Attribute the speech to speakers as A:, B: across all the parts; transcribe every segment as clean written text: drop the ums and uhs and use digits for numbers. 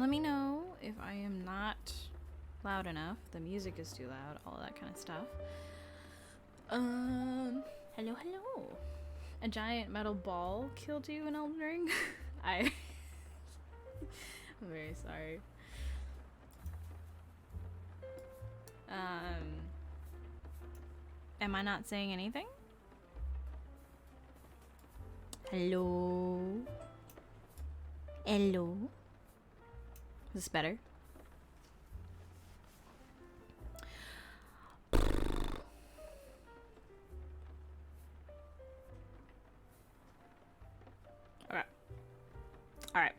A: let me know if I am not loud enough. The music is too loud, all that kind of stuff. Hello, hello. A giant metal ball killed you in Elden Ring? I'm very sorry. Am I not saying anything? Hello? Hello? Is this better? Alright.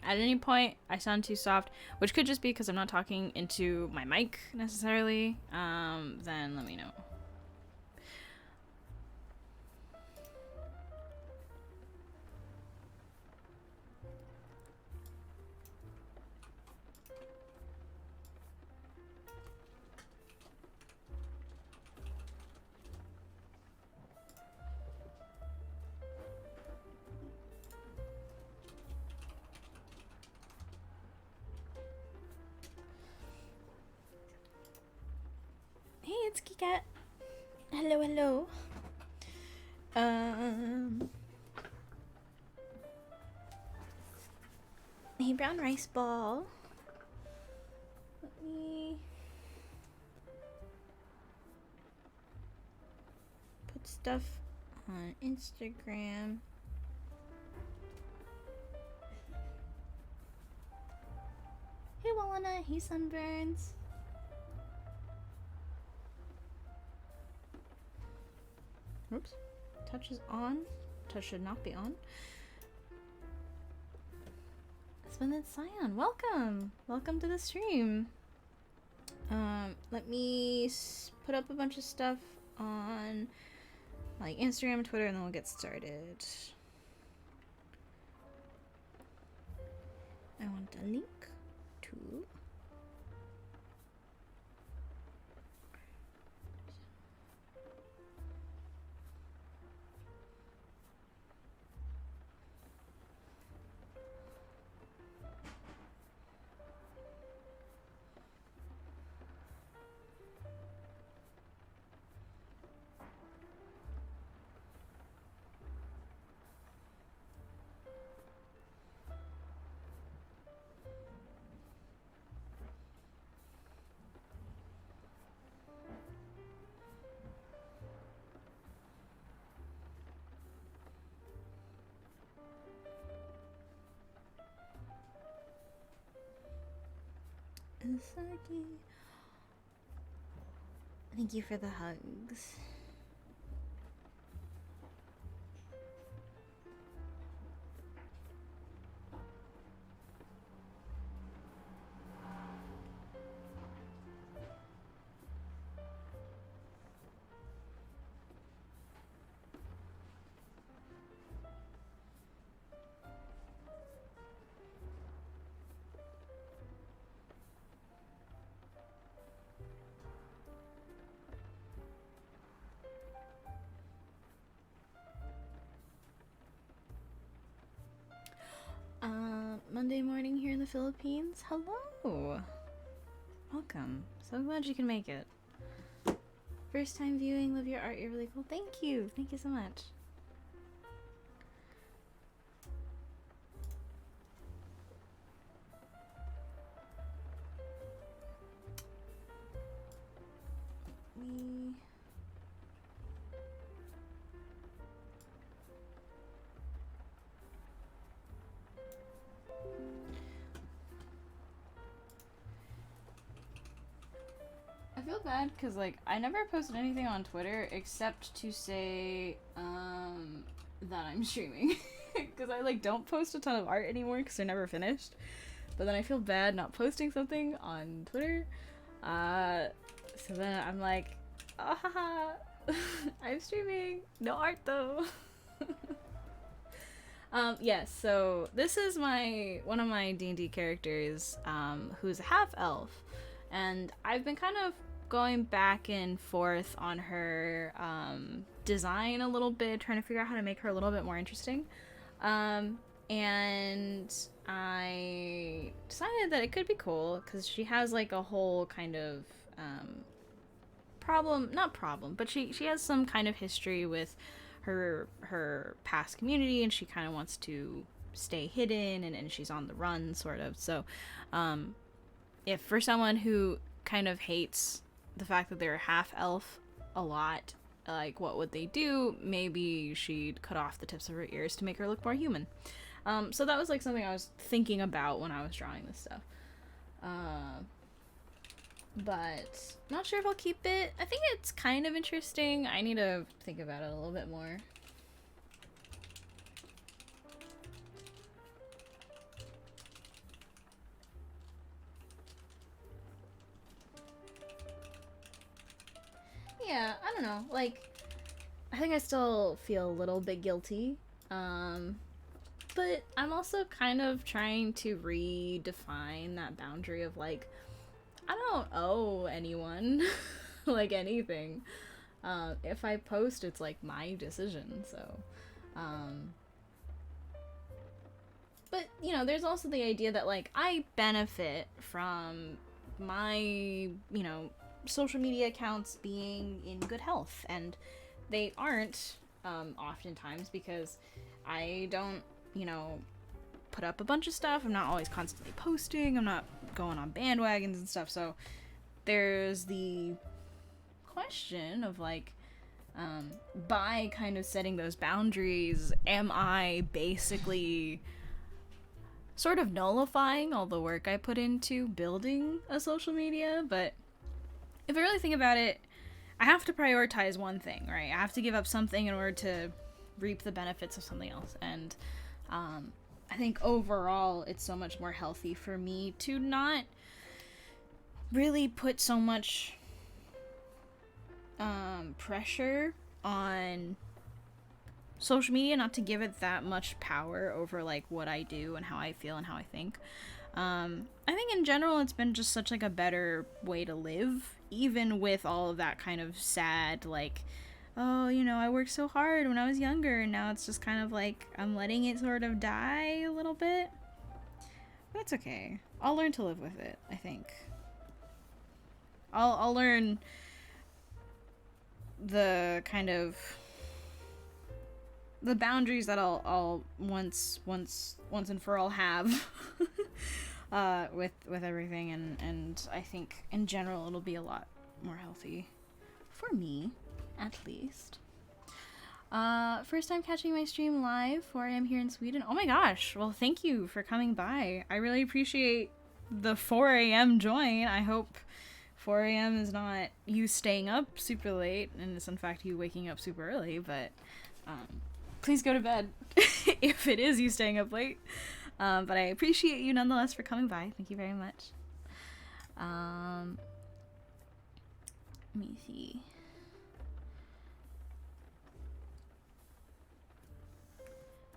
A: At any point I sound too soft, which could just be because I'm not talking into my mic necessarily, then let me know. Hey, it's Kikat. Hello, hello. Hey, brown rice ball. Let me put stuff on Instagram. Hey, Walana. Hey, Sunburns. Oops. Touch is on. Touch should not be on. Splendid Scion, welcome! Welcome to the stream. Let me put up a bunch of stuff on like Instagram, Twitter, and then we'll get started. I want a link to Usagi. Thank you for the hugs. Monday morning here in the Philippines. Hello! Welcome. So glad you can make it. First time viewing, love your art, you're really cool. Thank you! Thank you so much. I feel bad because like I never posted anything on Twitter except to say that I'm streaming because I like don't post a ton of art anymore because they're never finished, but then I feel bad not posting something on Twitter, so then I'm like, oh haha, I'm streaming, no art though. Yes, so this is one of my D&D characters, who's a half elf, and I've been kind of going back and forth on her design a little bit, trying to figure out how to make her a little bit more interesting. And I decided that it could be cool because she has like a whole kind of not problem, but she has some kind of history with her past community, and she kind of wants to stay hidden, and she's on the run, sort of. So if for someone who kind of hates the fact that they're half elf a lot, like, what would they do? Maybe she'd cut off the tips of her ears to make her look more human. So that was like something I was thinking about when I was drawing this stuff. But not sure if I'll keep it. I think it's kind of interesting. I need to think about it a little bit more. Yeah, I don't know. Like, I think I still feel a little bit guilty. But I'm also kind of trying to redefine that boundary of, like, I don't owe anyone, like, anything. If I post, it's, like, my decision, so, but, you know, there's also the idea that, like, I benefit from my, you know, social media accounts being in good health, and they aren't, oftentimes, because I don't, you know, put up a bunch of stuff. I'm not always constantly posting. I'm not going on bandwagons and stuff. So there's the question of, like, by kind of setting those boundaries, am I basically sort of nullifying all the work I put into building a social media? But if I really think about it, I have to prioritize one thing, right? I have to give up something in order to reap the benefits of something else. And I think overall it's so much more healthy for me to not really put so much pressure on social media, not to give it that much power over, like, what I do and how I feel and how I think. I think in general it's been just such, like, a better way to live, even with all of that kind of sad, like, oh, you know, I worked so hard when I was younger, and now it's just kind of like I'm letting it sort of die a little bit. But that's okay. I'll learn to live with it, I think. I'll learn the kind of the boundaries that I'll once and for all have with everything, and I think in general it'll be a lot more healthy for me, at least. First time catching my stream live, 4 a.m. here in Sweden. Oh my gosh, well, thank you for coming by. I really appreciate the 4 a.m. join. I hope 4 a.m. is not you staying up super late, and it's in fact you waking up super early, but please go to bed if it is you staying up late. But I appreciate you nonetheless for coming by. Thank you very much. Let me see.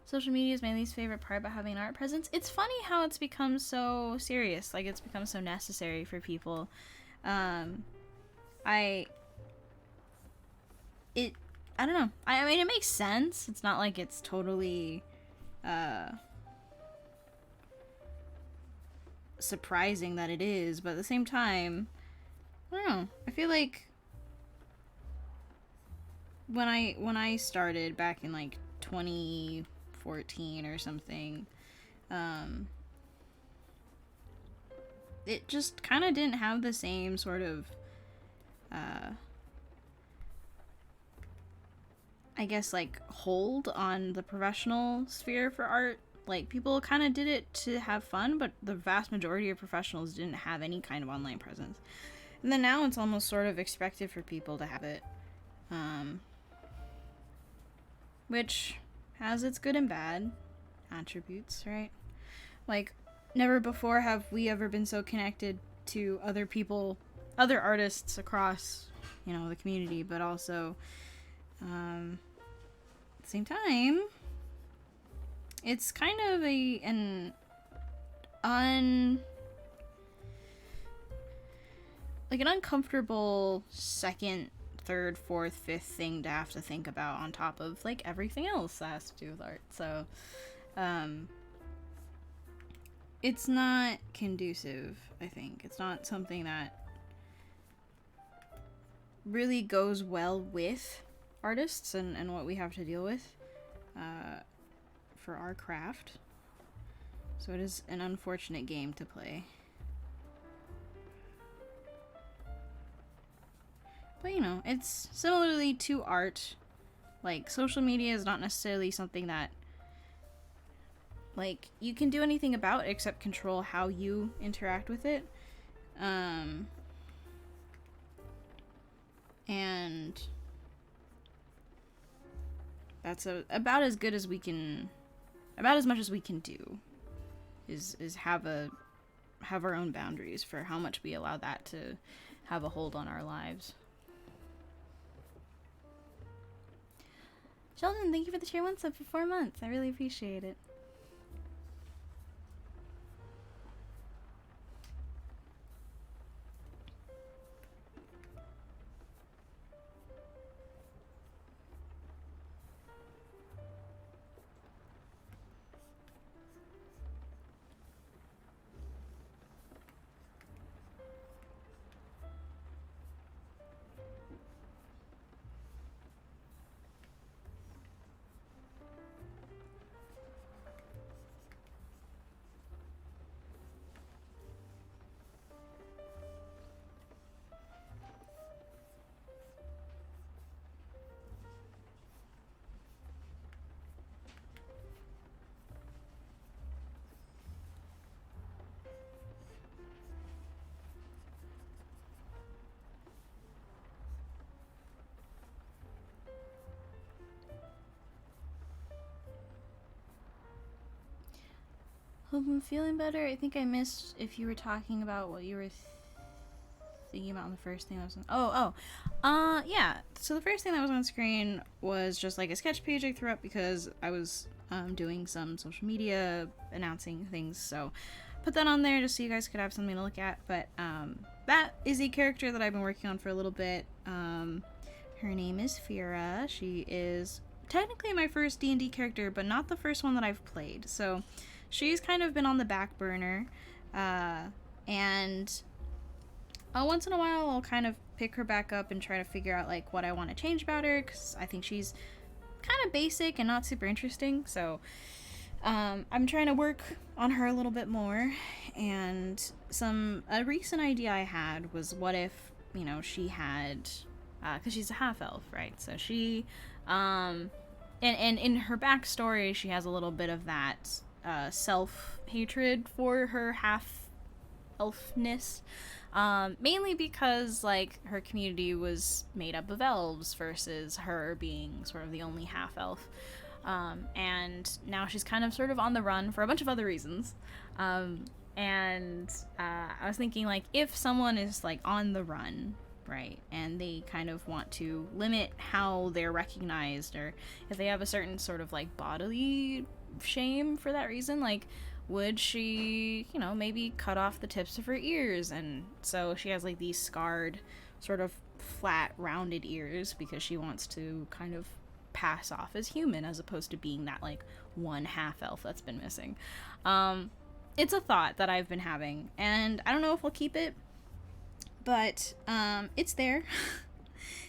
A: Social media is my least favorite part about having an art presence. It's funny how it's become so serious. Like, it's become so necessary for people. I don't know. I mean, it makes sense. It's not like it's totally surprising that it is, but at the same time, I don't know. I feel like when I started back in, like, 2014 or something, it just kind of didn't have the same sort of I guess, like, hold on the professional sphere for art. Like, people kind of did it to have fun, but the vast majority of professionals didn't have any kind of online presence. And then now it's almost sort of expected for people to have it. Which has its good and bad attributes, right? Like, never before have we ever been so connected to other people, other artists across, you know, the community, but also, at the same time, it's kind of an uncomfortable second, third, fourth, fifth thing to have to think about on top of, like, everything else that has to do with art. So, it's not conducive, I think. It's not something that really goes well with artists and what we have to deal with for our craft. So it is an unfortunate game to play. But, you know, it's similarly to art. Like, social media is not necessarily something that, like, you can do anything about except control how you interact with it. And that's about as good as we can, about as much as we can do is have our own boundaries for how much we allow that to have a hold on our lives. Sheldon, thank you for the tier 1 sub for 4 months. I really appreciate it. Hope I'm feeling better. I think I missed if you were talking about what you were thinking about on the first thing that was on... yeah. So the first thing that was on screen was just like a sketch page I threw up because I was doing some social media announcing things. So put that on there just so you guys could have something to look at. But that is a character that I've been working on for a little bit. Her name is Fira. She is technically my first D&D character, but not the first one that I've played. So she's kind of been on the back burner, and once in a while I'll kind of pick her back up and try to figure out like what I want to change about her, because I think she's kind of basic and not super interesting. So I'm trying to work on her a little bit more. And a recent idea I had was, what if, you know, she had, because she's a half-elf, right? So she, and in her backstory, she has a little bit of that self-hatred for her half-elfness, mainly because like her community was made up of elves versus her being sort of the only half-elf, and now she's kind of sort of on the run for a bunch of other reasons, and I was thinking, like, if someone is like on the run, right, and they kind of want to limit how they're recognized, or if they have a certain sort of like bodily shame for that reason, like, would she, you know, maybe cut off the tips of her ears, and so she has like these scarred sort of flat rounded ears because she wants to kind of pass off as human as opposed to being that like one half elf that's been missing. It's a thought that I've been having, and I don't know if I'll keep it, but it's there.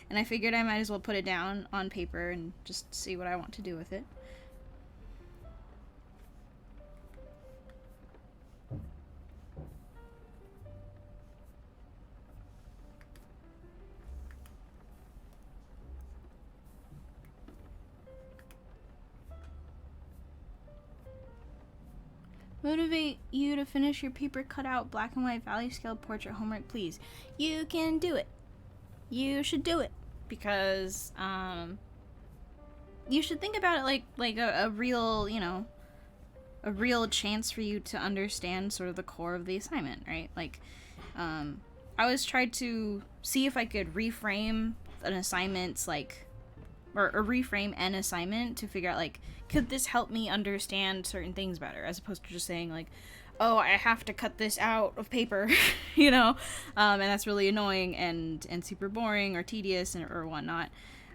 A: And I figured I might as well put it down on paper and just see what I want to do with it. Motivate you to finish your paper cutout black and white value scale portrait homework, please. You can do it. You should do it, because you should think about it like a real, you know, a real chance for you to understand sort of the core of the assignment, right? Like, I always tried to see if I could reframe an assignment's like, or reframe an assignment to figure out, like, could this help me understand certain things better, as opposed to just saying like, oh, I have to cut this out of paper, you know, and that's really annoying and super boring or tedious or whatnot.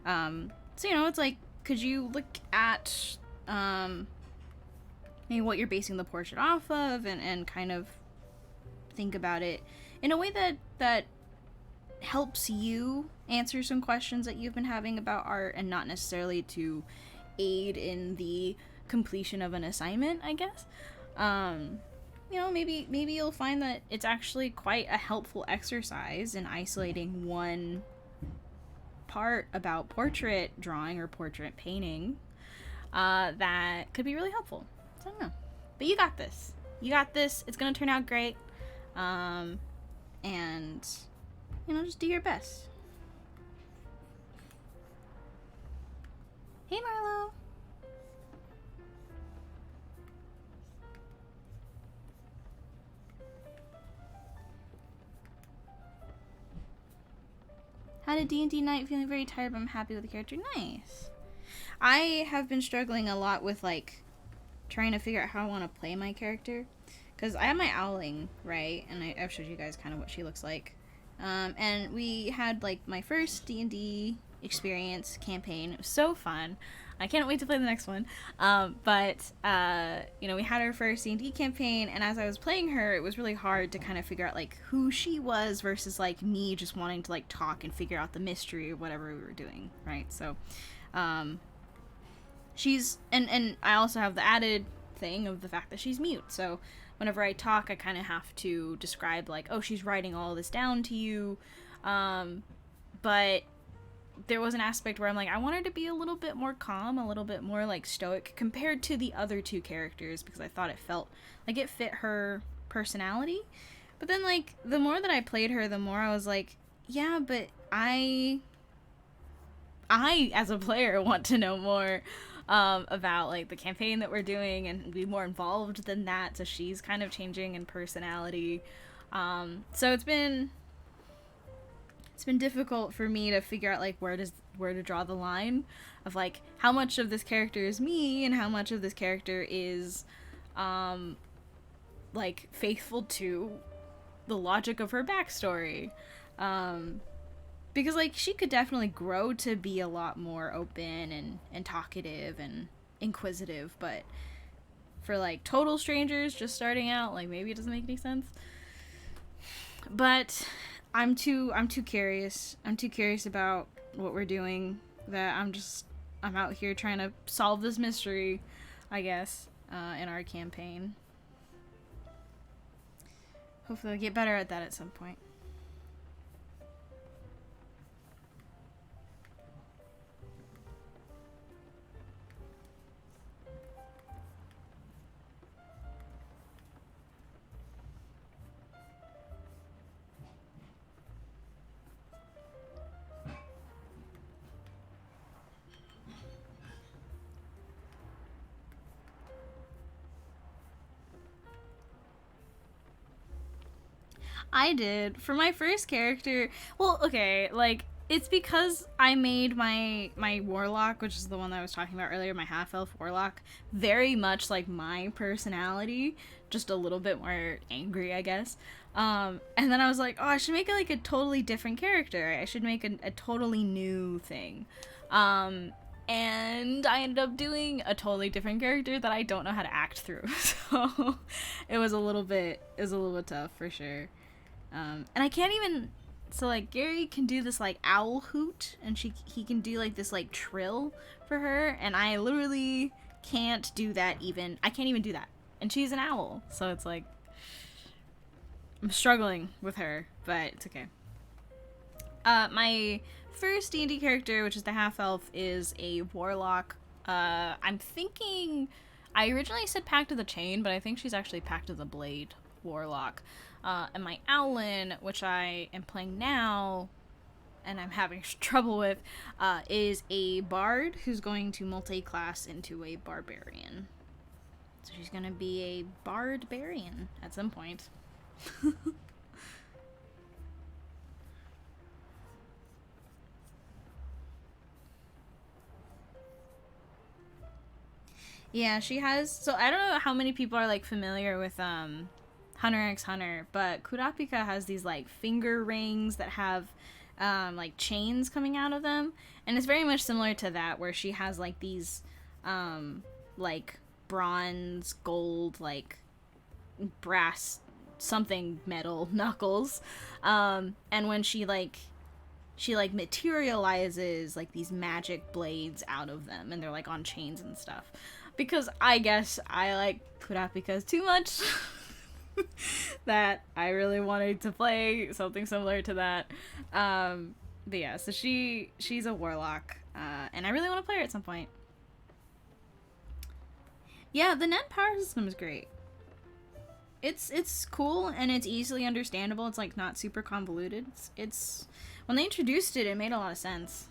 A: So, you know, it's like, could you look at maybe what you're basing the portrait off of, and kind of think about it in a way that helps you answer some questions that you've been having about art, and not necessarily to aid in the completion of an assignment, I guess. You know, maybe you'll find that it's actually quite a helpful exercise in isolating one part about portrait drawing or portrait painting that could be really helpful. So I don't know. But you got this. You got this. It's going to turn out great. And, you know, just do your best. Hey, Marlo. Had a D&D night, feeling very tired, but I'm happy with the character. Nice. I have been struggling a lot with, like, trying to figure out how I want to play my character. Because I have my owling, right? And I've showed you guys kind of what she looks like. And we had, like, my first D&D experience campaign. It was so fun. I can't wait to play the next one. But you know, we had our first D&D campaign, and as I was playing her, it was really hard to kind of figure out, like, who she was versus, like, me just wanting to, like, talk and figure out the mystery or whatever we were doing, right? So, she's, and I also have the added thing of the fact that she's mute, so whenever I talk, I kind of have to describe, like, oh, she's writing all this down to you, but there was an aspect where I'm like, I want her to be a little bit more calm, a little bit more, like, stoic compared to the other two characters, because I thought it felt like it fit her personality. But then, like, the more that I played her, the more I was like, yeah, but I as a player want to know more about, like, the campaign that we're doing and be more involved than that. So she's kind of changing in personality. So it's been difficult for me to figure out, like, where to draw the line of, like, how much of this character is me and how much of this character is like, faithful to the logic of her backstory. Because, like, she could definitely grow to be a lot more open and talkative and inquisitive, but for, like, total strangers just starting out, like, maybe it doesn't make any sense. But I'm too curious. I'm too curious about what we're doing that I'm out here trying to solve this mystery, I guess, in our campaign. Hopefully I'll get better at that at some point. I did. For my first character, well, okay, like, it's because I made my warlock, which is the one that I was talking about earlier, my half-elf warlock, very much like my personality, just a little bit more angry, I guess. And then I was like, oh, I should make it, like, a totally different character. I should make a totally new thing. And I ended up doing a totally different character that I don't know how to act through. So it was a little bit tough, for sure. And I can't even, so, like, Gary can do this, like, owl hoot, and he can do, like, this, like, trill for her, and I literally can't do that even. I can't even do that. And she's an owl, so it's like, I'm struggling with her, but it's okay. My first D&D character, which is the half-elf, is a warlock. I'm thinking, I originally said Pact of the Chain, but I think she's actually Pact of the Blade warlock. And my Owlin, which I am playing now, and I'm having trouble with, is a bard who's going to multi-class into a barbarian. So she's gonna be a barbarian at some point. Yeah, she has, so I don't know how many people are, like, familiar with, Hunter x Hunter, but Kurapika has these, like, finger rings that have, like, chains coming out of them, and it's very much similar to that, where she has, like, these, like, bronze, gold, like brass, something metal knuckles. And when she materializes like these magic blades out of them, and they're like on chains and stuff. Because I guess I like Kurapika's too much. That I really wanted to play something similar to that. But yeah, so she's a warlock, and I really want to play her at some point. Yeah, the net power system is great. It's cool and it's easily understandable. It's like not super convoluted. It's when they introduced it, it made a lot of sense.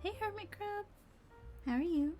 A: Hey, Hermit Crab. How are you?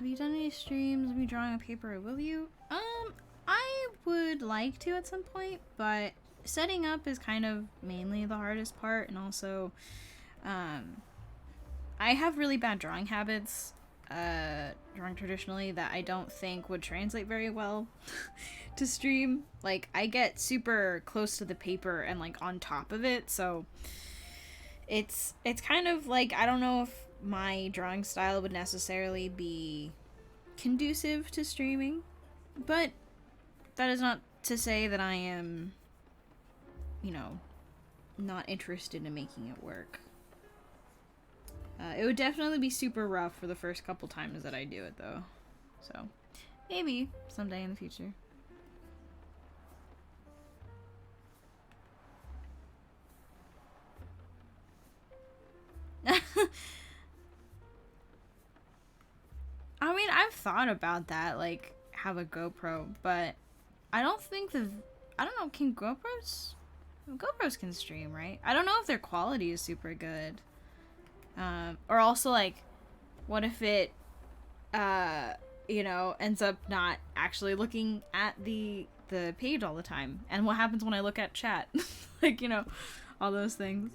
A: Have you done any streams of me drawing on paper, or will you? I would like to at some point, but setting up is kind of mainly the hardest part, and also, I have really bad drawing habits, drawing traditionally, that I don't think would translate very well to stream. Like, I get super close to the paper and, like, on top of it, so it's kind of like, I don't know if my drawing style would necessarily be conducive to streaming, but that is not to say that I am you know, not interested in making it work. It would definitely be super rough for the first couple times that I do it, though. So, maybe someday in the future. I mean, I've thought about that, like, have a GoPro, but I don't think I don't know, can GoPros can stream, right? I don't know if their quality is super good. Or also, like, what if it, you know, ends up not actually looking at the page all the time? And what happens when I look at chat? Like, you know, all those things.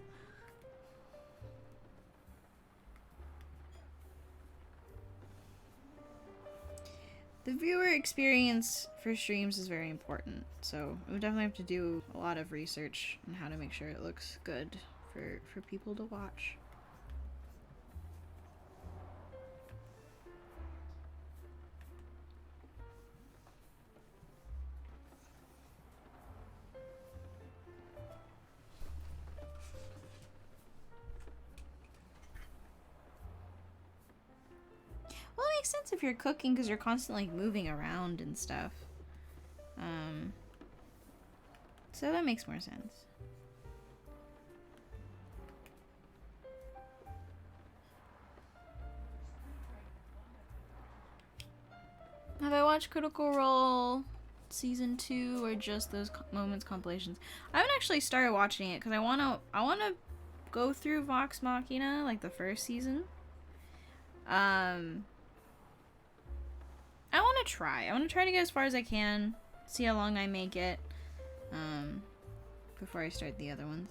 A: The viewer experience for streams is very important, so we definitely have to do a lot of research on how to make sure it looks good for people to watch. Well, it makes sense if you're cooking because you're constantly moving around and stuff. So that makes more sense. Have I watched Critical Role season 2 or just those moments compilations? I haven't actually started watching it because I wanna go through Vox Machina, like the first season. I want to try. I want to try to get as far as I can, see how long I make it, before I start the other ones.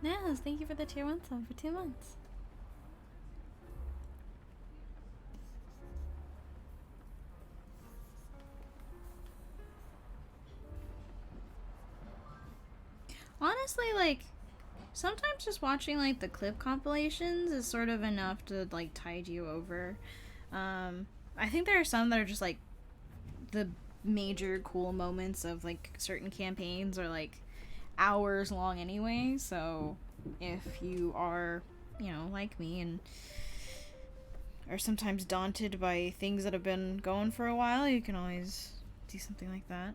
A: Yes, thank you for the tier 1 sub for 2 months. Honestly, like, sometimes just watching, like, the clip compilations is sort of enough to, like, tide you over. I think there are some that are just, like, the major cool moments of, like, certain campaigns are, like, hours long anyway, so if you are, you know, like me and are sometimes daunted by things that have been going for a while, you can always do something like that.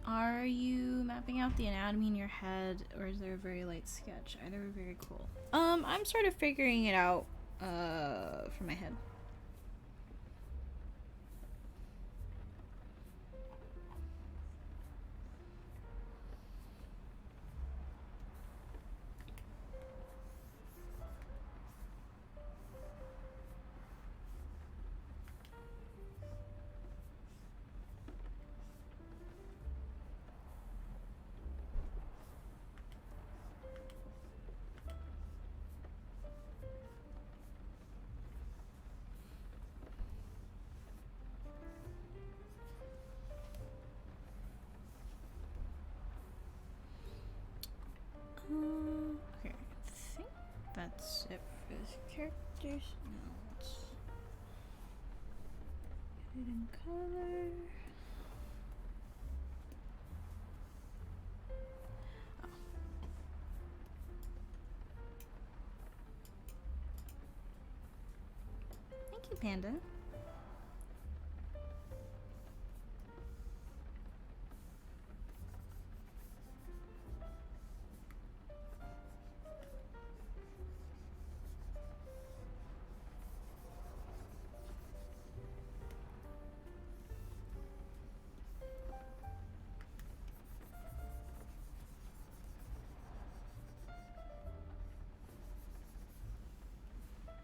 A: Are you mapping out the anatomy in your head, or is there a very light sketch? Either are very cool. I'm sort of figuring it out, for my head. Okay, I think that's it for the characters. Now let's get it in color. Oh. Thank you, Panda.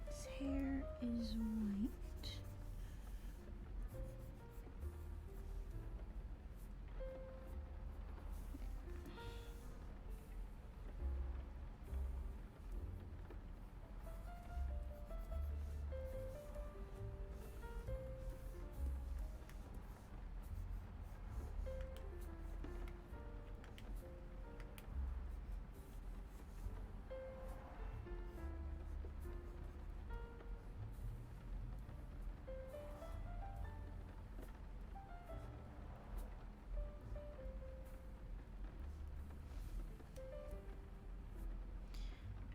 A: His hair is white.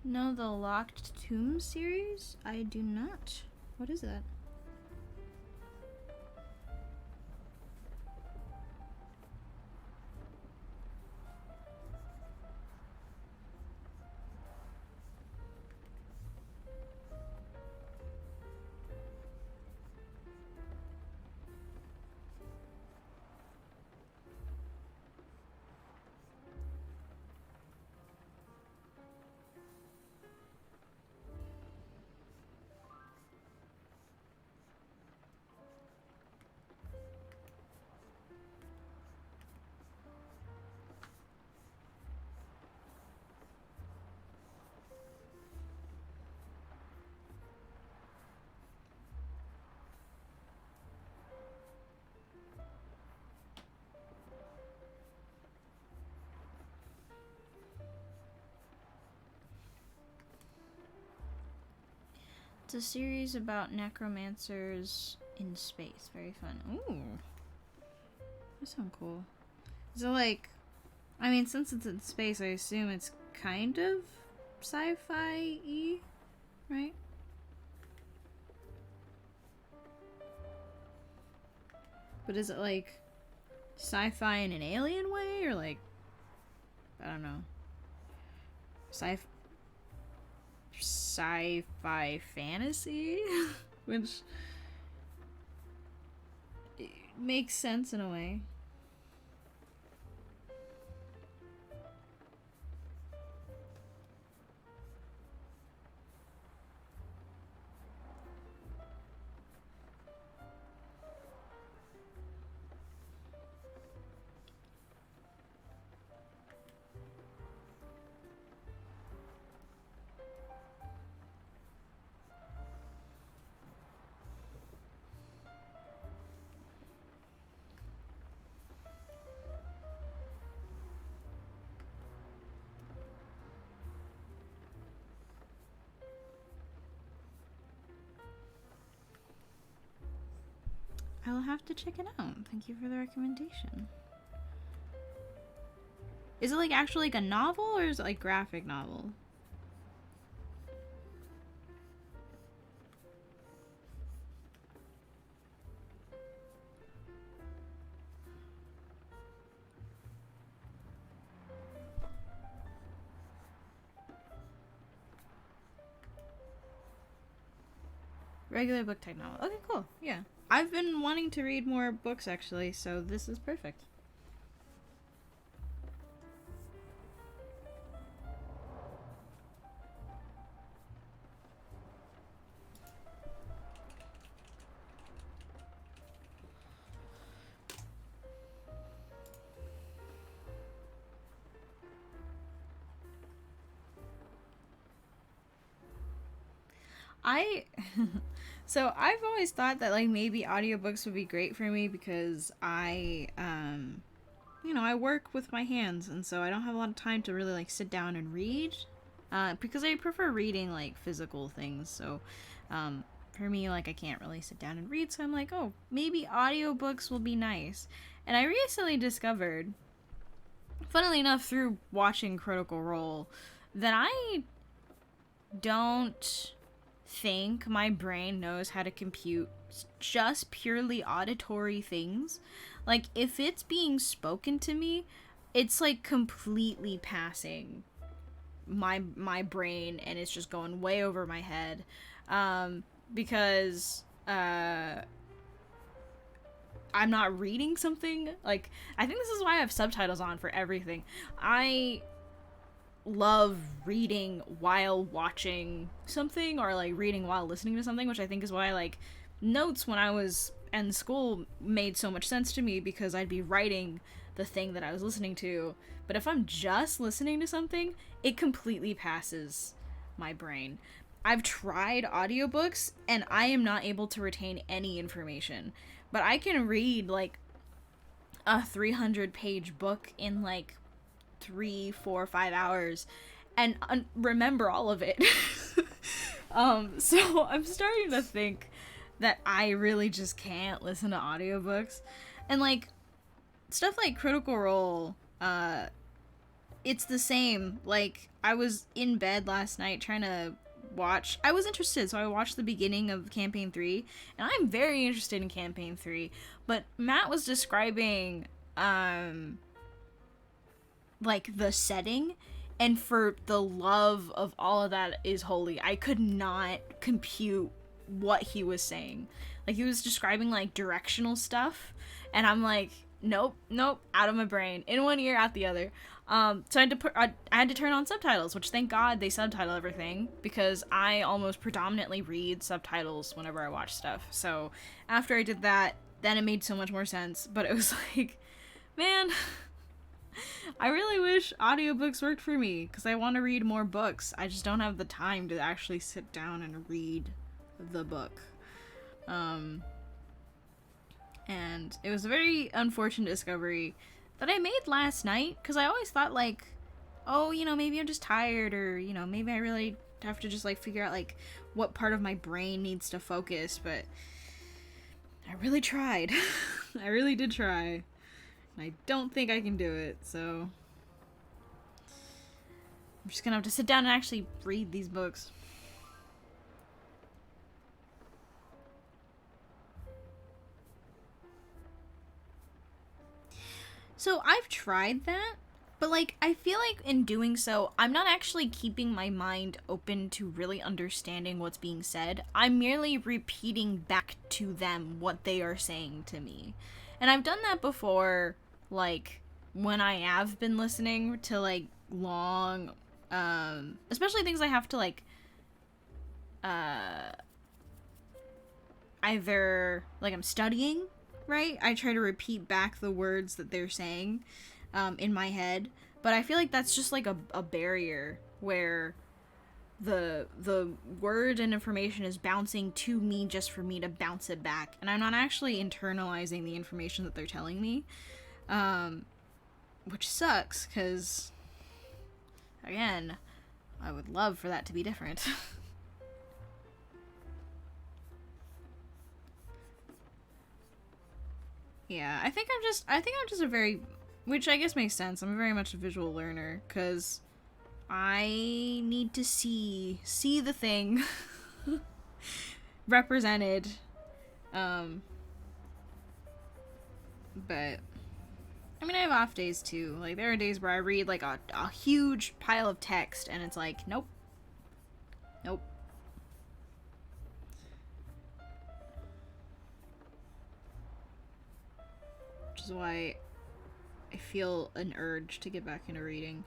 A: know the Locked Tomb series? I do not. What is that? It's a series about necromancers in space. Very fun. Ooh. That sounds cool. So, like, I mean, since it's in space, I assume it's kind of sci-fi-y, right? But is it, like, sci-fi in an alien way? Or, like, I don't know. Sci-fi fantasy? Which makes sense in a way. I'll have to check it out. Thank you for the recommendation. Is it like actually like a novel or is it like graphic novel? Regular book type novel. Okay, cool. Yeah. I've been wanting to read more books actually, so this is perfect. So I've always thought that like maybe audiobooks would be great for me because I I work with my hands and so I don't have a lot of time to really like sit down and read. Because I prefer reading like physical things. So for me like I can't really sit down and read, so I'm like, "Oh, maybe audiobooks will be nice." And I recently discovered, funnily enough through watching Critical Role, that I don't think my brain knows how to compute just purely auditory things. Like, if it's being spoken to me, it's like completely passing my brain and it's just going way over my head. Because I'm not reading something. Like, I think this is why I have subtitles on for everything. I love reading while watching something or like reading while listening to something, which I think is why like notes when I was in school made so much sense to me, because I'd be writing the thing that I was listening to. But if I'm just listening to something, it completely passes my brain. I've tried audiobooks and I am not able to retain any information, but I can read like a 300-page book in like 3, 4, 5 hours and remember all of it. So I'm starting to think that I really just can't listen to audiobooks. And like stuff like Critical Role, it's the same. Like, I was in bed last night trying to watch. I was interested, so I watched the beginning of Campaign 3, and I'm very interested in Campaign 3. But Matt was describing, like, the setting, and for the love of all of that is holy, I could not compute what he was saying. Like, he was describing, like, directional stuff, and I'm like, nope, out of my brain. In one ear, out the other. So I had to turn on subtitles, which thank God they subtitle everything, because I almost predominantly read subtitles whenever I watch stuff. So after I did that, then it made so much more sense. But it was like, man, I really wish audiobooks worked for me, because I want to read more books. I just don't have the time to actually sit down and read the book. And it was a very unfortunate discovery that I made last night, because I always thought, like, oh, you know, maybe I'm just tired, or, you know, maybe I really have to just, like, figure out, like, what part of my brain needs to focus, but I really tried. I really did try. And I don't think I can do it, so I'm just gonna have to sit down and actually read these books. So I've tried that, but, like, I feel like in doing so, I'm not actually keeping my mind open to really understanding what's being said. I'm merely repeating back to them what they are saying to me. And I've done that before, like, when I have been listening to, like, long, especially things I have to, like, either, like, I'm studying, right? I try to repeat back the words that they're saying in my head, but I feel like that's just like a barrier where the word and information is bouncing to me just for me to bounce it back, and I'm not actually internalizing the information that they're telling me, which sucks, because, again, I would love for that to be different. Yeah, I think I'm just a very, which I guess makes sense. I'm very much a visual learner, because I need to see the thing represented. But I mean, I have off days too. Like, there are days where I read like a huge pile of text, and it's like, nope. Which is why I feel an urge to get back into reading.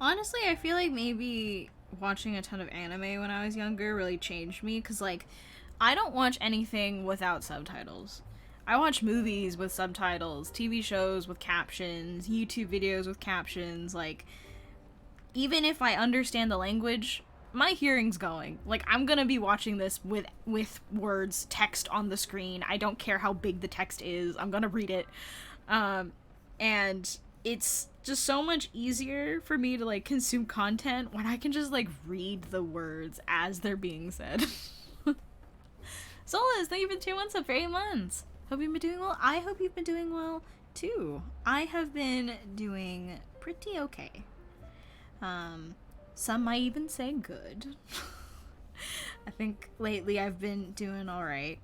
A: Honestly, I feel like maybe watching a ton of anime when I was younger really changed me, because, like, I don't watch anything without subtitles. I watch movies with subtitles, TV shows with captions, YouTube videos with captions. Like, even if I understand the language, my hearing's going. Like, I'm gonna be watching this with words, text on the screen. I don't care how big the text is. I'm gonna read it. And it's just so much easier for me to, like, consume content when I can just, like, read the words as they're being said. Solas, thank you for the 2 months of 8 months. Hope you've been doing well. I hope you've been doing well too. I have been doing pretty okay. Some might even say good. I think lately I've been doing alright.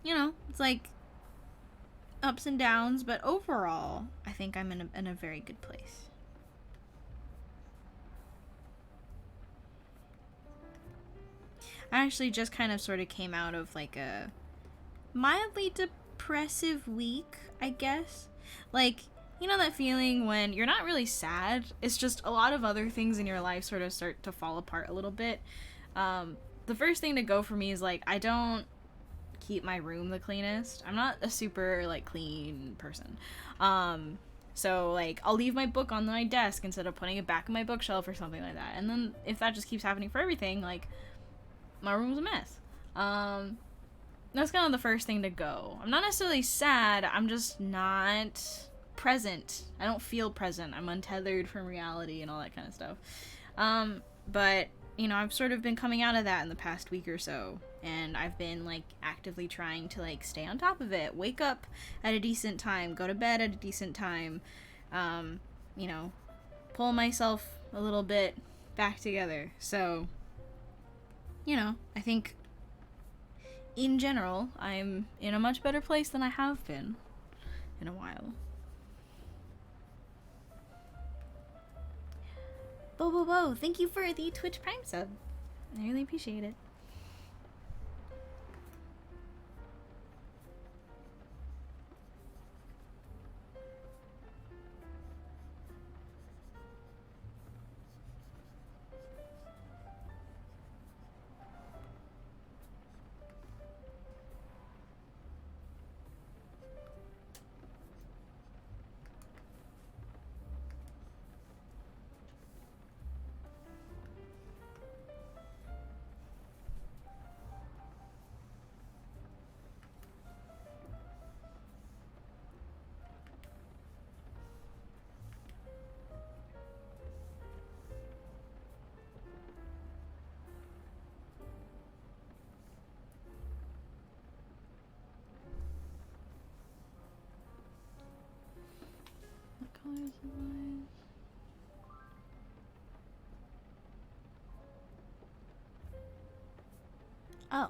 A: You know, it's like ups and downs, but overall, I think I'm in a very good place. I actually just kind of sort of came out of, like, a mildly depressive week, I guess. Like, You know that feeling when you're not really sad, it's just a lot of other things in your life sort of start to fall apart a little bit. The first thing to go for me is, like, I don't keep my room the cleanest. I'm not a super, like, clean person. So, like, I'll leave my book on my desk instead of putting it back in my bookshelf or something like that. And then if that just keeps happening for everything, like, my room's a mess. That's kind of the first thing to go. I'm not necessarily sad, I'm just not present. I don't feel present. I'm untethered from reality and all that kind of stuff. But, you know, I've sort of been coming out of that in the past week or so. And I've been, like, actively trying to, like, stay on top of it. Wake up at a decent time. Go to bed at a decent time. You know, pull myself a little bit back together. So, you know, I think in general, I'm in a much better place than I have been in a while. Bo, thank you for the Twitch Prime sub. I really appreciate it. Colors of eyes. Oh.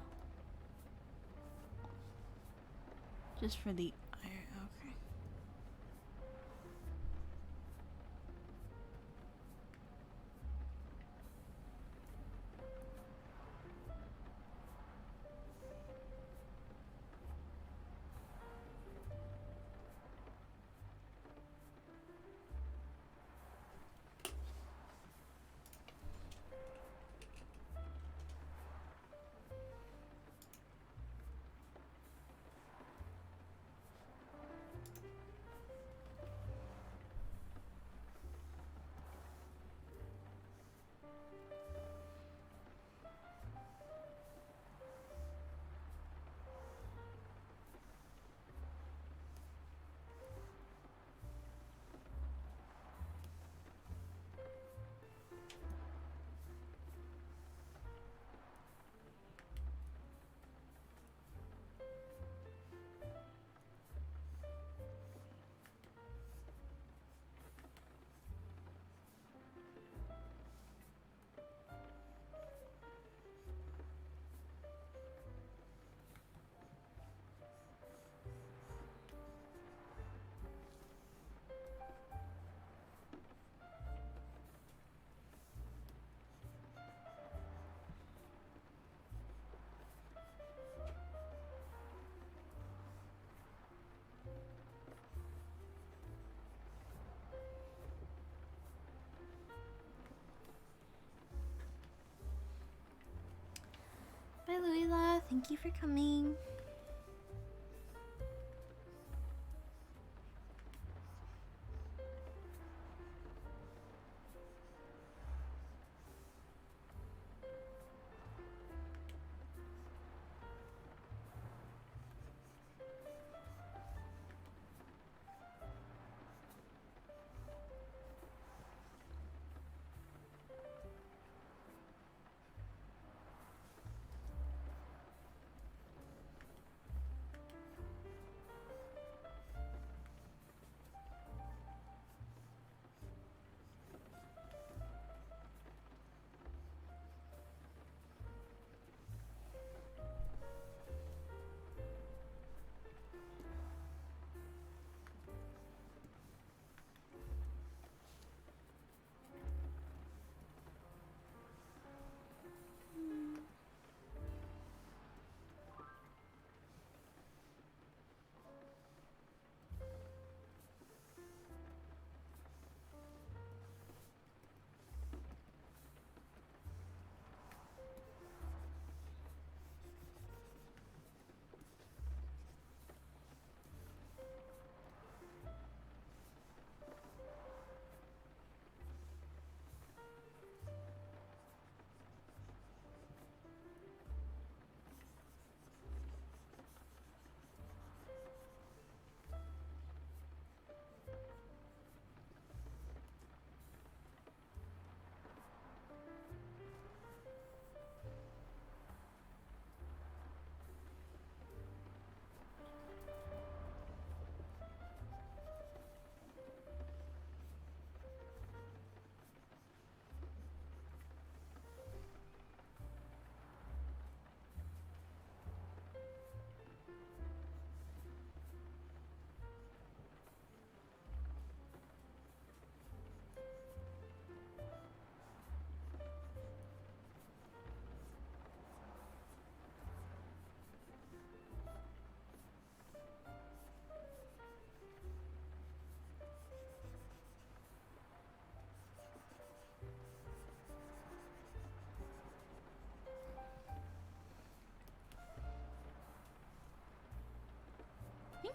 A: Just for the iron. Okay. Bye, Louisa. Thank you for coming.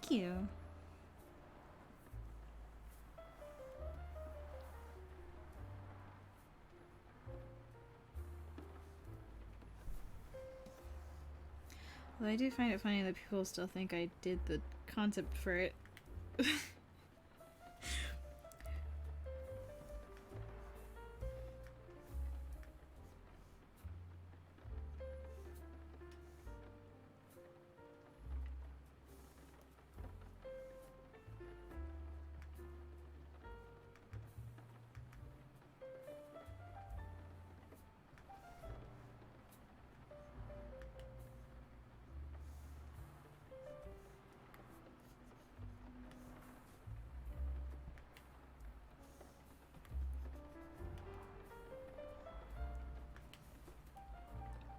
A: Thank you. Well, I do find it funny that people still think I did the concept for it.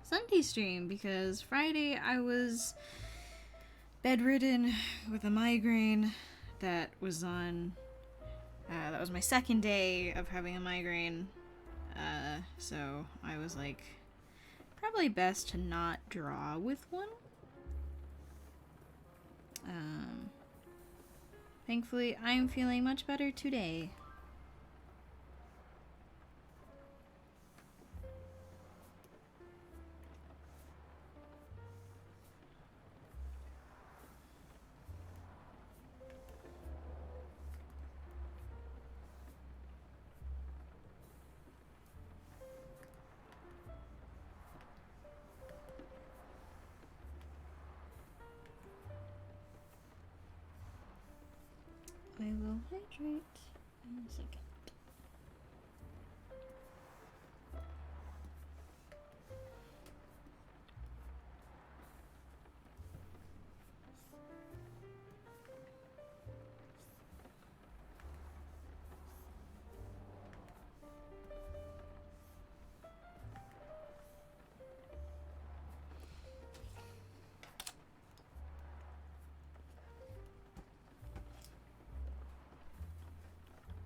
A: Sunday stream, because Friday I was bedridden with a migraine that was on. That was my second day of having a migraine. So I was like, probably best to not draw with one. Thankfully, I'm feeling much better today. I will hydrate in a second.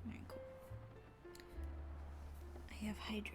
A: Alright, cool. I have hydrated.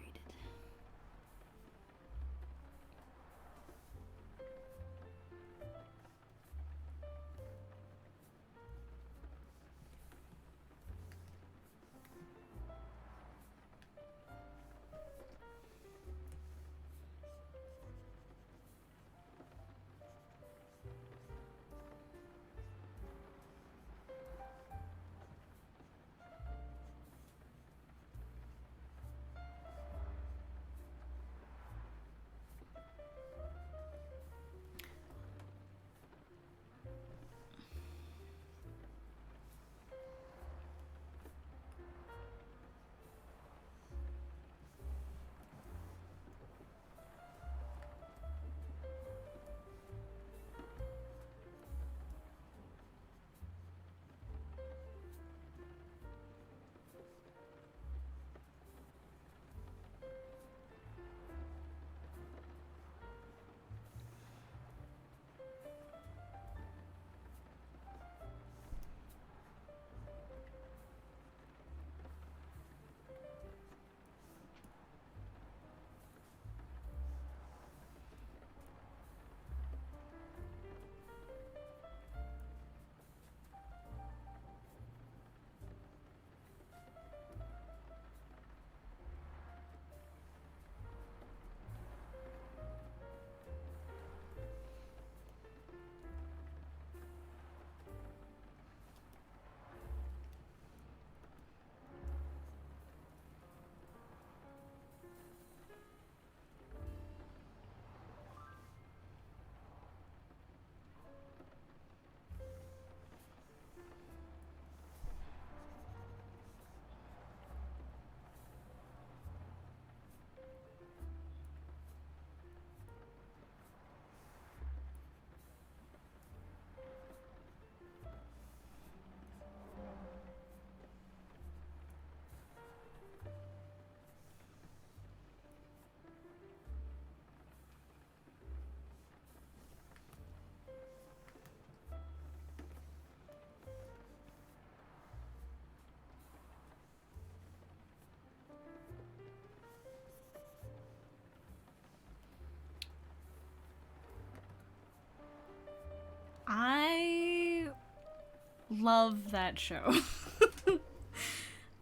A: love that show.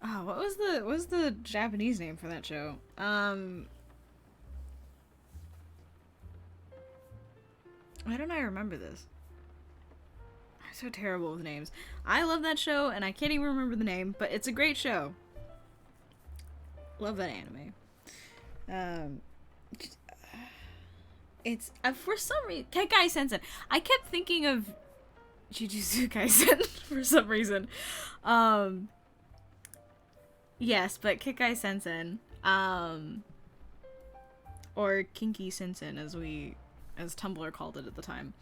A: Oh, what was the Japanese name for that show? Why don't I remember this? I'm so terrible with names. I love that show, and I can't even remember the name, but it's a great show. Love that anime. It's for some reason Kekai Sensen. I kept thinking of Jujutsu Kaisen for some reason. Yes, but Kekai Sensen, or Kinky Sensen as Tumblr called it at the time.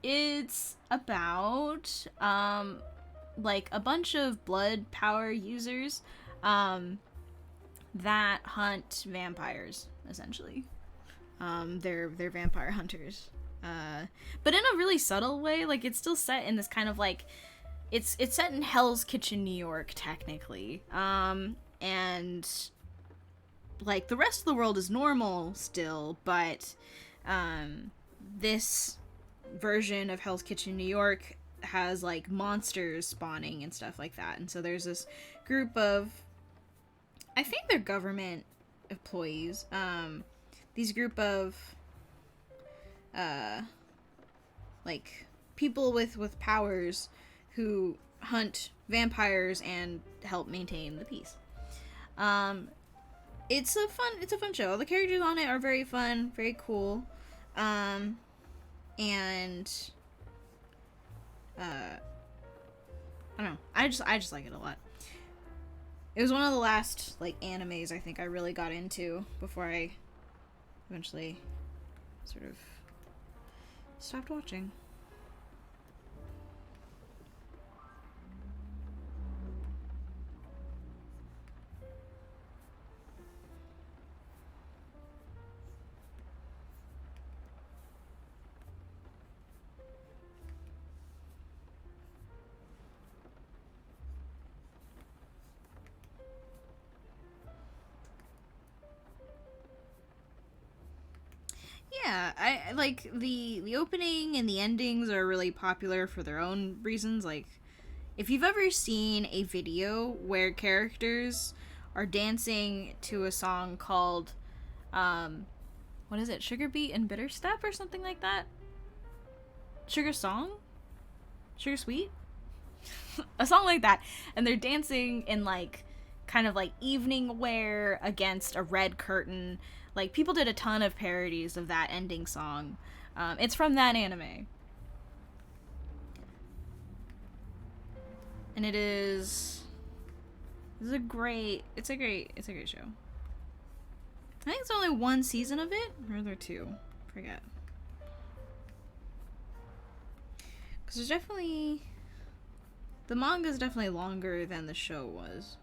A: It's about like a bunch of blood power users that hunt vampires, essentially. They're vampire hunters. But in a really subtle way. Like, it's still set in this kind of like, it's set in Hell's Kitchen, New York, technically. And like the rest of the world is normal still, but this version of Hell's Kitchen, New York has like monsters spawning and stuff like that. And so there's this group of, I think they're government employees. These group of like people with powers who hunt vampires and help maintain the peace. It's a fun show. The characters on it are very fun, very cool. And I don't know. I just like it a lot. It was one of the last like animes I think I really got into before I eventually sort of stopped watching. Yeah, I like the opening and the endings are really popular for their own reasons. Like, if you've ever seen a video where characters are dancing to a song called, what is it, Sugar Beat and Bitter Step or something like that? Sugar Song? Sugar Sweet? A song like that. And they're dancing in like, kind of like evening wear against a red curtain. Like, people did a ton of parodies of that ending song. It's from that anime. And it's a great show. I think it's only one season of it, or are there two? Forget. Because there's definitely, the manga is definitely longer than the show was.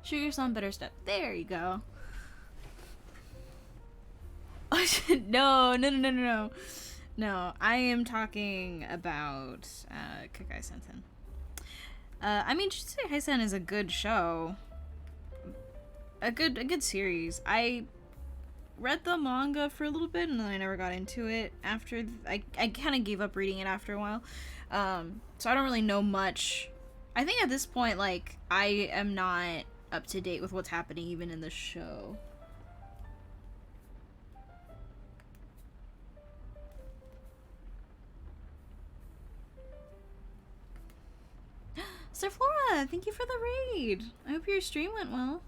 A: Sugar Song Bitter Step. There you go. No. No, I am talking about Kekai Sensen. I mean, Jujutsu Kaisen is a good show. A good series. I read the manga for a little bit and then I never got into it after. I kind of gave up reading it after a while. So I don't really know much. I think at this point, like, I am not up to date with what's happening even in the show. Sir Flora, thank you for the raid. I hope your stream went well.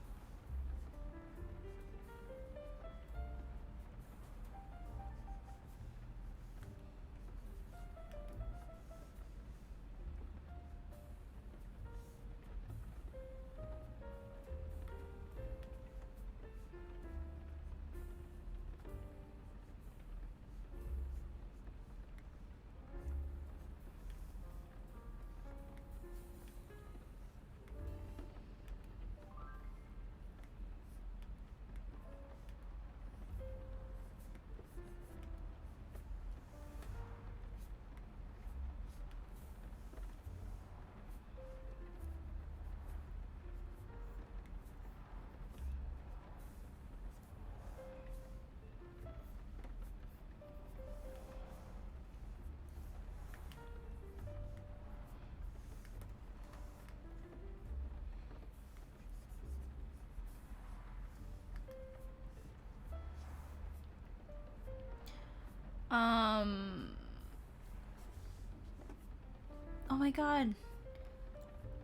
A: my god.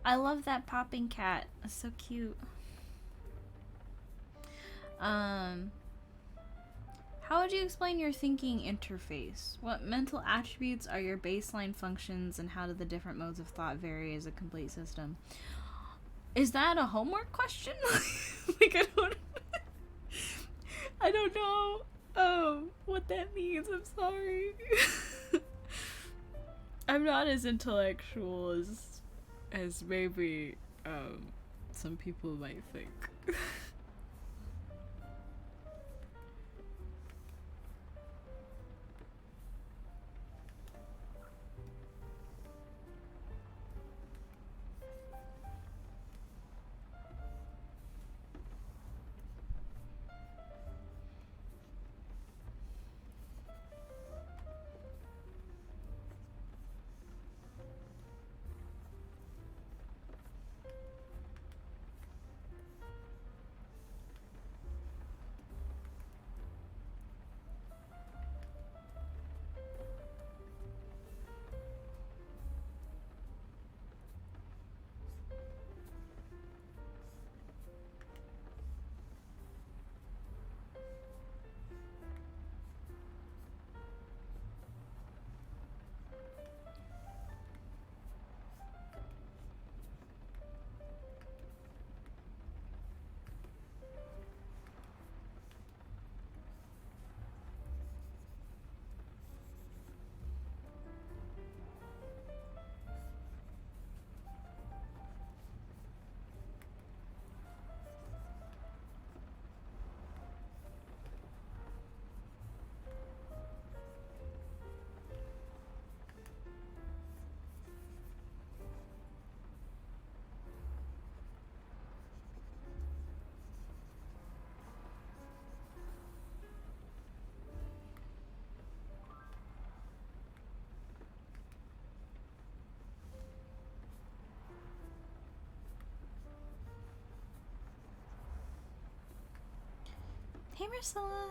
A: I love that popping cat. That's so cute. How would you explain your thinking interface? What mental attributes are your baseline functions, and how do the different modes of thought vary as a complete system? Is that a homework question? Like, I don't know what that means. I'm sorry. I'm not as intellectual as maybe some people might think. Hey, Marcella.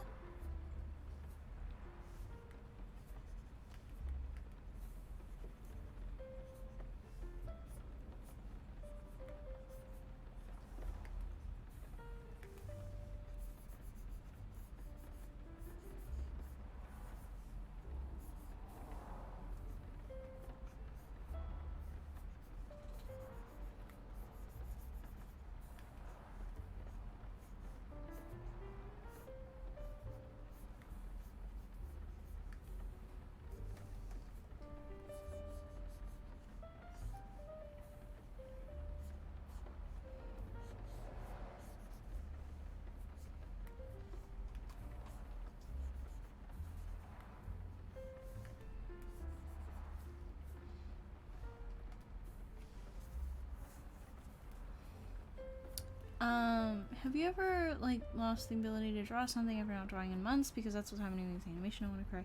A: Have you ever, like, lost the ability to draw something if you're not drawing in months? Because that's what's happening with animation. I want to cry.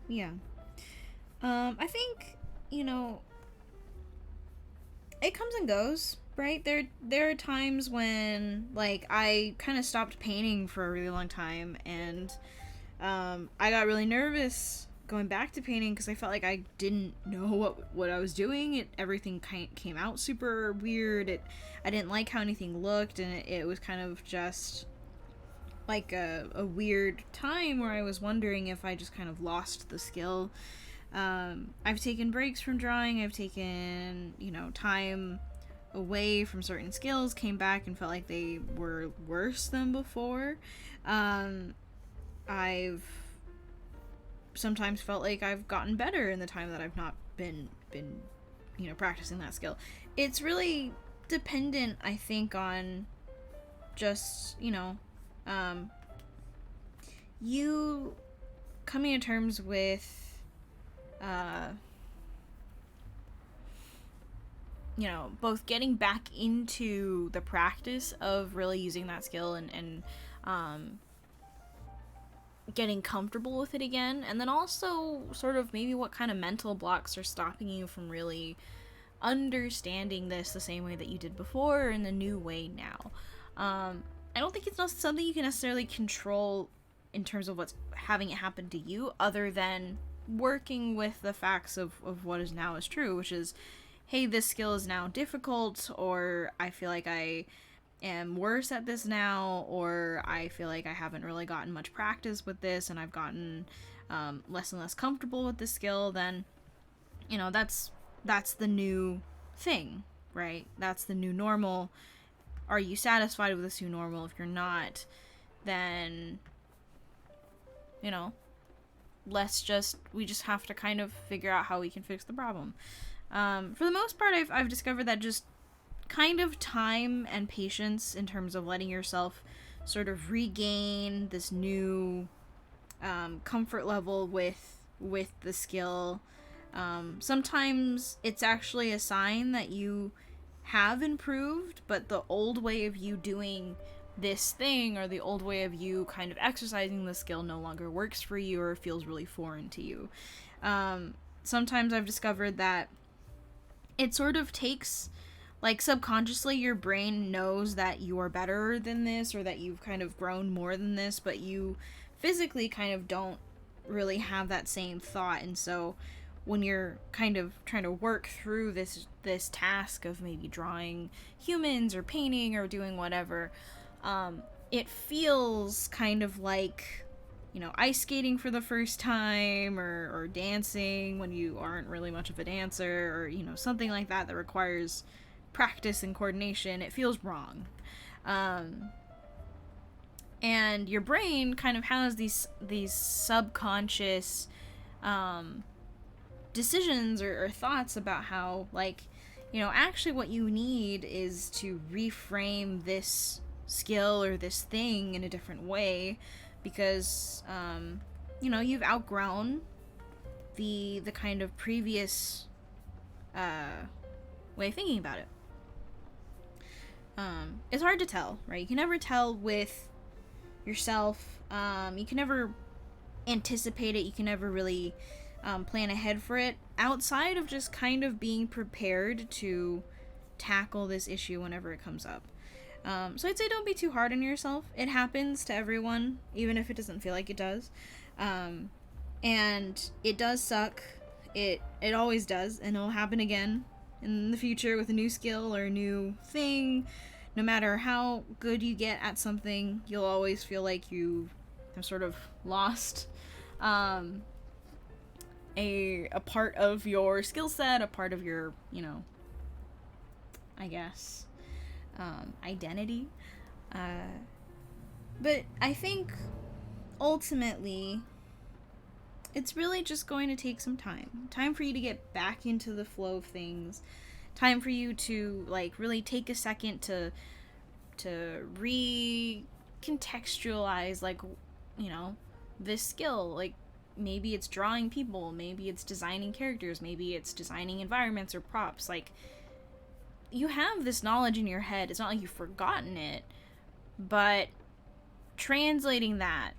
A: Yeah. I think, you know, it comes and goes, right? There are times when, like, I kind of stopped painting for a really long time, and, I got really nervous going back to painting because I felt like I didn't know what I was doing. Everything came out super weird. I didn't like how anything looked, and it was kind of just like a weird time where I was wondering if I just kind of lost the skill. I've taken breaks from drawing. I've taken, time away from certain skills, came back and felt like they were worse than before. I've sometimes felt like I've gotten better in the time that I've not been practicing that skill. It's really dependent, I think, on just, you coming to terms with, both getting back into the practice of really using that skill and getting comfortable with it again, and then also sort of maybe what kind of mental blocks are stopping you from really understanding this the same way that you did before or in the new way now. I don't think it's not something you can necessarily control in terms of what's having it happen to you, other than working with the facts of what is now is true, which is, hey, this skill is now difficult, or I feel like I am worse at this now, or I feel like I haven't really gotten much practice with this and I've gotten less and less comfortable with the skill, then, you know, that's the new thing, right? That's the new normal. Are you satisfied with this new normal? If you're not, then, you know, we just have to kind of figure out how we can fix the problem. For the most part, I've discovered that just kind of time and patience in terms of letting yourself sort of regain this new comfort level with the skill. Sometimes it's actually a sign that you have improved, but the old way of you doing this thing, or the old way of you kind of exercising the skill, no longer works for you or feels really foreign to you. Sometimes I've discovered that it sort of takes, like, subconsciously your brain knows that you are better than this, or that you've kind of grown more than this, but you physically kind of don't really have that same thought. And so when you're kind of trying to work through this task of maybe drawing humans or painting or doing whatever, it feels kind of like, you know, ice skating for the first time, or dancing when you aren't really much of a dancer, or, you know, something like that requires practice and coordination. It feels wrong. And your brain kind of has these subconscious decisions or thoughts about how, like, you know, actually what you need is to reframe this skill or this thing in a different way, because you know, you've outgrown the kind of previous way of thinking about it. It's hard to tell, right? You can never tell with yourself. You can never anticipate it. You can never really plan ahead for it, outside of just kind of being prepared to tackle this issue whenever it comes up. So I'd say don't be too hard on yourself. It happens to everyone, even if it doesn't feel like it does. And it does suck. It always does, and it'll happen again in the future with a new skill or a new thing. No matter how good you get at something, you'll always feel like you have sort of lost a part of your skill set, a part of your, you know, I guess, identity. But I think ultimately it's really just going to take some time for you to get back into the flow of things, time for you to, like, really take a second to recontextualize, like, you know, this skill. Like, maybe it's drawing people, maybe it's designing characters, maybe it's designing environments or props. Like, you have this knowledge in your head. It's not like you've forgotten it, but translating that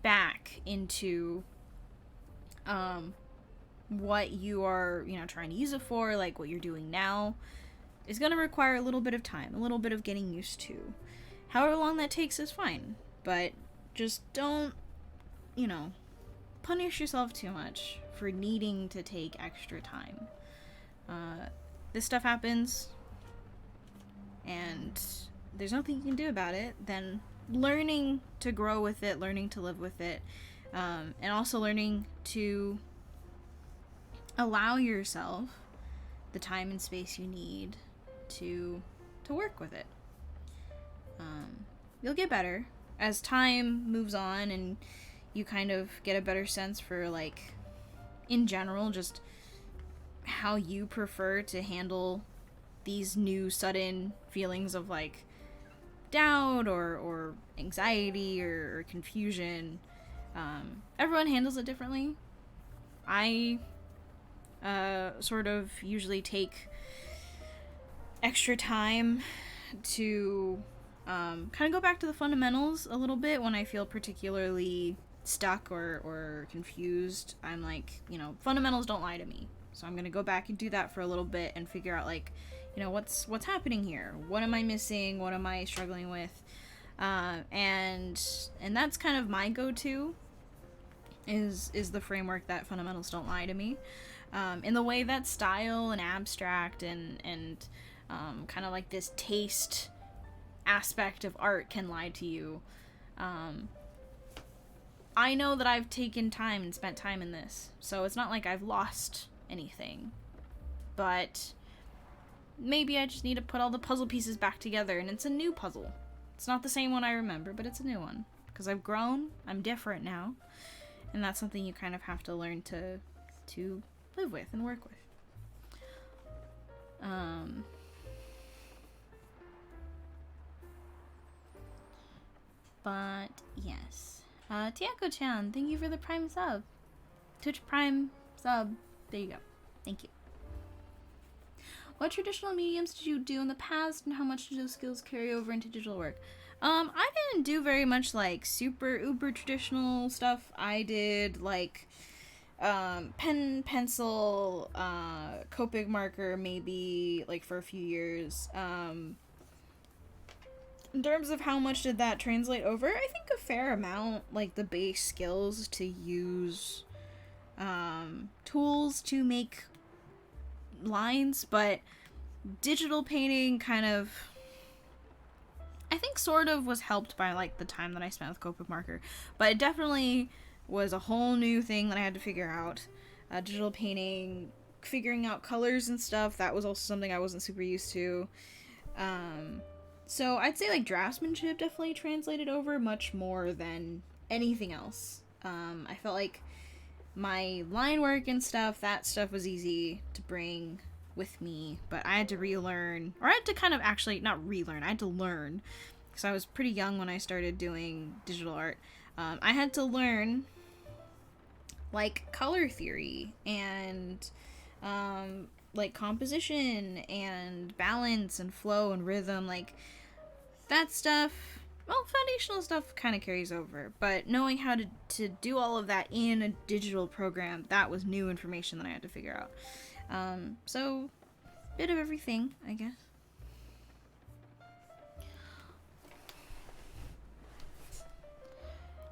A: back into what you are, you know, trying to use it for, like what you're doing now, is going to require a little bit of time, a little bit of getting used to. However long that takes is fine, but just don't, you know, punish yourself too much for needing to take extra time. This stuff happens, and there's nothing you can do about it. Then learning to grow with it, learning to live with it, and also learning to allow yourself the time and space you need to work with it. You'll get better as time moves on, and you kind of get a better sense for, like, in general, just how you prefer to handle these new sudden feelings of, like, doubt or anxiety or confusion. Everyone handles it differently. I sort of usually take extra time to kind of go back to the fundamentals a little bit when I feel particularly stuck or confused. I'm like, you know, fundamentals don't lie to me. So I'm going to go back and do that for a little bit and figure out, like, you know, what's happening here? What am I missing? What am I struggling with? And that's kind of my go-to. is the framework that fundamentals don't lie to me. In the way that style and abstract and kind of like this taste aspect of art can lie to you. I know that I've taken time and spent time in this, so it's not like I've lost anything. But maybe I just need to put all the puzzle pieces back together, and it's a new puzzle. It's not the same one I remember, but it's a new one. Because I've grown, I'm different now, and that's something you kind of have to learn to live with and work with. But yes. Tiako-chan, thank you for the Prime sub. Twitch Prime sub. There you go. Thank you. What traditional mediums did you do in the past, and how much did those skills carry over into digital work? I didn't do very much, like, super uber traditional stuff. I did, like, pen, pencil, Copic marker, maybe, like, for a few years. In terms of how much did that translate over, I think a fair amount, like, the base skills to use, tools to make lines, but digital painting kind of, I think sort of was helped by, like, the time that I spent with Copic marker, but it definitely was a whole new thing that I had to figure out. Digital painting, figuring out colors and stuff, that was also something I wasn't super used to. So I'd say, like, draftsmanship definitely translated over much more than anything else. I felt like my line work and stuff, that stuff was easy to bring with me, but I had to relearn, or I had to kind of actually, not relearn, I had to learn, because I was pretty young when I started doing digital art. I had to learn, like, color theory, and, like, composition, and balance, and flow, and rhythm, like, that stuff, well, foundational stuff kind of carries over, but knowing how to do all of that in a digital program, that was new information that I had to figure out. So, bit of everything, I guess.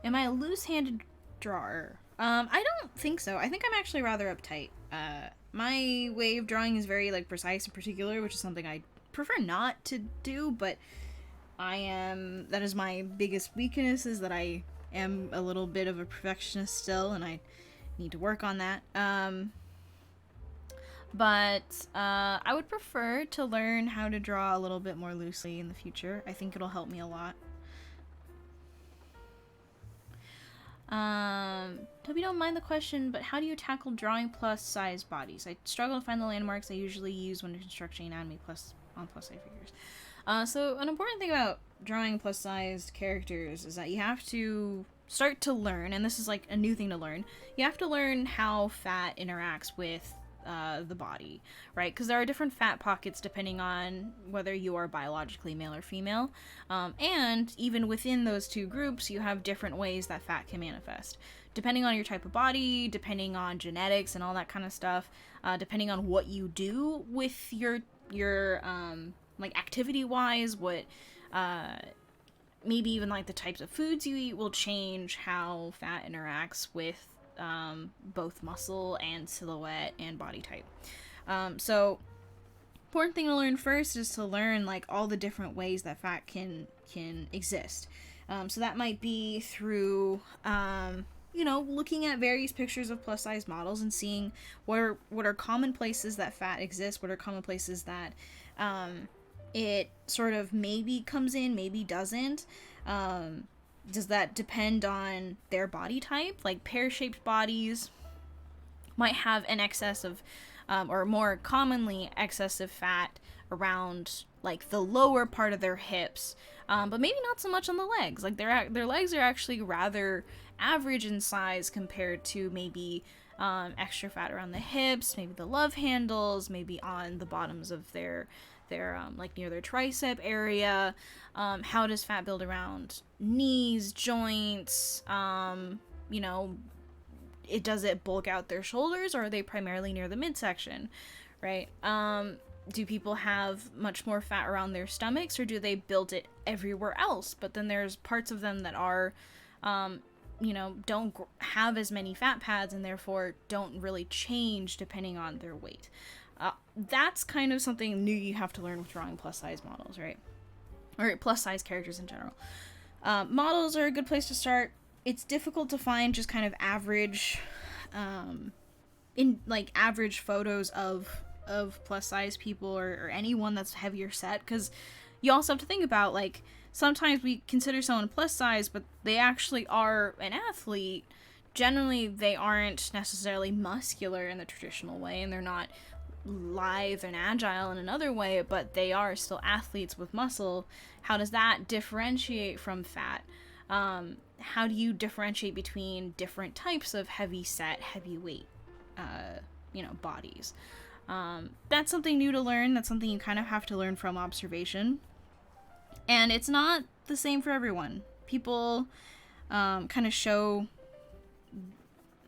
A: Am I a loose-handed drawer? I don't think so. I think I'm actually rather uptight. My way of drawing is very, like, precise and particular, which is something I prefer not to do, but that is my biggest weakness, is that I am a little bit of a perfectionist still, and I need to work on that. But I would prefer to learn how to draw a little bit more loosely in the future. I think it'll help me a lot. Toby, don't mind the question, but how do you tackle drawing plus-size bodies? I struggle to find the landmarks I usually use when constructing anatomy on plus-size figures. So an important thing about drawing plus-sized characters is that you have to start to learn, and this is like a new thing to learn, you have to learn how fat interacts with the body, right? Because there are different fat pockets depending on whether you are biologically male or female, and even within those two groups, you have different ways that fat can manifest. Depending on your type of body, depending on genetics and all that kind of stuff, depending on what you do with your like, activity-wise, what, maybe even, like, the types of foods you eat will change how fat interacts with, both muscle and silhouette and body type. So, important thing to learn first is to learn, like, all the different ways that fat can exist. So that might be through, you know, looking at various pictures of plus-size models and seeing what are common places that fat exists, what are common places that, it sort of maybe comes in, maybe doesn't. Does that depend on their body type? Like, pear-shaped bodies might have an excess of, or more commonly, excessive fat around, like, the lower part of their hips, but maybe not so much on the legs. Like, their legs are actually rather average in size compared to maybe extra fat around the hips, maybe the love handles, maybe on the bottoms of their like, near their tricep area. How does fat build around knees, joints? You know, does it bulk out their shoulders, or are they primarily near the midsection, right? Do people have much more fat around their stomachs, or do they build it everywhere else? But then there's parts of them that are you know, don't have as many fat pads and therefore don't really change depending on their weight. That's kind of something new you have to learn with drawing plus size models, right? Or plus size characters in general. Models are a good place to start. It's difficult to find just kind of average, average photos of plus size people or anyone that's heavier set, because you also have to think about, like, sometimes we consider someone plus size, but they actually are an athlete. Generally, they aren't necessarily muscular in the traditional way, and they're not lithe and agile in another way, but they are still athletes with muscle. How does that differentiate from fat? How do you differentiate between different types of heavy set, heavyweight, bodies? That's something new to learn. That's something you kind of have to learn from observation. And it's not the same for everyone. People kind of show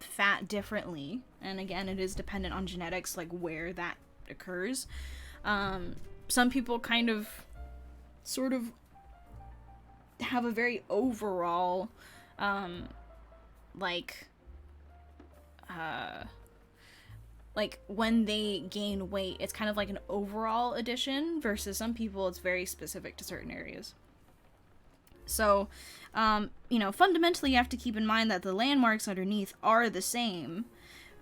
A: fat differently. And again, it is dependent on genetics, like where that occurs. Some people kind of sort of have a very overall, when they gain weight, it's kind of like an overall addition, versus some people it's very specific to certain areas. So, fundamentally you have to keep in mind that the landmarks underneath are the same,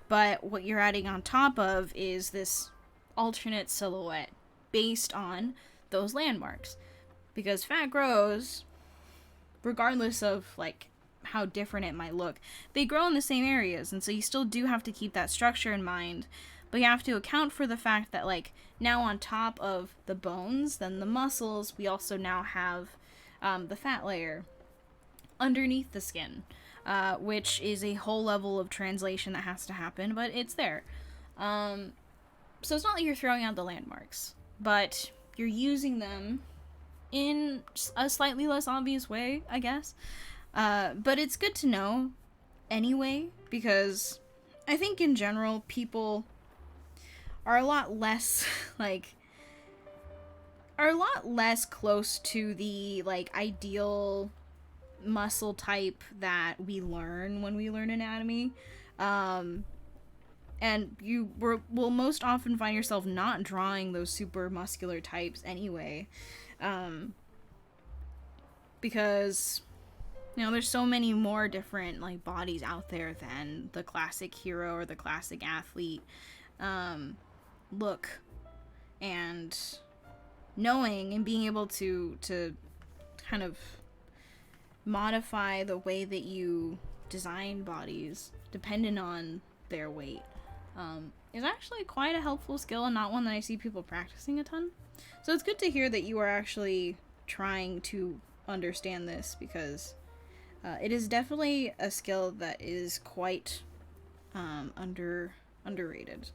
A: but what you're adding on top of is this alternate silhouette based on those landmarks. Because fat grows regardless of, like, how different it might look. They grow in the same areas, and so you still do have to keep that structure in mind, but you have to account for the fact that, like, now on top of the bones, then the muscles, we also now have the fat layer underneath the skin, which is a whole level of translation that has to happen, but it's there. So it's not like you're throwing out the landmarks, but you're using them in a slightly less obvious way, I guess. But it's good to know anyway, because I think in general people are a lot less close to the, like, ideal muscle type that we learn when we learn anatomy. And you will most often find yourself not drawing those super muscular types anyway. Because, there's so many more different, like, bodies out there than the classic hero or the classic athlete look. And knowing and being able to kind of modify the way that you design bodies dependent on their weight is actually quite a helpful skill, and not one that I see people practicing a ton. So it's good to hear that you are actually trying to understand this, because it is definitely a skill that is quite underrated.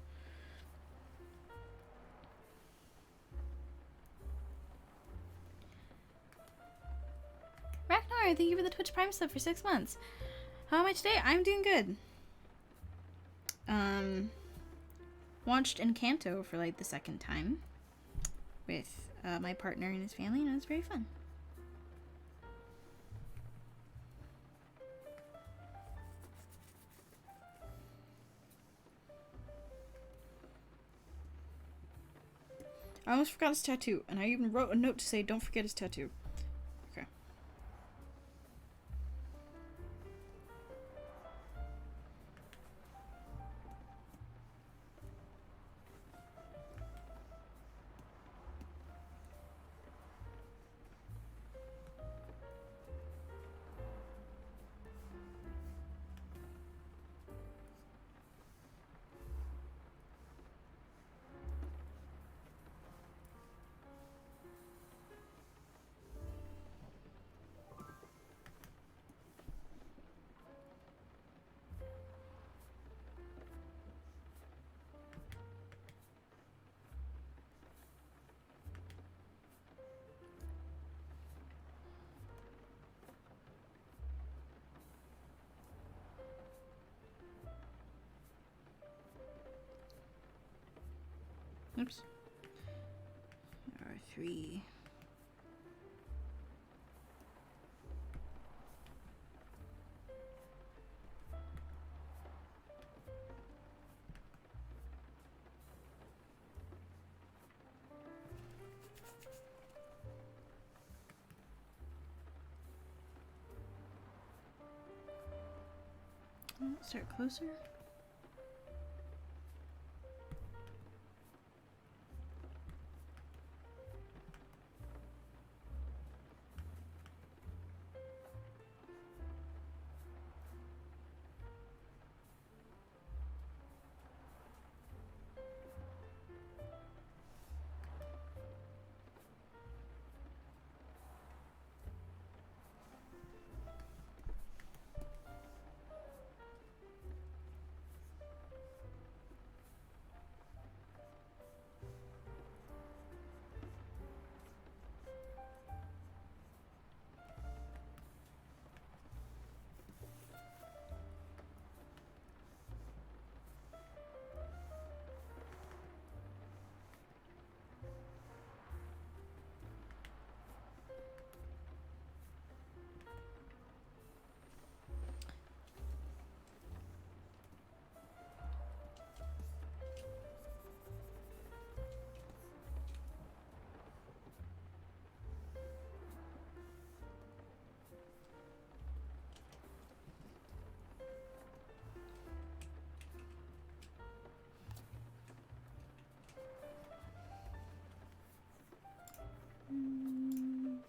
A: Ragnar, thank you for the Twitch Prime sub for 6 months. How am I today? I'm doing good. Watched Encanto for, like, the second time with my partner and his family, and it was very fun. I almost forgot his tattoo, and I even wrote a note to say don't forget his tattoo. Okay. Oops. There are 3. Start closer.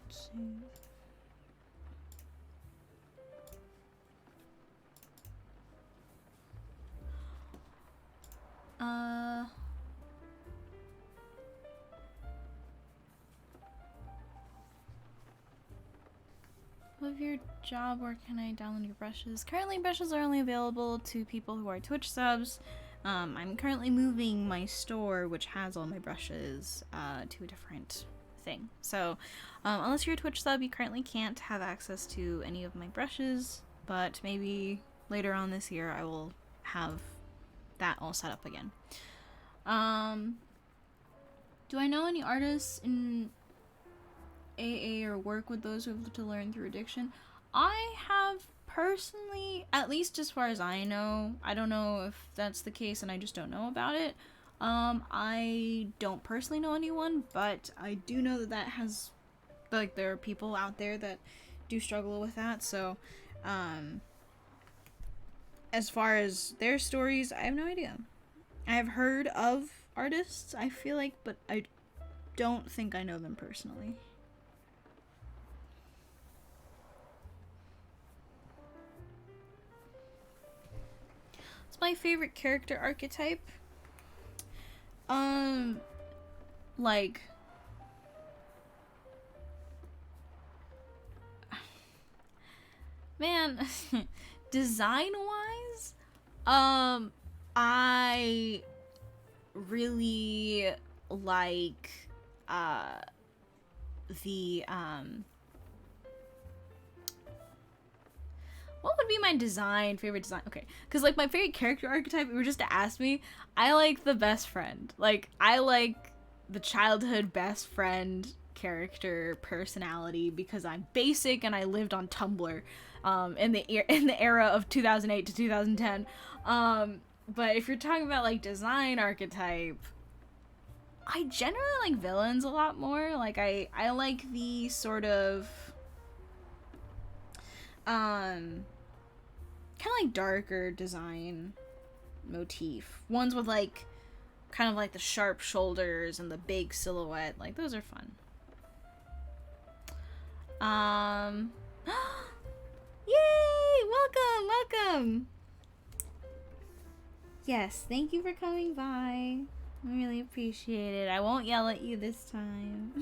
A: Let's see. Of your job, where can I download your brushes? Currently, brushes are only available to people who are Twitch subs. I'm currently moving my store, which has all my brushes, to a different thing. So, unless you're a Twitch sub, you currently can't have access to any of my brushes, but maybe later on this year I will have that all set up again. Do I know any artists in AA or work with those who have to learn through addiction? I have personally, at least as far as I know, I don't know if that's the case and I just don't know about it. I don't personally know anyone, but I do know that that has, like, there are people out there that do struggle with that. So, as far as their stories, I have no idea. I have heard of artists, I feel like, but I don't think I know them personally. It's my favorite character archetype. Like, man, design wise, I really like the what would be my favorite design? Okay, because, like, my favorite character archetype, if you were just to ask me, I like the best friend. Like, I like the childhood best friend character personality because I'm basic and I lived on Tumblr in the era of 2008 to 2010. But if you're talking about, like, design archetype, I generally like villains a lot more. Like, I like the sort of kind of like darker design motif. Ones with, like, kind of like the sharp shoulders and the big silhouette. Like, those are fun. Yay! Welcome! Yes, thank you for coming by. I really appreciate it. I won't yell at you this time.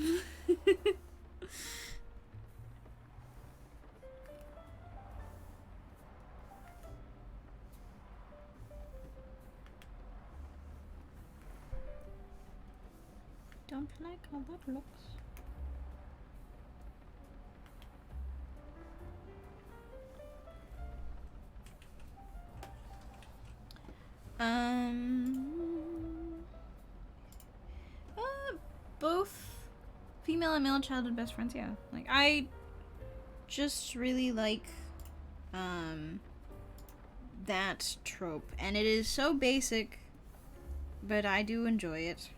A: Don't like how that looks. Both female and male childhood best friends, yeah. Like, I just really like, that trope. And it is so basic, but I do enjoy it.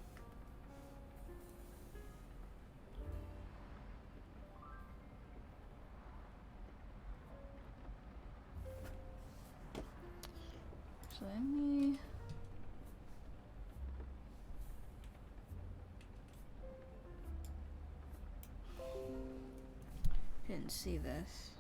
A: Actually, let me... Didn't see this.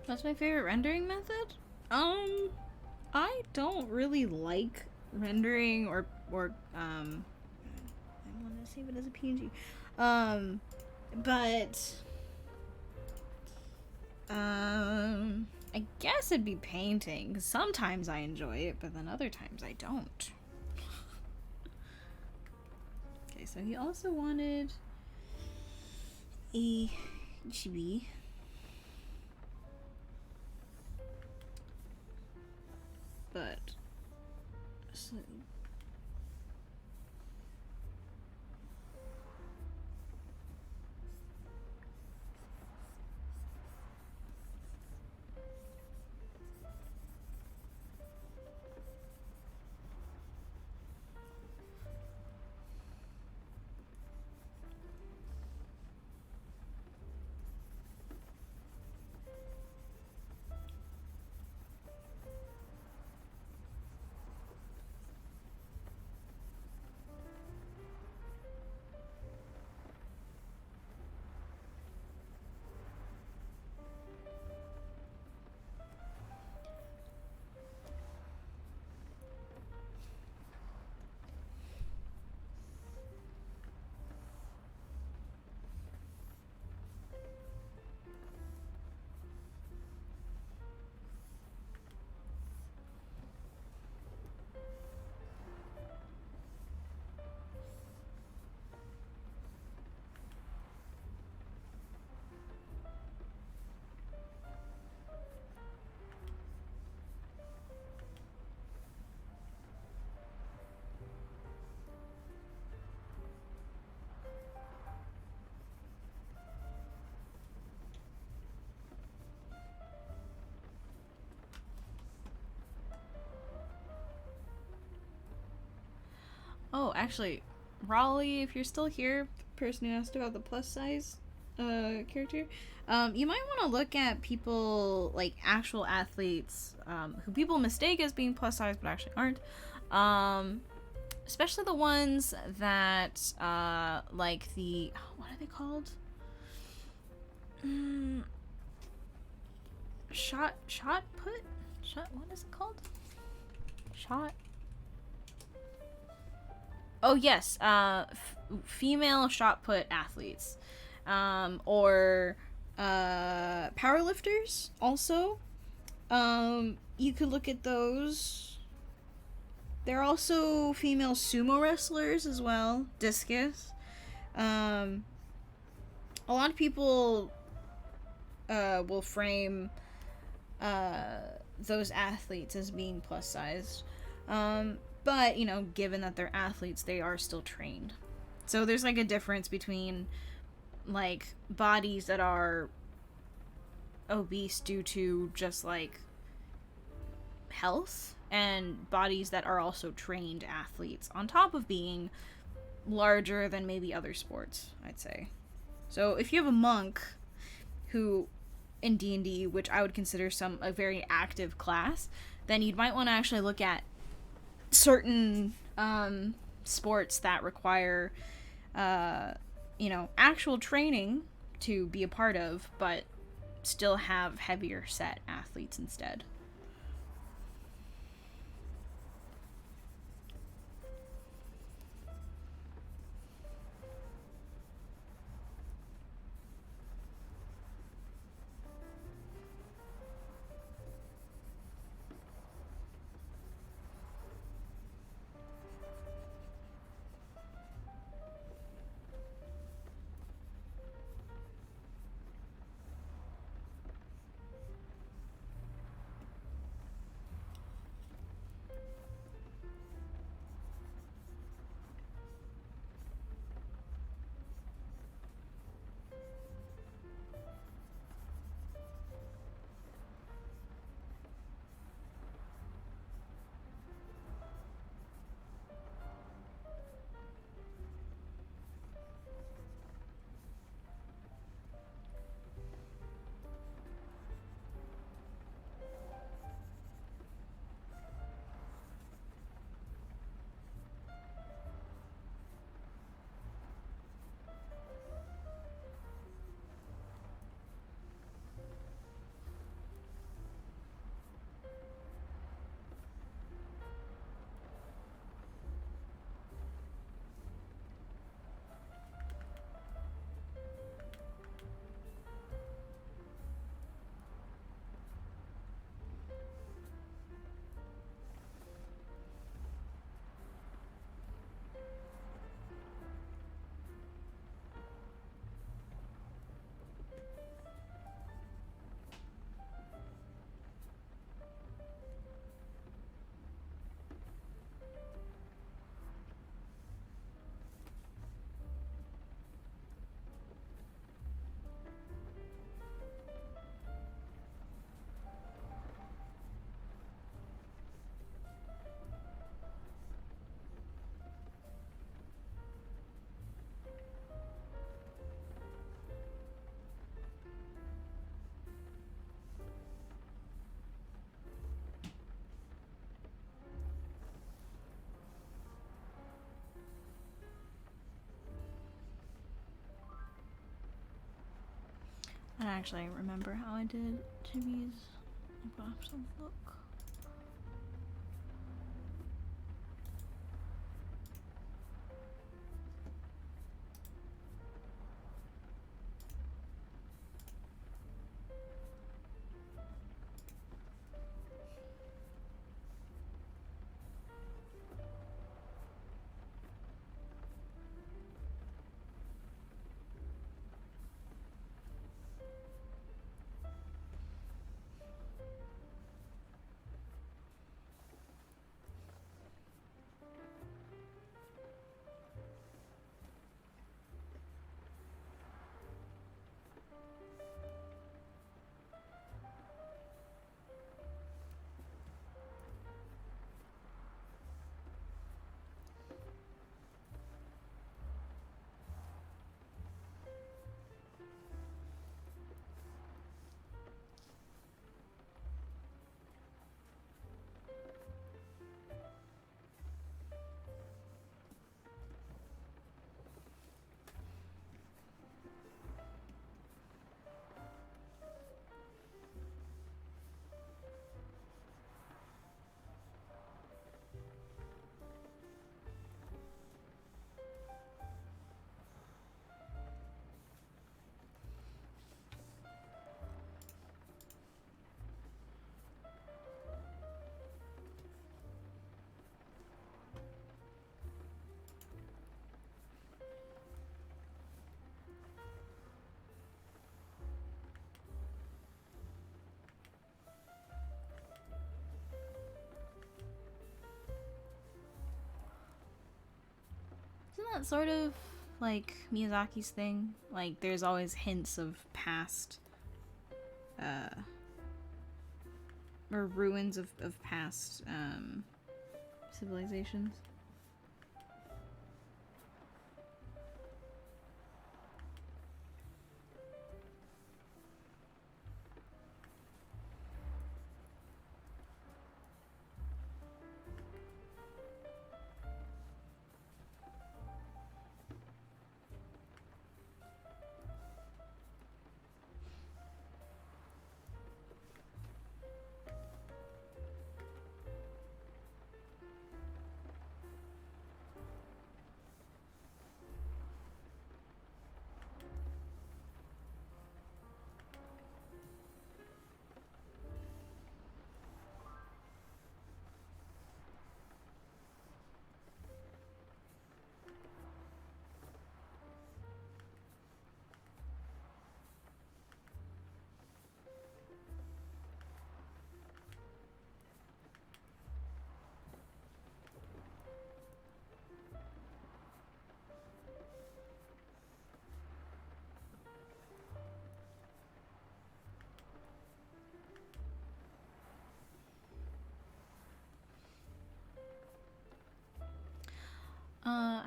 A: What's my favorite rendering method? I don't really like rendering or I want to save it as a PNG. But I guess it'd be painting. Sometimes I enjoy it, but then other times I don't. Okay, so he also wanted a chibi. But so, oh, actually, Raleigh, if you're still here, person who asked about the plus size character, you might want to look at people, like actual athletes, who people mistake as being plus size but actually aren't. Especially the ones that, like the, what are they called? Shot put? What is it called? Shot? Oh yes, female shot put athletes. or powerlifters also. You could look at those. There are also female sumo wrestlers as well, discus. A lot of people will frame those athletes as being plus sized. But, you know, given that they're athletes, they are still trained. So there's like a difference between like bodies that are obese due to just like health and bodies that are also trained athletes on top of being larger than maybe other sports, I'd say. So if you have a monk who in D&D, which I would consider a very active class, then you might want to actually look at certain sports that require actual training to be a part of, but still have heavier set athletes instead. I actually remember how I did Timmy's. I'll have some look. that sort of like Miyazaki's thing? Like, there's always hints of past, or ruins of past, civilizations.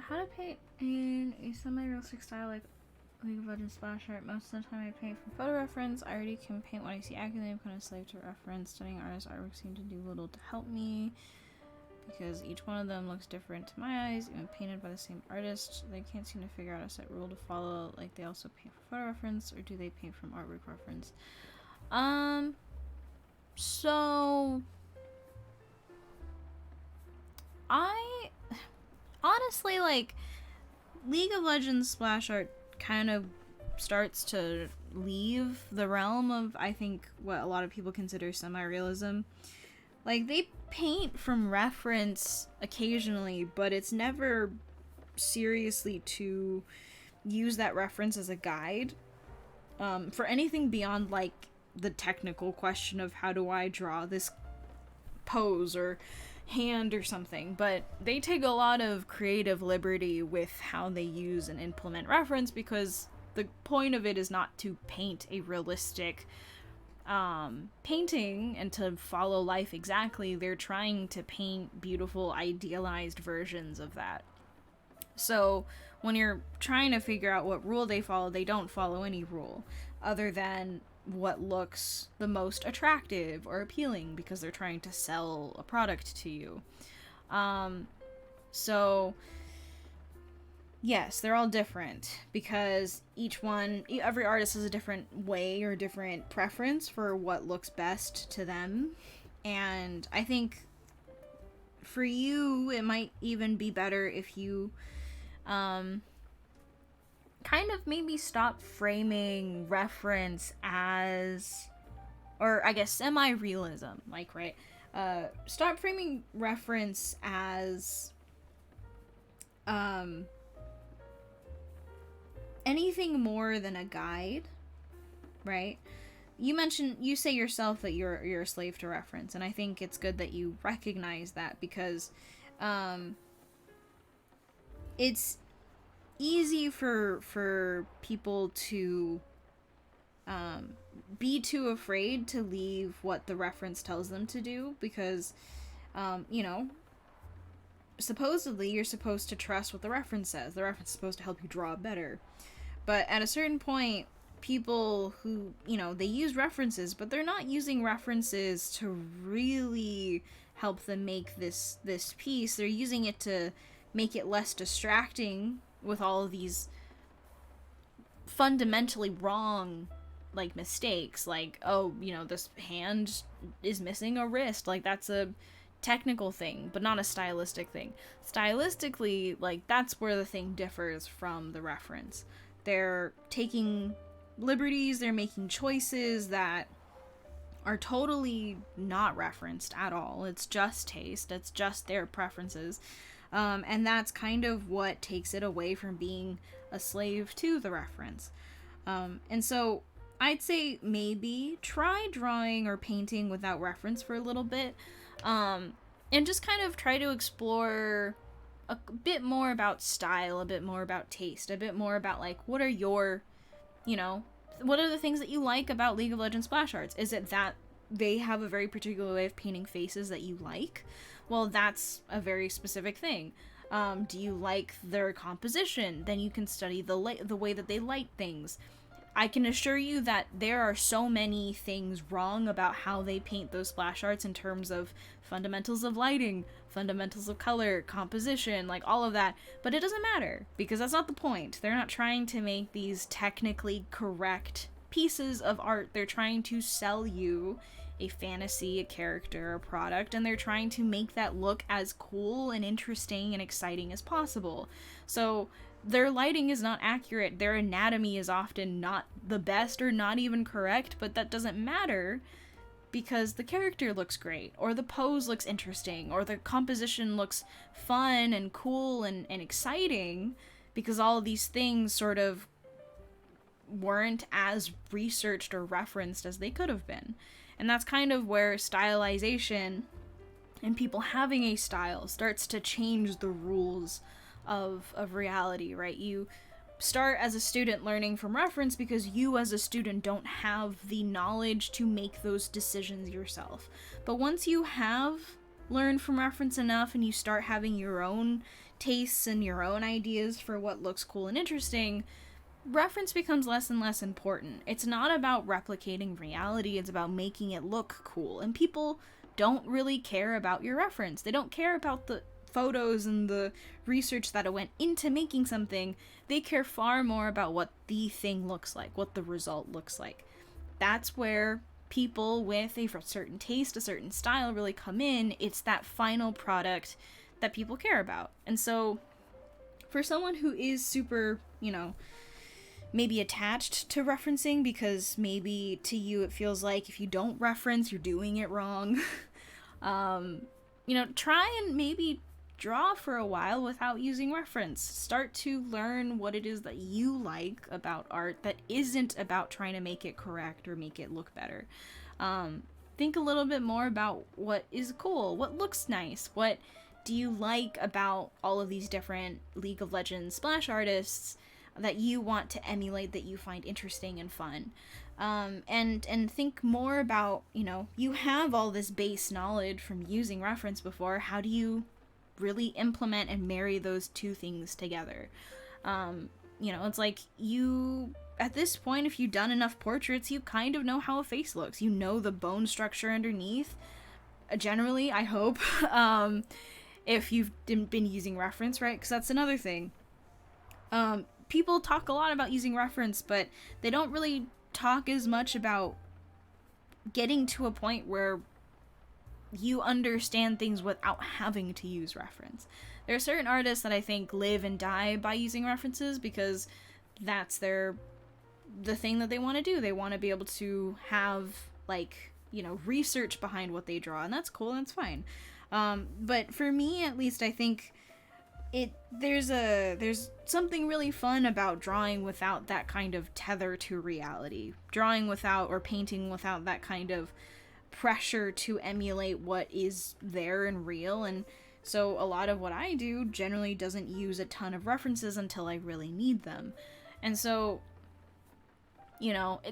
A: How to paint in a semi-realistic style like League of Legends splash art. Most of the time I paint from photo reference. I already can paint what I see accurately. I'm kind of slave to reference. Studying artists' artwork seemed to do little to help me because each one of them looks different to my eyes, even painted by the same artist. They can't seem to figure out a set rule to follow. Like, they also paint for photo reference, or do they paint from artwork reference? So I honestly, like, League of Legends splash art kind of starts to leave the realm of, I think, what a lot of people consider semi-realism. Like, they paint from reference occasionally, but it's never seriously to use that reference as a guide for anything beyond, like, the technical question of how do I draw this pose or hand or something. But they take a lot of creative liberty with how they use and implement reference, because the point of it is not to paint a realistic painting and to follow life exactly. They're trying to paint beautiful, idealized versions of that. So when you're trying to figure out what rule they follow, they don't follow any rule other than what looks the most attractive or appealing, because they're trying to sell a product to you. So yes, they're all different because every artist has a different way or different preference for what looks best to them. And I think for you, it might even be better if you kind of maybe stop framing reference as, or I guess semi-realism, like, right? Stop framing reference as anything more than a guide, right? You say yourself that you're a slave to reference, and I think it's good that you recognize that, because it's easy for people to be too afraid to leave what the reference tells them to do, because supposedly you're supposed to trust what the reference says. The reference is supposed to help you draw better. But at a certain point, people who, they use references, but they're not using references to really help them make this piece. They're using it to make it less distracting with all of these fundamentally wrong, like, mistakes. Like, oh, this hand is missing a wrist. Like, that's a technical thing, but not a stylistic thing. Stylistically, like, that's where the thing differs from the reference. They're taking liberties, they're making choices that are totally not referenced at all. It's just taste, it's just their preferences. And that's kind of what takes it away from being a slave to the reference. And so I'd say maybe try drawing or painting without reference for a little bit. And just kind of try to explore a bit more about style, a bit more about taste, a bit more about, like, what are your, you know, what are the things that you like about League of Legends splash arts? Is it that they have a very particular way of painting faces that you like? Well, that's a very specific thing. Do you like their composition? Then you can study the way that they light things. I can assure you that there are so many things wrong about how they paint those splash arts in terms of fundamentals of lighting, fundamentals of color, composition, like all of that. But it doesn't matter, because that's not the point. They're not trying to make these technically correct pieces of art. They're trying to sell you a fantasy, a character, a product, and they're trying to make that look as cool and interesting and exciting as possible. So their lighting is not accurate, their anatomy is often not the best or not even correct, but that doesn't matter because the character looks great, or the pose looks interesting, or the composition looks fun and cool and exciting, because all of these things sort of weren't as researched or referenced as they could have been. And that's kind of where stylization and people having a style starts to change the rules of reality, right? You start as a student learning from reference because you as a student don't have the knowledge to make those decisions yourself. But once you have learned from reference enough and you start having your own tastes and your own ideas for what looks cool and interesting, reference becomes less and less important. It's not about replicating reality, it's about making it look cool. And people don't really care about your reference. They don't care about the photos and the research that went into making something. They care far more about what the thing looks like, what the result looks like. That's where people with a certain taste, a certain style really come in. It's that final product that people care about. And so for someone who is super, maybe attached to referencing, because maybe to you it feels like if you don't reference, you're doing it wrong. Try and maybe draw for a while without using reference. Start to learn what it is that you like about art that isn't about trying to make it correct or make it look better. Think a little bit more about what is cool, what looks nice, what do you like about all of these different League of Legends splash artists that you want to emulate, that you find interesting and fun. And think more about, you have all this base knowledge from using reference before. How do you really implement and marry those two things together? It's like at this point, if you've done enough portraits, you kind of know how a face looks. You know the bone structure underneath. Generally, I hope, if you've been using reference, right? Because that's another thing. People talk a lot about using reference, but they don't really talk as much about getting to a point where you understand things without having to use reference. There are certain artists that I think live and die by using references because that's the thing that they want to do. They want to be able to have, research behind what they draw, and that's cool and that's fine. But for me, at least, I think there's something really fun about drawing without that kind of tether to reality. Drawing without, or painting without, that kind of pressure to emulate what is there and real. And so a lot of what I do generally doesn't use a ton of references until I really need them. And so,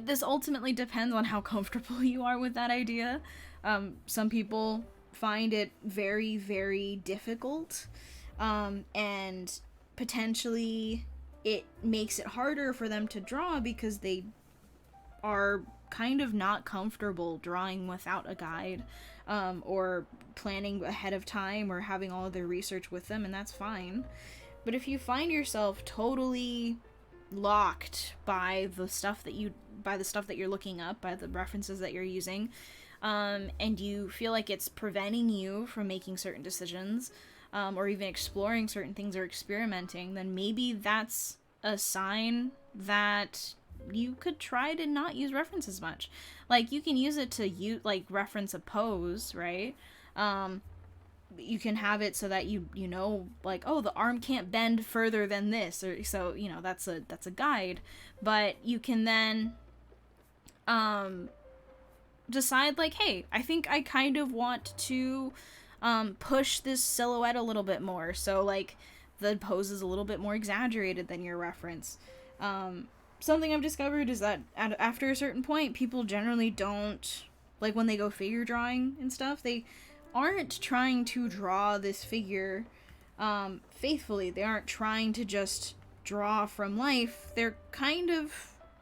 A: this ultimately depends on how comfortable you are with that idea. Some people find it very, very difficult. And potentially it makes it harder for them to draw because they are kind of not comfortable drawing without a guide, or planning ahead of time, or having all of their research with them, and that's fine. But if you find yourself totally locked by the stuff that you're looking up, by the references that you're using, and you feel like it's preventing you from making certain decisions, or even exploring certain things or experimenting, then maybe that's a sign that you could try to not use reference as much. Like, you can use it to reference a pose, right? You can have it so that you know, oh, the arm can't bend further than this, or so, that's a guide. But you can then decide, hey, I think I kind of want to push this silhouette a little bit more, so like the pose is a little bit more exaggerated than your reference. Something I've discovered is that after a certain point, people generally don't, like when they go figure drawing and stuff, they aren't trying to draw this figure faithfully. They aren't trying to just draw from life. They're kind of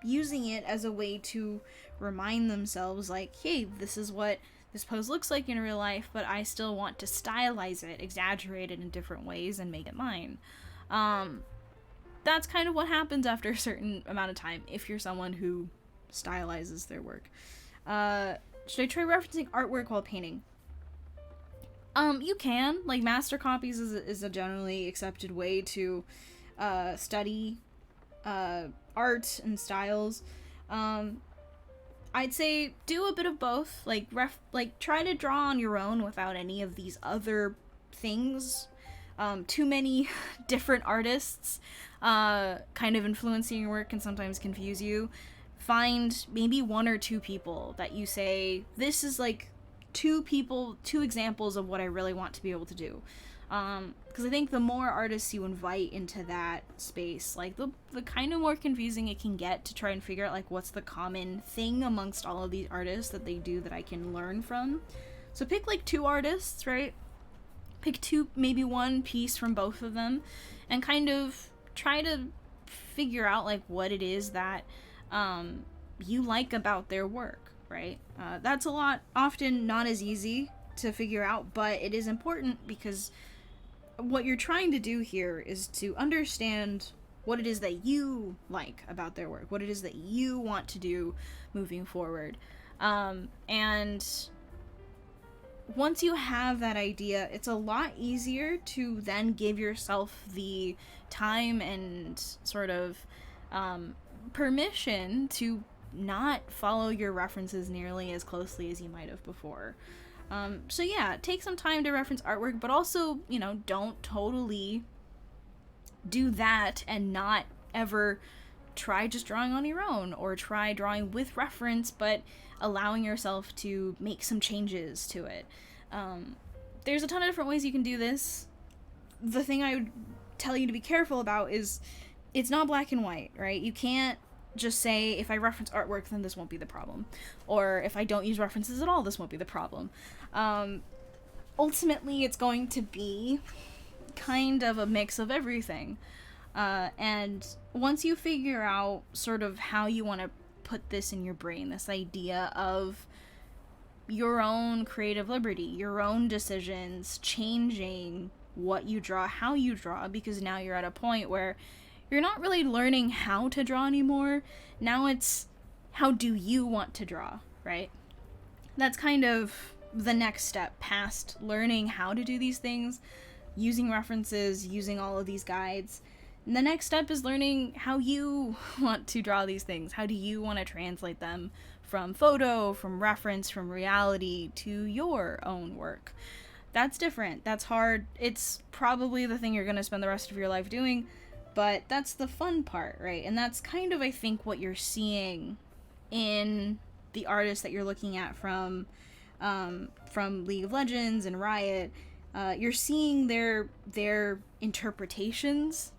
A: using it as a way to remind themselves, like, hey, this is what this pose looks like in real life, but I still want to stylize it, exaggerate it in different ways, and make it mine. That's kind of what happens after a certain amount of time, if you're someone who stylizes their work. Should I try referencing artwork while painting? You can. Like, master copies is a generally accepted way to study art and styles. I'd say do a bit of both. Like, try to draw on your own without any of these other things. Too many different artists kind of influencing your work can sometimes confuse you. Find maybe one or two people that you say, this is like two examples of what I really want to be able to do. Because I think the more artists you invite into that space, like the kind of more confusing it can get to try and figure out like what's the common thing amongst all of these artists that they do that I can learn from. So pick like two artists, right? Pick two, maybe one piece from both of them, and kind of try to figure out like what it is that you like about their work, right? That's often not as easy to figure out, but it is important because what you're trying to do here is to understand what it is that you like about their work, what it is that you want to do moving forward. And once you have that idea, it's a lot easier to then give yourself the time and sort of permission to not follow your references nearly as closely as you might have before. So yeah, take some time to reference artwork, but also, don't totally do that and not ever try just drawing on your own, or try drawing with reference, but allowing yourself to make some changes to it. There's a ton of different ways you can do this. The thing I would tell you to be careful about is it's not black and white, right? You can't just say, if I reference artwork, then this won't be the problem. Or if I don't use references at all, this won't be the problem. Ultimately, it's going to be kind of a mix of everything. And once you figure out sort of how you want to put this in your brain, this idea of your own creative liberty, your own decisions, changing what you draw, how you draw, because now you're at a point where you're not really learning how to draw anymore. Now it's, how do you want to draw, right? That's kind of the next step past learning how to do these things, using references, using all of these guides. And the next step is learning how you want to draw these things. How do you want to translate them from photo, from reference, from reality to your own work? That's different. That's hard. It's probably the thing you're going to spend the rest of your life doing, but that's the fun part, right? And that's kind of, I think, what you're seeing in the artists that you're looking at from League of Legends and Riot. You're seeing their interpretations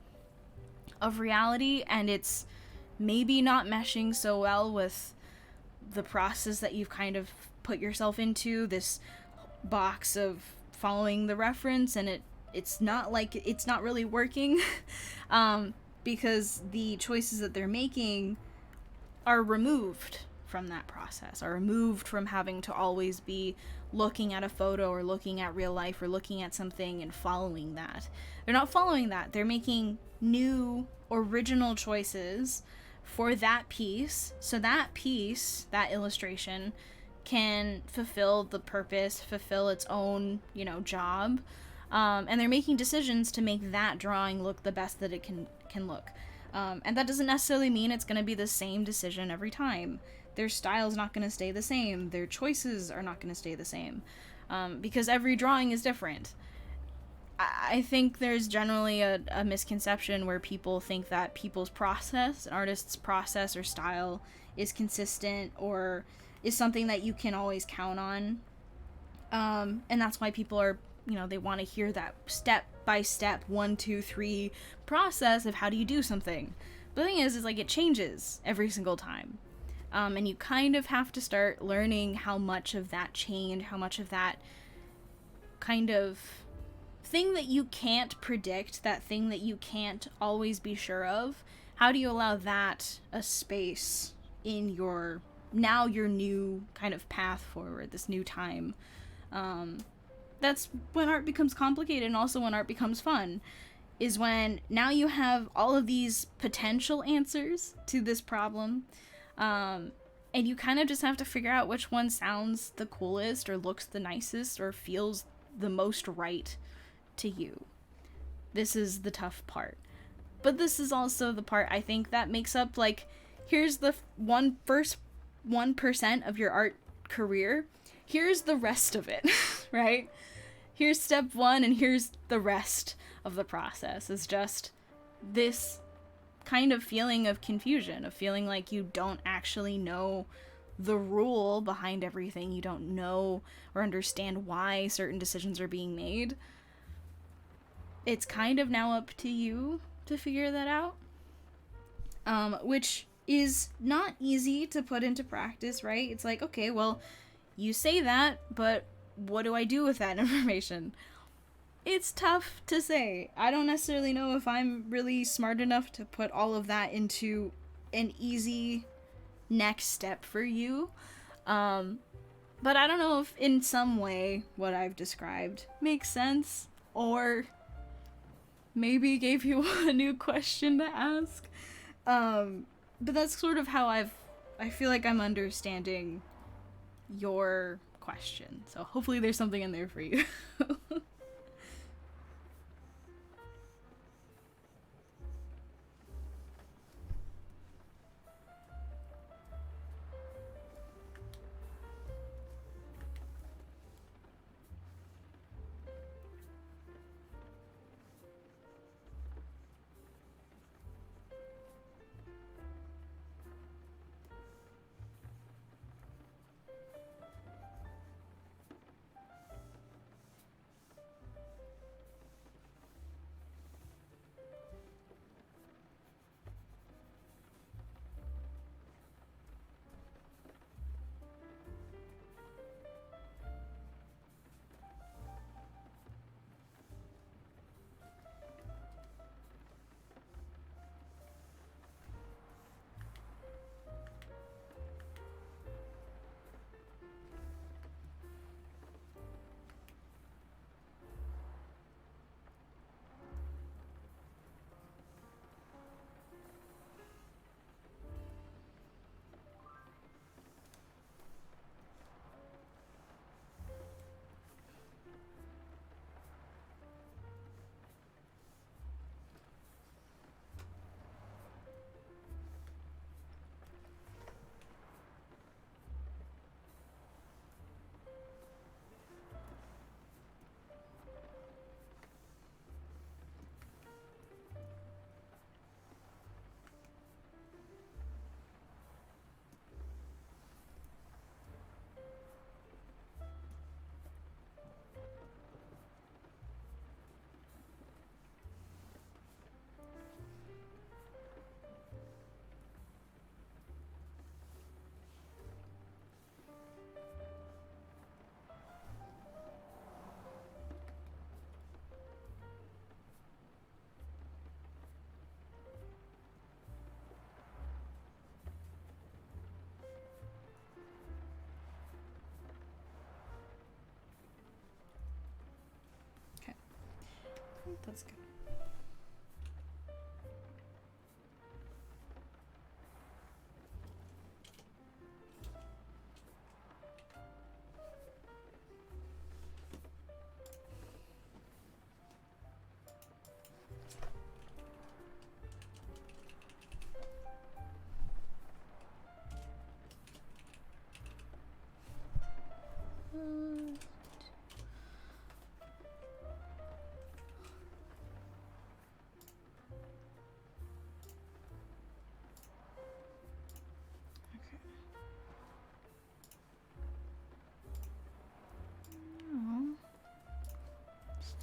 A: of reality, and it's maybe not meshing so well with the process that you've kind of put yourself into, this box of following the reference, and it's not really working because the choices that they're making are removed from that process, are removed from having to always be looking at a photo or looking at real life or looking at something and following that. They're not following that. They're making new, original choices for that piece, so that piece, that illustration, can fulfill the purpose, fulfill its own, job. And they're making decisions to make that drawing look the best that it can look. And that doesn't necessarily mean it's going to be the same decision every time. Their style's not going to stay the same. Their choices are not going to stay the same. Because every drawing is different. I think there's generally a misconception where people think that people's process, an artist's process or style, is consistent or is something that you can always count on. And that's why people are you know, they want to hear that step by step 1, 2, 3 process of how do you do something. But the thing is like it changes every single time. And you kind of have to start learning how much of that change, how much of that kind of thing that you can't predict, that thing that you can't always be sure of, how do you allow that a space in your new kind of path forward, this new time. That's when art becomes complicated, and also when art becomes fun, is when now you have all of these potential answers to this problem, and you kind of just have to figure out which one sounds the coolest or looks the nicest or feels the most right to you. This is the tough part. But this is also the part I think that makes up, like, here's the first 1% of your art career. Here's the rest of it, right? Here's step 1 and here's the rest of the process. Is just this kind of feeling of confusion, of feeling like you don't actually know the rule behind everything. You don't know or understand why certain decisions are being made. It's kind of now up to you to figure that out, which is not easy to put into practice, right? It's like, okay, well, you say that, but what do I do with that information? It's tough to say. I don't necessarily know if I'm really smart enough to put all of that into an easy next step for you. But I don't know if in some way what I've described makes sense, or maybe gave you a new question to ask. But that's sort of how I feel like I'm understanding your question. So hopefully there's something in there for you. That's good.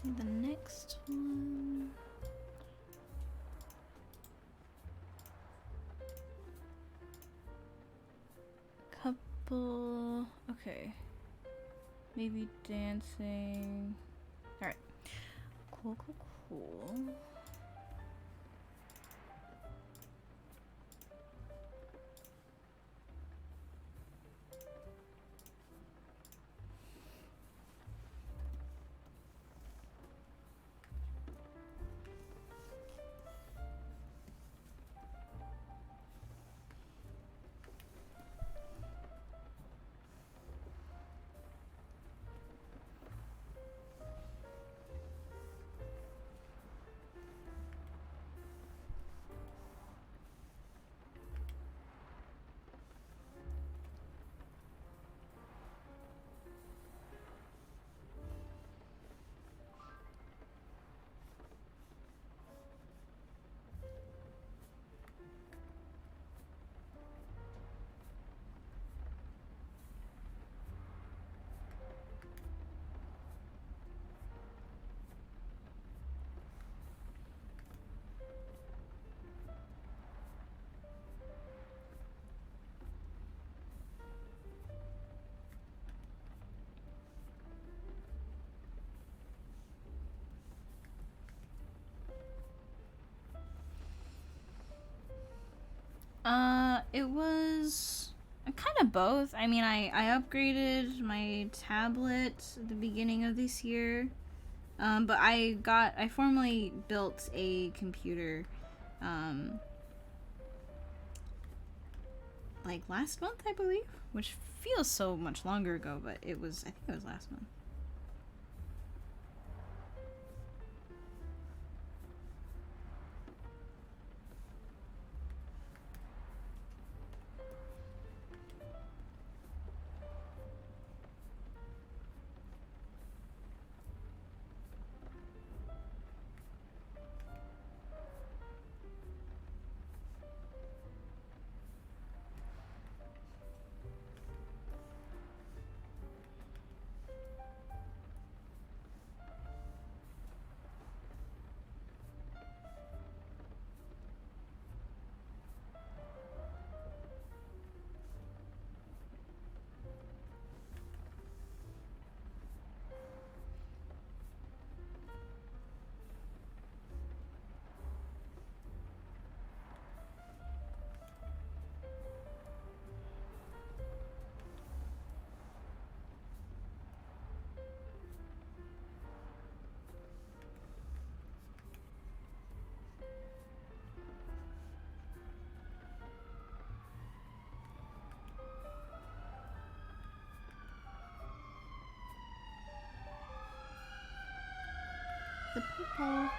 A: The next one. Couple. Okay. Maybe dancing. Alright. Cool, cool, cool. It was kind of both. I mean, I upgraded my tablet at the beginning of this year. But I formally built a computer, like last month, I believe, which feels so much longer ago, but I think it was last month. The purple.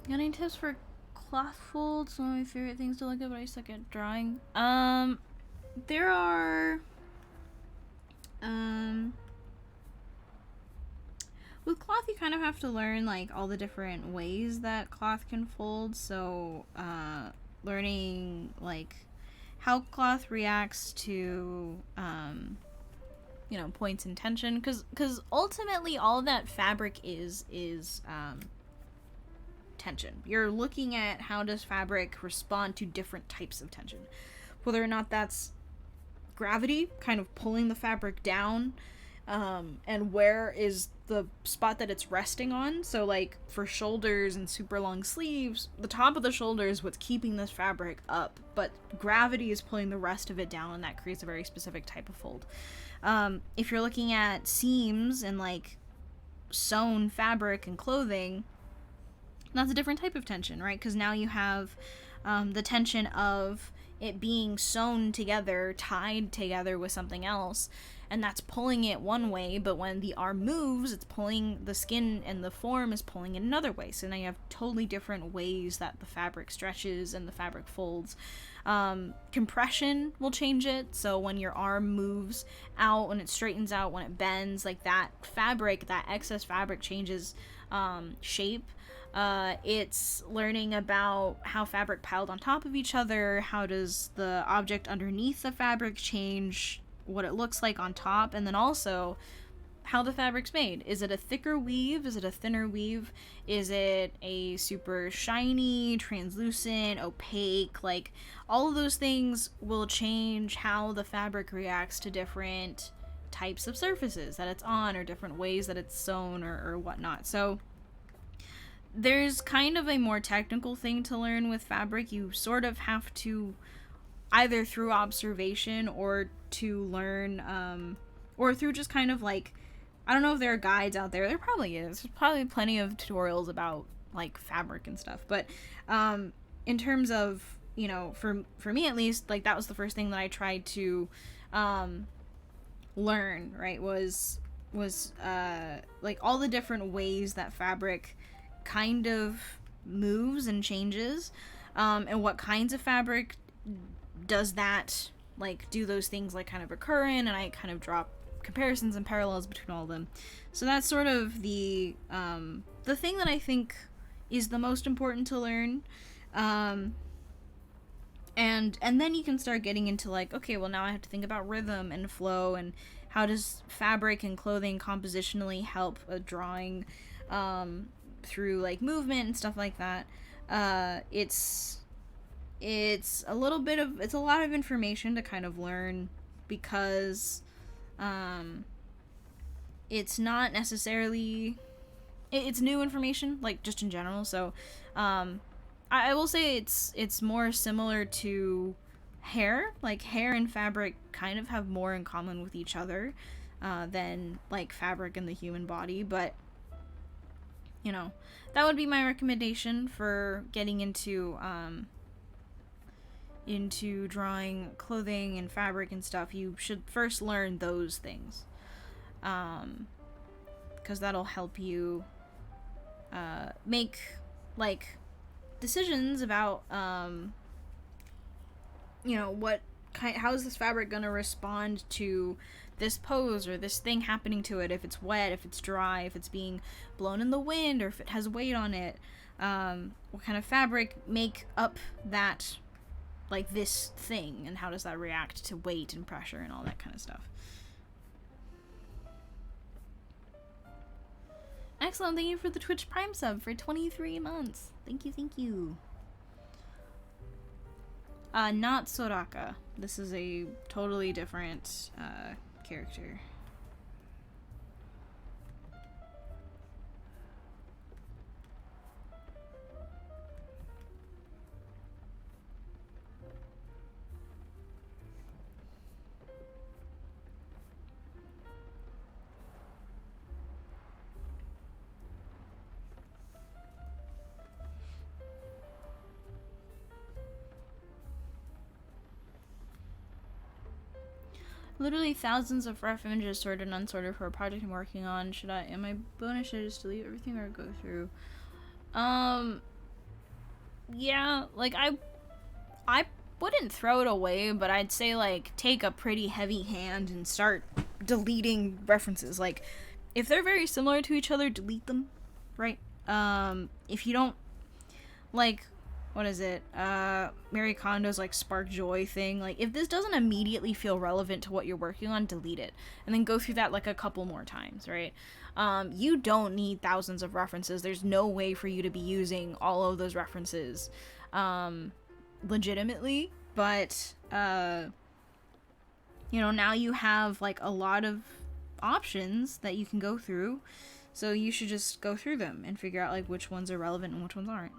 A: Got any tips for cloth folds? One of my favorite things to look at, but I suck at drawing. There are, with cloth you kind of have to learn like all the different ways that cloth can fold. So, learning like how cloth reacts to, you know, points and tension, because ultimately all that fabric is tension. You're looking at how does fabric respond to different types of tension, whether or not that's gravity kind of pulling the fabric down, and where is the spot that it's resting on. So like for shoulders and super long sleeves, the top of the shoulder is what's keeping this fabric up, but gravity is pulling the rest of it down, and that creates a very specific type of fold. If you're looking at seams and like sewn fabric and clothing, that's a different type of tension, right? Because now you have the tension of it being sewn together, tied together with something else, and that's pulling it one way, but when the arm moves, it's pulling the skin, and the form is pulling it another way. So now you have totally different ways that the fabric stretches and the fabric folds. Compression will change it, so when your arm moves out, when it straightens out, when it bends, like that fabric, that excess fabric changes shape. It's learning about how fabric piled on top of each other, how does the object underneath the fabric change what it looks like on top, and then also how the fabric's made. Is it a thicker weave? Is it a thinner weave? Is it a super shiny, translucent, opaque? Like, all of those things will change how the fabric reacts to different types of surfaces that it's on, or different ways that it's sewn, or whatnot. So there's kind of a more technical thing to learn with fabric. You sort of have to, either through observation or to learn, or through just kind of like, I don't know if there are guides out there. There probably is. There's probably plenty of tutorials about like fabric and stuff. But in terms of, you know, for me at least, like that was the first thing that I tried to learn, right? Was like all the different ways that fabric kind of moves and changes, and what kinds of fabric does that, like, do those things like kind of occur in, and I kind of drop comparisons and parallels between all of them. So that's sort of the thing that I think is the most important to learn. And then you can start getting into like, okay, well now I have to think about rhythm and flow, and how does fabric and clothing compositionally help a drawing through like movement and stuff like that. It's a lot of information to kind of learn, because it's not necessarily, it's new information, like just in general. So I will say it's more similar to hair. Like hair and fabric kind of have more in common with each other than like fabric and the human body. But you know, that would be my recommendation for getting into drawing clothing and fabric and stuff. You should first learn those things, because that'll help you make like decisions about you know, how is this fabric gonna respond to this pose or this thing happening to it, if it's wet, if it's dry, if it's being blown in the wind, or if it has weight on it. What kind of fabric make up that, like, this thing, and how does that react to weight and pressure and all that kind of stuff. Excellent, thank you for the Twitch Prime sub for 23 months. Thank you. Not Soraka. This is a totally different character. Literally thousands of rough images sorted and unsorted for a project I'm working on. Should I just delete everything or go through? Yeah, like I wouldn't throw it away, but I'd say like take a pretty heavy hand and start deleting references. Like if they're very similar to each other, delete them, right? If you don't, like, what is it? Mary Kondo's like spark joy thing. Like if this doesn't immediately feel relevant to what you're working on, delete it. And then go through that like a couple more times, right? You don't need thousands of references. There's no way for you to be using all of those references legitimately. But, you know, now you have like a lot of options that you can go through. So you should just go through them and figure out like which ones are relevant and which ones aren't.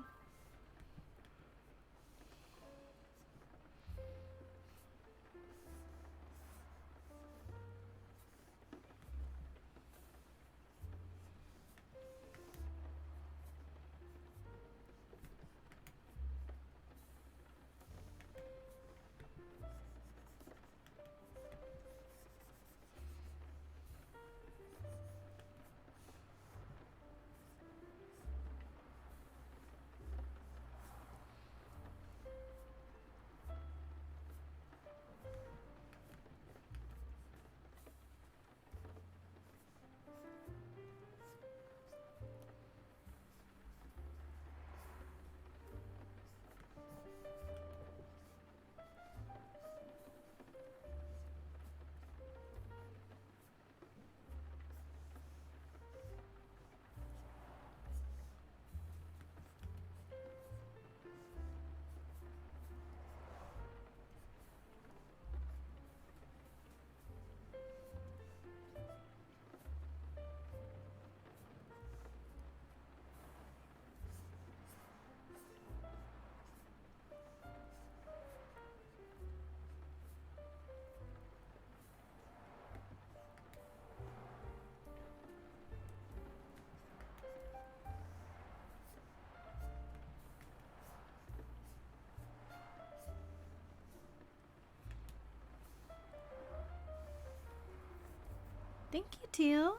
A: Thank you, Teal.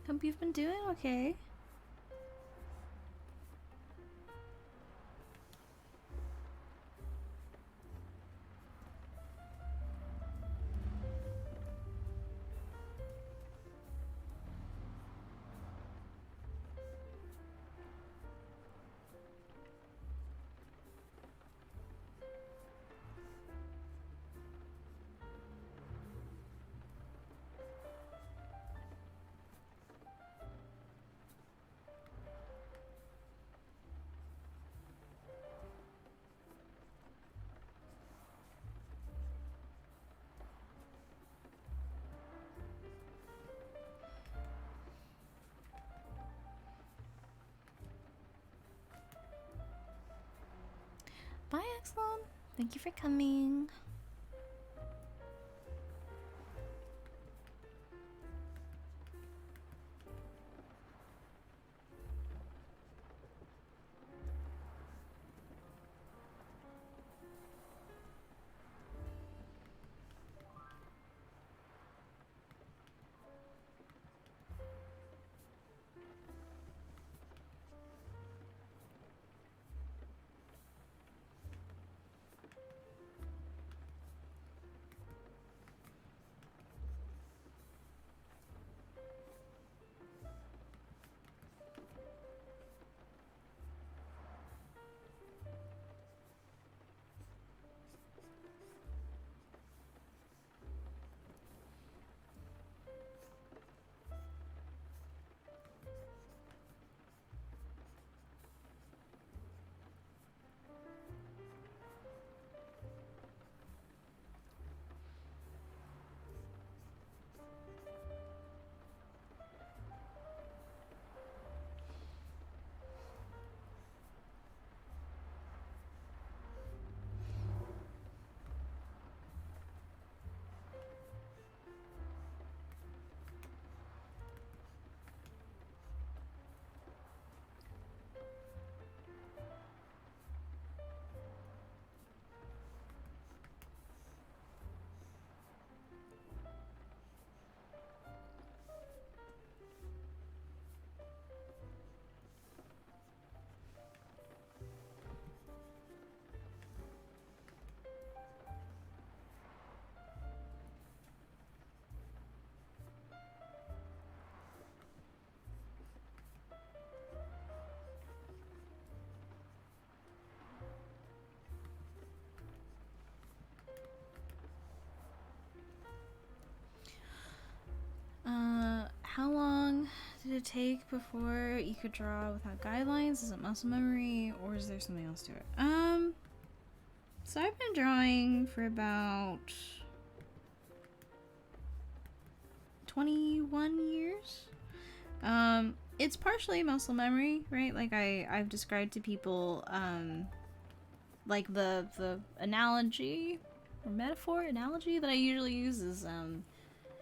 A: Hope you've been doing okay. Bye, Axelon. Thank you for coming. How long did it take before you could draw without guidelines? Is it muscle memory or is there something else to it? So I've been drawing for about 21 years. It's partially muscle memory, right? Like I've described to people, like the analogy or metaphor analogy that I usually use is,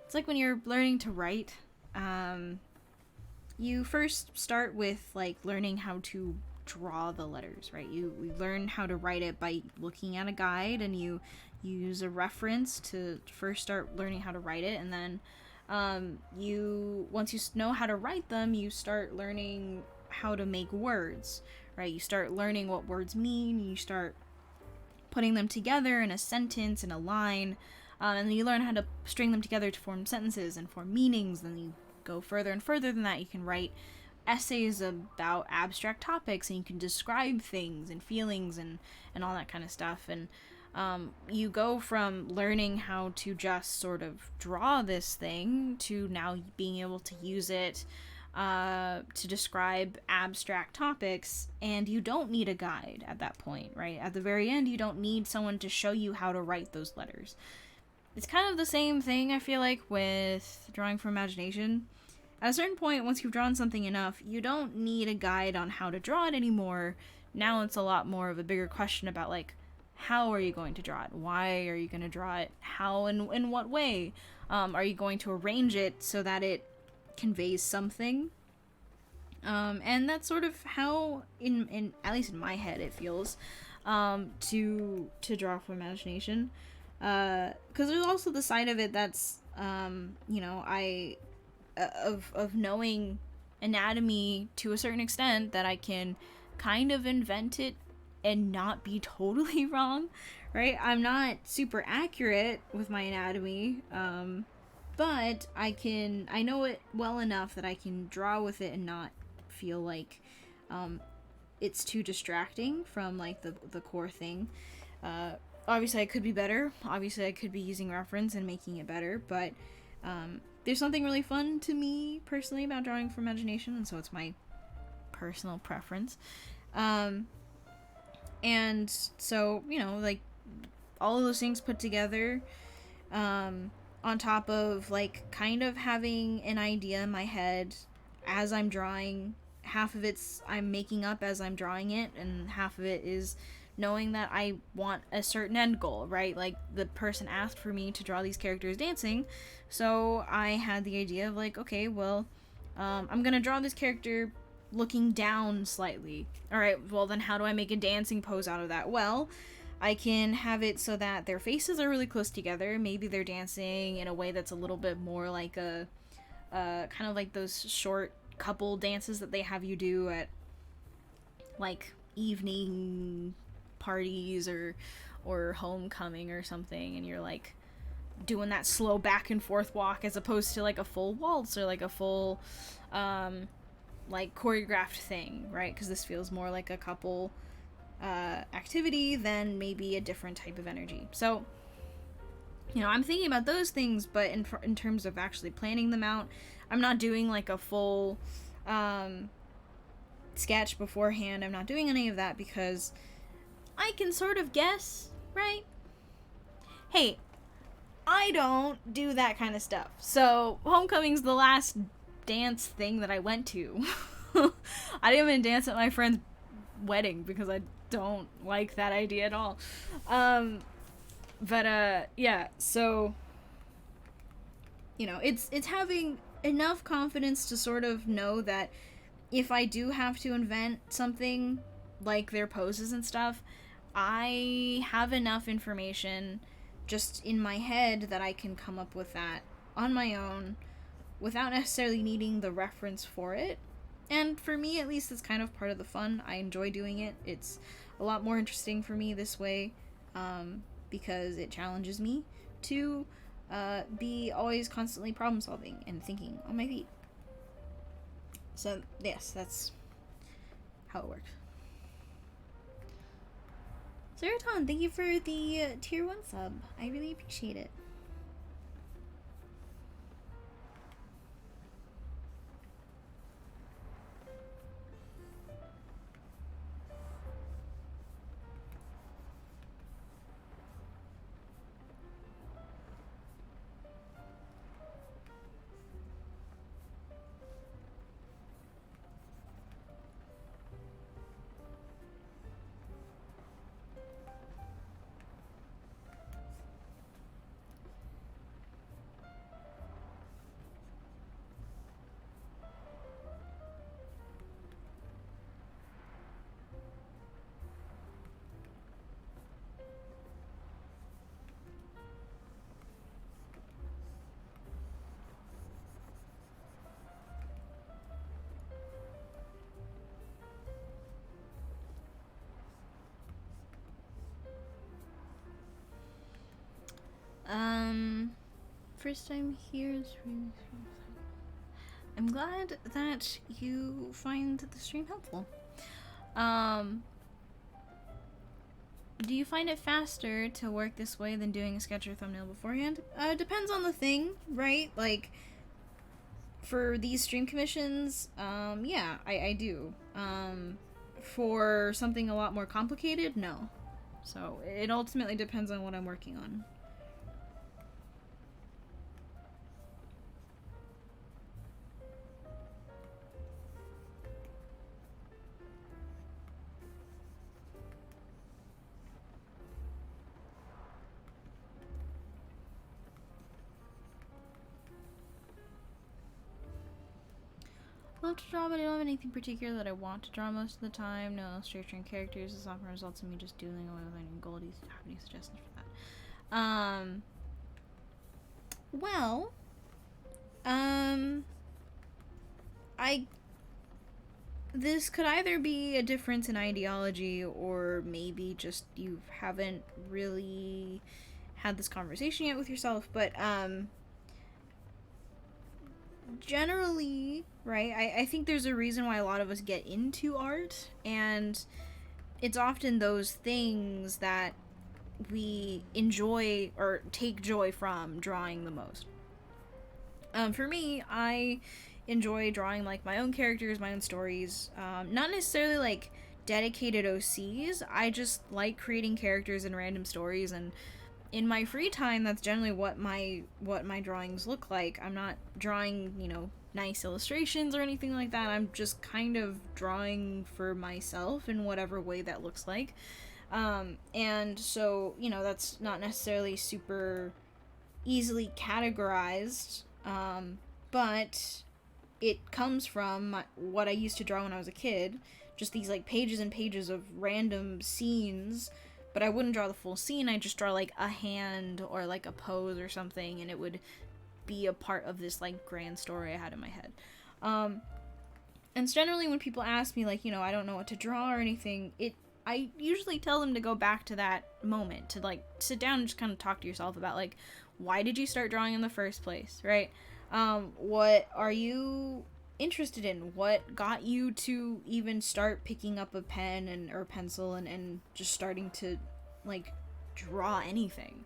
A: it's like when you're learning to write, you first start with like learning how to draw the letters, right? You learn how to write it by looking at a guide, and you use a reference to first start learning how to write it, and then once you know how to write them, you start learning how to make words, right? You start learning what words mean, you start putting them together in a sentence, in a line, and then you learn how to string them together to form sentences and form meanings. Then you go further and further than that. You can write essays about abstract topics, and you can describe things and feelings and all that kind of stuff. And you go from learning how to just sort of draw this thing to now being able to use it to describe abstract topics, and you don't need a guide at that point, right? At the very end, you don't need someone to show you how to write those letters. It's kind of the same thing, I feel like, with drawing from imagination. At a certain point, once you've drawn something enough, you don't need a guide on how to draw it anymore. Now it's a lot more of a bigger question about, like, how are you going to draw it? Why are you going to draw it? How and in what way? Are you going to arrange it so that it conveys something? And that's sort of how, in at least in my head, it feels to draw from imagination. Because there's also the side of it that's You know, of knowing anatomy to a certain extent that I can kind of invent it and not be totally wrong, right? I'm not super accurate with my anatomy, but I know it well enough that I can draw with it and not feel like it's too distracting from like the core thing. Obviously I could be better. Obviously I could be using reference and making it better, but there's something really fun to me personally about drawing from imagination, and so it's my personal preference. And so, you know, like all of those things put together, on top of like kind of having an idea in my head as I'm drawing. Half of it's I'm making up as I'm drawing it, and half of it is knowing that I want a certain end goal, right? Like the person asked for me to draw these characters dancing, so I had the idea of like, okay, well, I'm gonna draw this character looking down slightly. All right, well then how do I make a dancing pose out of that? Well, I can have it so that their faces are really close together. Maybe they're dancing in a way that's a little bit more like a kind of like those short couple dances that they have you do at like evening parties or homecoming or something, and you're like doing that slow back and forth walk as opposed to like a full waltz or like a full like choreographed thing, right? Because this feels more like a couple activity than maybe a different type of energy. So, you know, I'm thinking about those things, but in terms of actually planning them out, I'm not doing like a full sketch beforehand. I'm not doing any of that because I can sort of guess, right? Hey, I don't do that kind of stuff. So, homecoming's the last dance thing that I went to. I didn't even dance at my friend's wedding because I don't like that idea at all. Yeah, so, you know, it's having enough confidence to sort of know that if I do have to invent something like their poses and stuff, I have enough information just in my head that I can come up with that on my own without necessarily needing the reference for it. And for me, at least, it's kind of part of the fun. I enjoy doing it. It's a lot more interesting for me this way, because it challenges me to be always constantly problem solving and thinking on my feet. So, yes, that's how it works. Zeraton, thank you for the tier 1 sub. I really appreciate it. First time here is really... I'm glad that you find the stream helpful. Do you find it faster to work this way than doing a sketch or thumbnail beforehand? Depends on the thing, right? Like, for these stream commissions, yeah, I do. For something a lot more complicated, no. So, it ultimately depends on what I'm working on. Love to draw, but I don't have anything particular that I want to draw most of the time. No illustration characters. This often results in me just doodling away with any goal. Do you have any suggestions for that? Well, um, I this could either be a difference in ideology or maybe just you haven't really had this conversation yet with yourself, but generally, right, I think there's a reason why a lot of us get into art, and it's often those things that we enjoy or take joy from drawing the most. For me, I enjoy drawing like my own characters, my own stories. Not necessarily like dedicated OCs. I just like creating characters and random stories, and in my free time, that's generally what my drawings look like. I'm not drawing, nice illustrations or anything like that. I'm just kind of drawing for myself in whatever way that looks like. And so, that's not necessarily super easily categorized, but it comes from what I used to draw when I was a kid. Just these like pages and pages of random scenes, but I wouldn't draw the full scene. I'd just draw like a hand or like a pose or something, and it would be a part of this like grand story I had in my head. And generally when people ask me like, I don't know what to draw or anything, I usually tell them to go back to that moment, to like sit down and just kind of talk to yourself about like, why did you start drawing in the first place, right? What are you interested in? What got you to even start picking up a pen or pencil and just starting to like draw anything?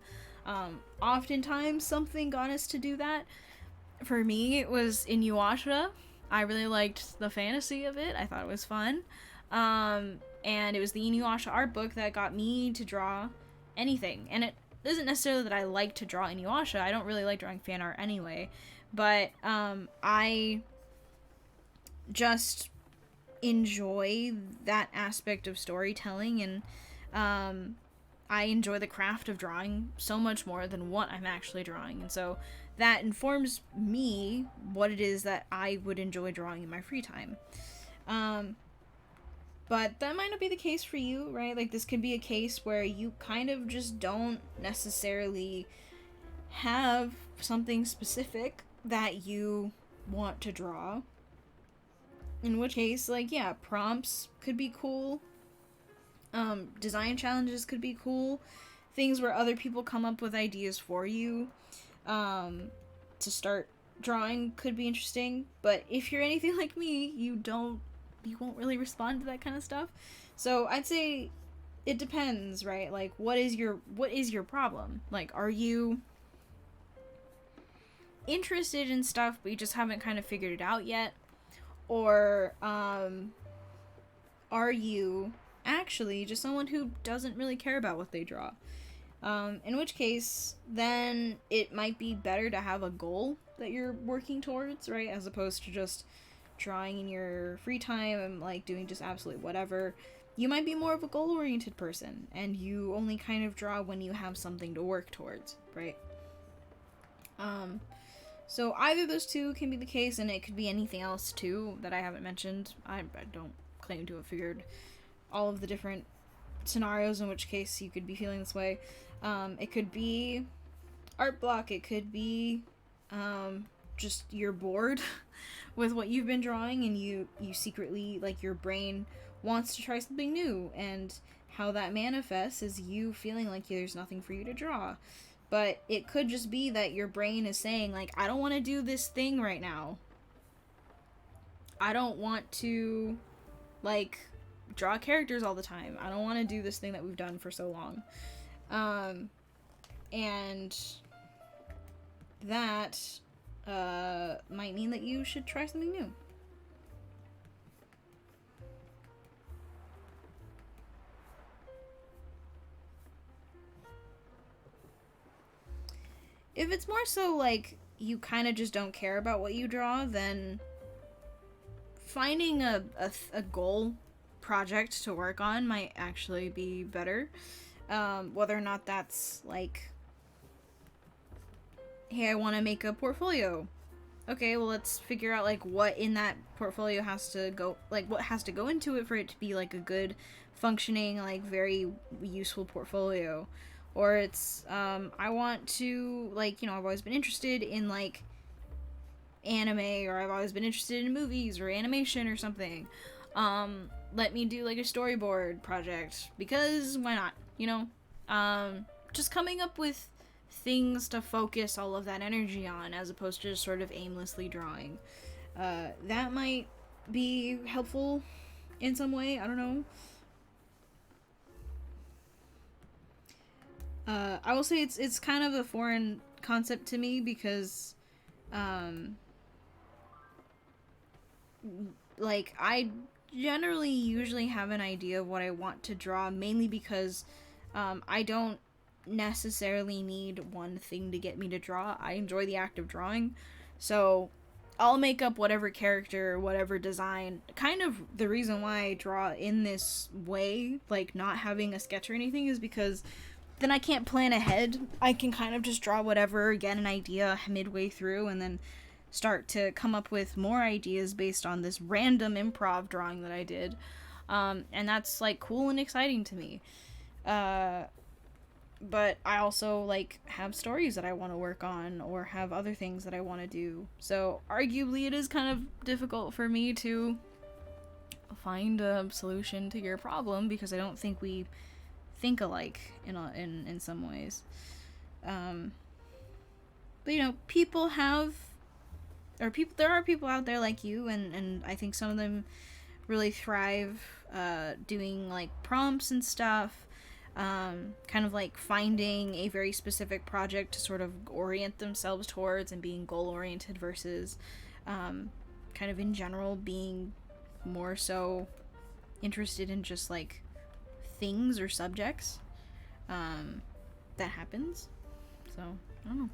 A: Oftentimes something got us to do that. For me, it was Inuyasha. I really liked the fantasy of it. I thought it was fun. And it was the Inuyasha art book that got me to draw anything. And it isn't necessarily that I like to draw Inuyasha. I don't really like drawing fan art anyway. But I just enjoy that aspect of storytelling, and I enjoy the craft of drawing so much more than what I'm actually drawing. And so that informs me what it is that I would enjoy drawing in my free time. But that might not be the case for you, right? Like, this could be a case where you kind of just don't necessarily have something specific that you want to draw. In which case, like, yeah, prompts could be cool. Design challenges could be cool. Things where other people come up with ideas for you to start drawing could be interesting. But if you're anything like me, you won't really respond to that kind of stuff. So I'd say it depends, right? Like, what is your problem? Like, are you interested in stuff but you just haven't kind of figured it out yet? Or are you actually just someone who doesn't really care about what they draw? In which case, then it might be better to have a goal that you're working towards, right? As opposed to just drawing in your free time and like doing just absolutely whatever. You might be more of a goal-oriented person, and you only kind of draw when you have something to work towards, right? So either those two can be the case, and it could be anything else too that I haven't mentioned. I don't claim to have figured all of the different scenarios in which case you could be feeling this way. It could be art block. It could be just you're bored with what you've been drawing, and you secretly, like, your brain wants to try something new, and how that manifests is you feeling like there's nothing for you to draw. But it could just be that your brain is saying, like, I don't want to do this thing right now. I don't want to, like, draw characters all the time. I don't want to do this thing that we've done for so long. And that might mean that you should try something new. If it's more so like you kind of just don't care about what you draw, then finding a goal project to work on might actually be better. Whether or not that's like, hey, I want to make a portfolio. Okay, well, let's figure out like what in that portfolio has to go, like what has to go into it for it to be like a good functioning, like very useful portfolio. or it's I want to, like, you know, I've always been interested in like anime, or I've always been interested in movies or animation or something. Let me do like a storyboard project, because why not, you know? Just coming up with things to focus all of that energy on, as opposed to just sort of aimlessly drawing. That might be helpful in some way, I don't know. I will say it's kind of a foreign concept to me, because like, I generally usually have an idea of what I want to draw, mainly because I don't necessarily need one thing to get me to draw. I enjoy the act of drawing, so I'll make up whatever character, whatever design. Kind of the reason why I draw in this way, like not having a sketch or anything, is because then I can't plan ahead. I can kind of just draw whatever, get an idea midway through, and then start to come up with more ideas based on this random improv drawing that I did. And that's like cool and exciting to me. But I also like have stories that I want to work on, or have other things that I want to do. So arguably it is kind of difficult for me to find a solution to your problem, because I don't think we think alike in some ways. But you know, people have, or people, there are people out there like you, and I think some of them really thrive doing like prompts and stuff, kind of like finding a very specific project to sort of orient themselves towards, and being goal oriented, versus kind of in general being more so interested in just like things or subjects. That happens. So I don't know.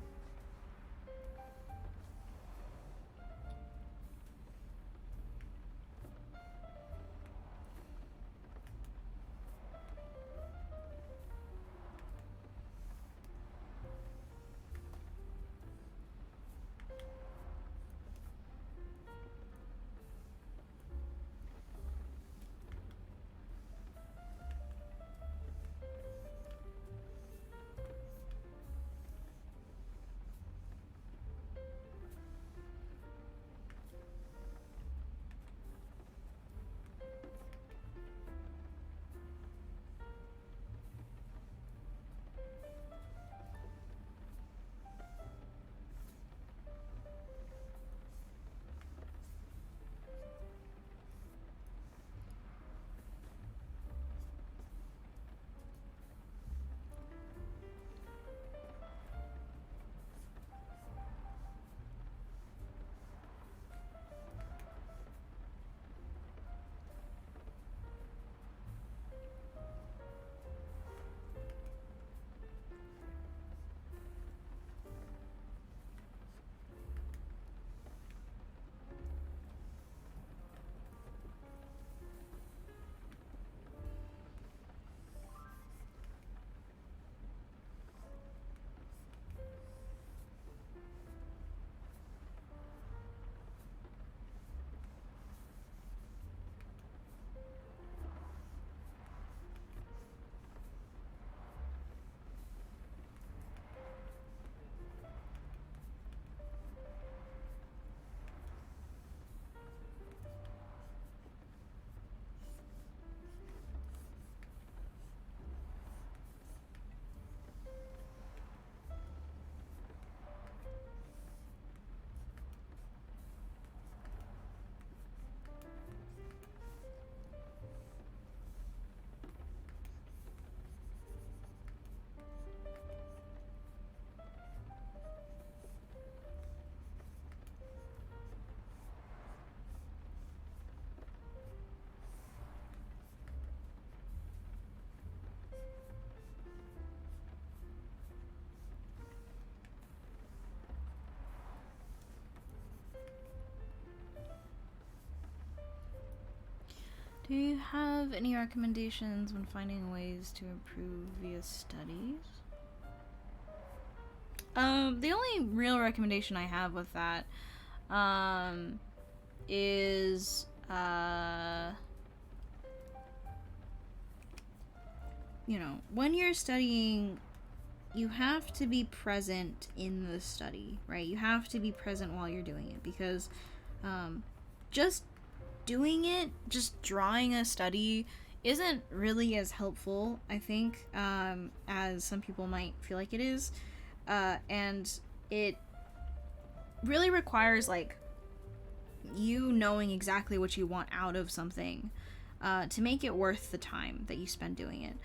A: Do you have any recommendations when finding ways to improve via studies? The only real recommendation I have with that, is, you know, when you're studying you have to be present in the study, right? You have to be present while you're doing it, because just doing it, just drawing a study, isn't really as helpful, I think, as some people might feel like it is. And it really requires, like, you knowing exactly what you want out of something to make it worth the time that you spend doing it.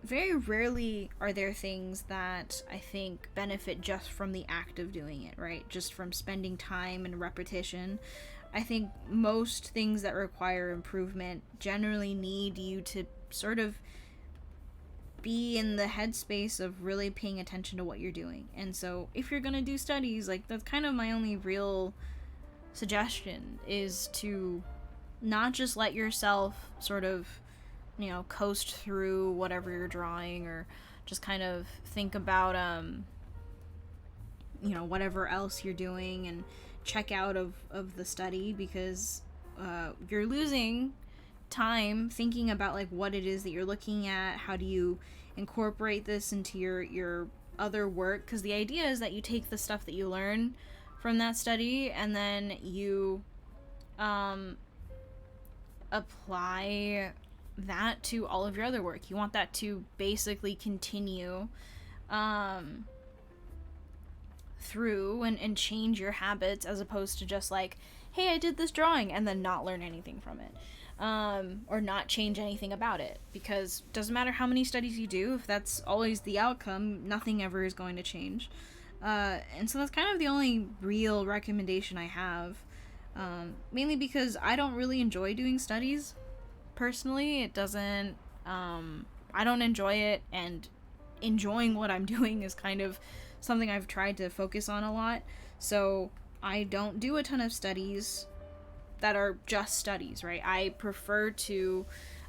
A: Very rarely are there things that I think benefit just from the act of doing it, right? Just from spending time and repetition. I think most things that require improvement generally need you to sort of be in the headspace of really paying attention to what you're doing. And so if you're gonna do studies, like, that's kind of my only real suggestion, is to not just let yourself sort of, you know, coast through whatever you're drawing, or just kind of think about you know, whatever else you're doing, and check out of the study, because you're losing time thinking about, like, what it is that you're looking at. How do you incorporate this into your other work? Because the idea is that you take the stuff that you learn from that study, and then you apply that to all of your other work. You want that to basically continue through and change your habits, as opposed to just like, hey, I did this drawing, and then not learn anything from it, or not change anything about it. Because it doesn't matter how many studies you do, if that's always the outcome, nothing ever is going to change. And so that's kind of the only real recommendation I have, mainly because I don't really enjoy doing studies. Personally, it doesn't, I don't enjoy it, and enjoying what I'm doing is kind of something I've tried to focus on a lot. So I don't do a ton of studies that are just studies, right? I prefer to,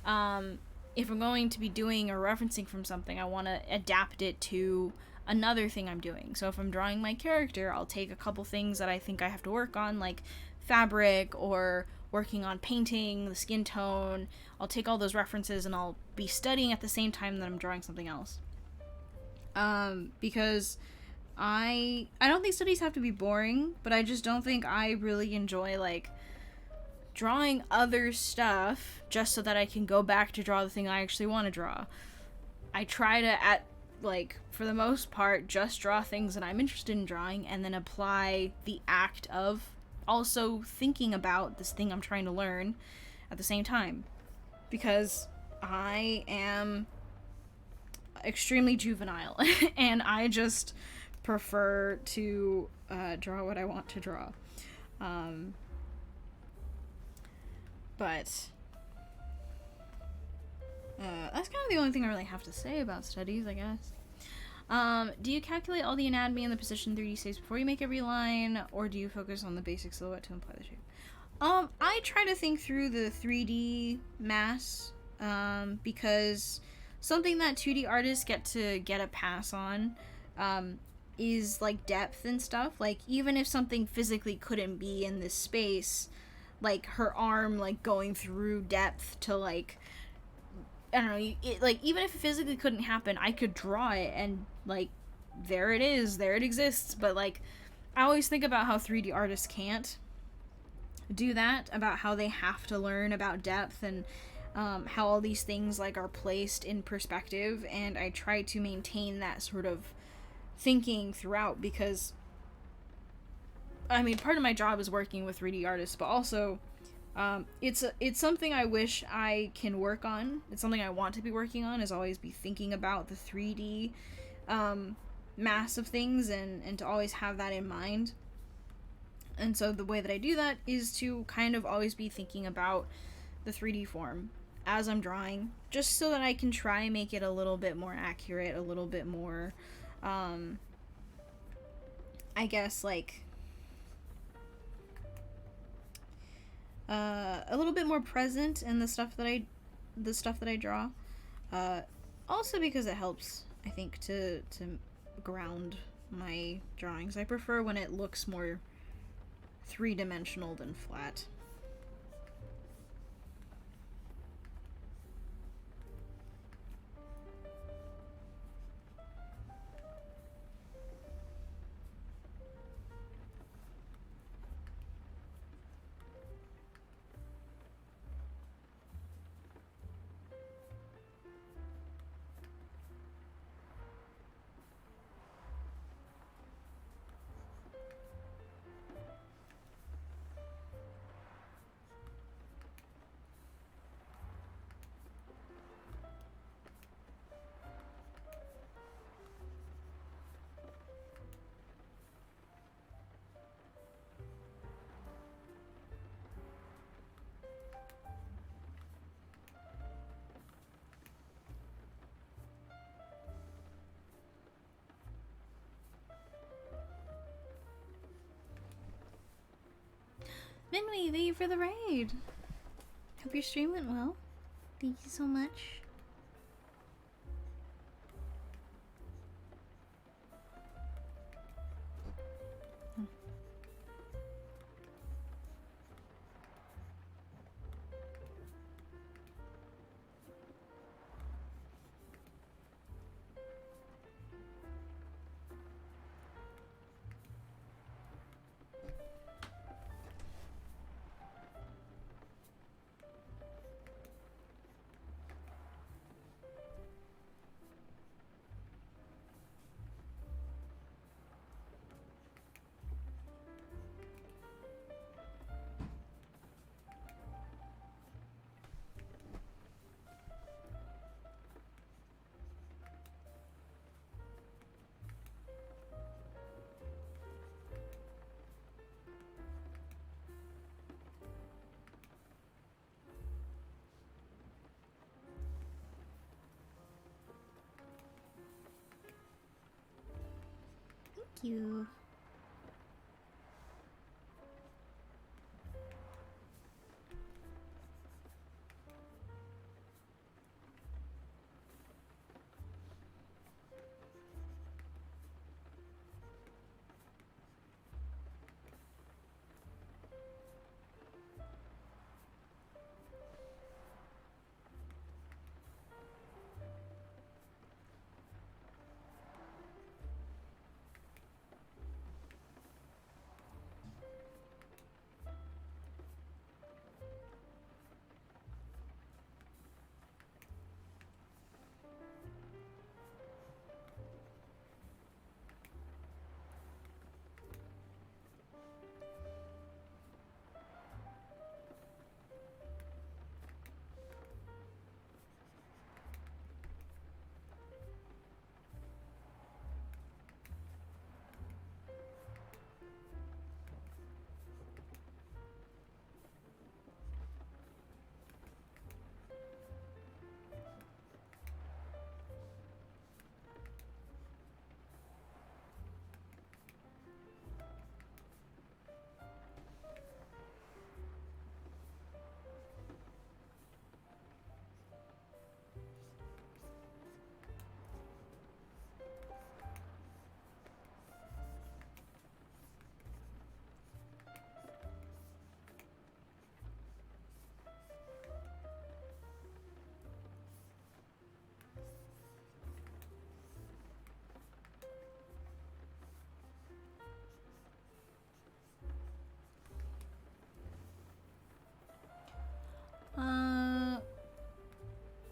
A: if I'm going to be doing or referencing from something, I want to adapt it to another thing I'm doing. So if I'm drawing my character, I'll take a couple things that I think I have to work on, like fabric, or working on painting, the skin tone. I'll take all those references, and I'll be studying at the same time that I'm drawing something else. Because I don't think studies have to be boring, but I just don't think I really enjoy, like, drawing other stuff just so that I can go back to draw the thing I actually want to draw. I try to, for the most part, just draw things that I'm interested in drawing, and then apply the act of also thinking about this thing I'm trying to learn at the same time. Because I am extremely juvenile, and I just prefer to draw what I want to draw. But that's kind of the only thing I really have to say about studies, I guess. Do you calculate all the anatomy and the position 3D shapes before you make every line, or do you focus on the basic silhouette to imply the shape? I try to think through the 3D mass, because something that 2D artists get a pass on, is, like, depth and stuff. Like, even if something physically couldn't be in this space, like, her arm, like, going through depth to, like, I don't know, like, even if it physically couldn't happen, I could draw it, and, like, there it is, there it exists. But, like, I always think about how 3D artists can't do that, about how they have to learn about depth, and how all these things, like, are placed in perspective, and I try to maintain that sort of thinking throughout, because, I mean, part of my job is working with 3D artists, but also, it's something I wish I can work on. It's something I want to be working on, is always be thinking about the 3D mass of things, and to always have that in mind. And so the way that I do that is to kind of always be thinking about the 3D form as I'm drawing, just so that I can try and make it a little bit more accurate, a little bit more, I guess, like, a little bit more present in the stuff that I draw. Also because it helps, I think, to ground my drawings. I prefer when it looks more three-dimensional than flat. Minwy, thank you for the raid. Hope your stream went well. Thank you so much. Thank you.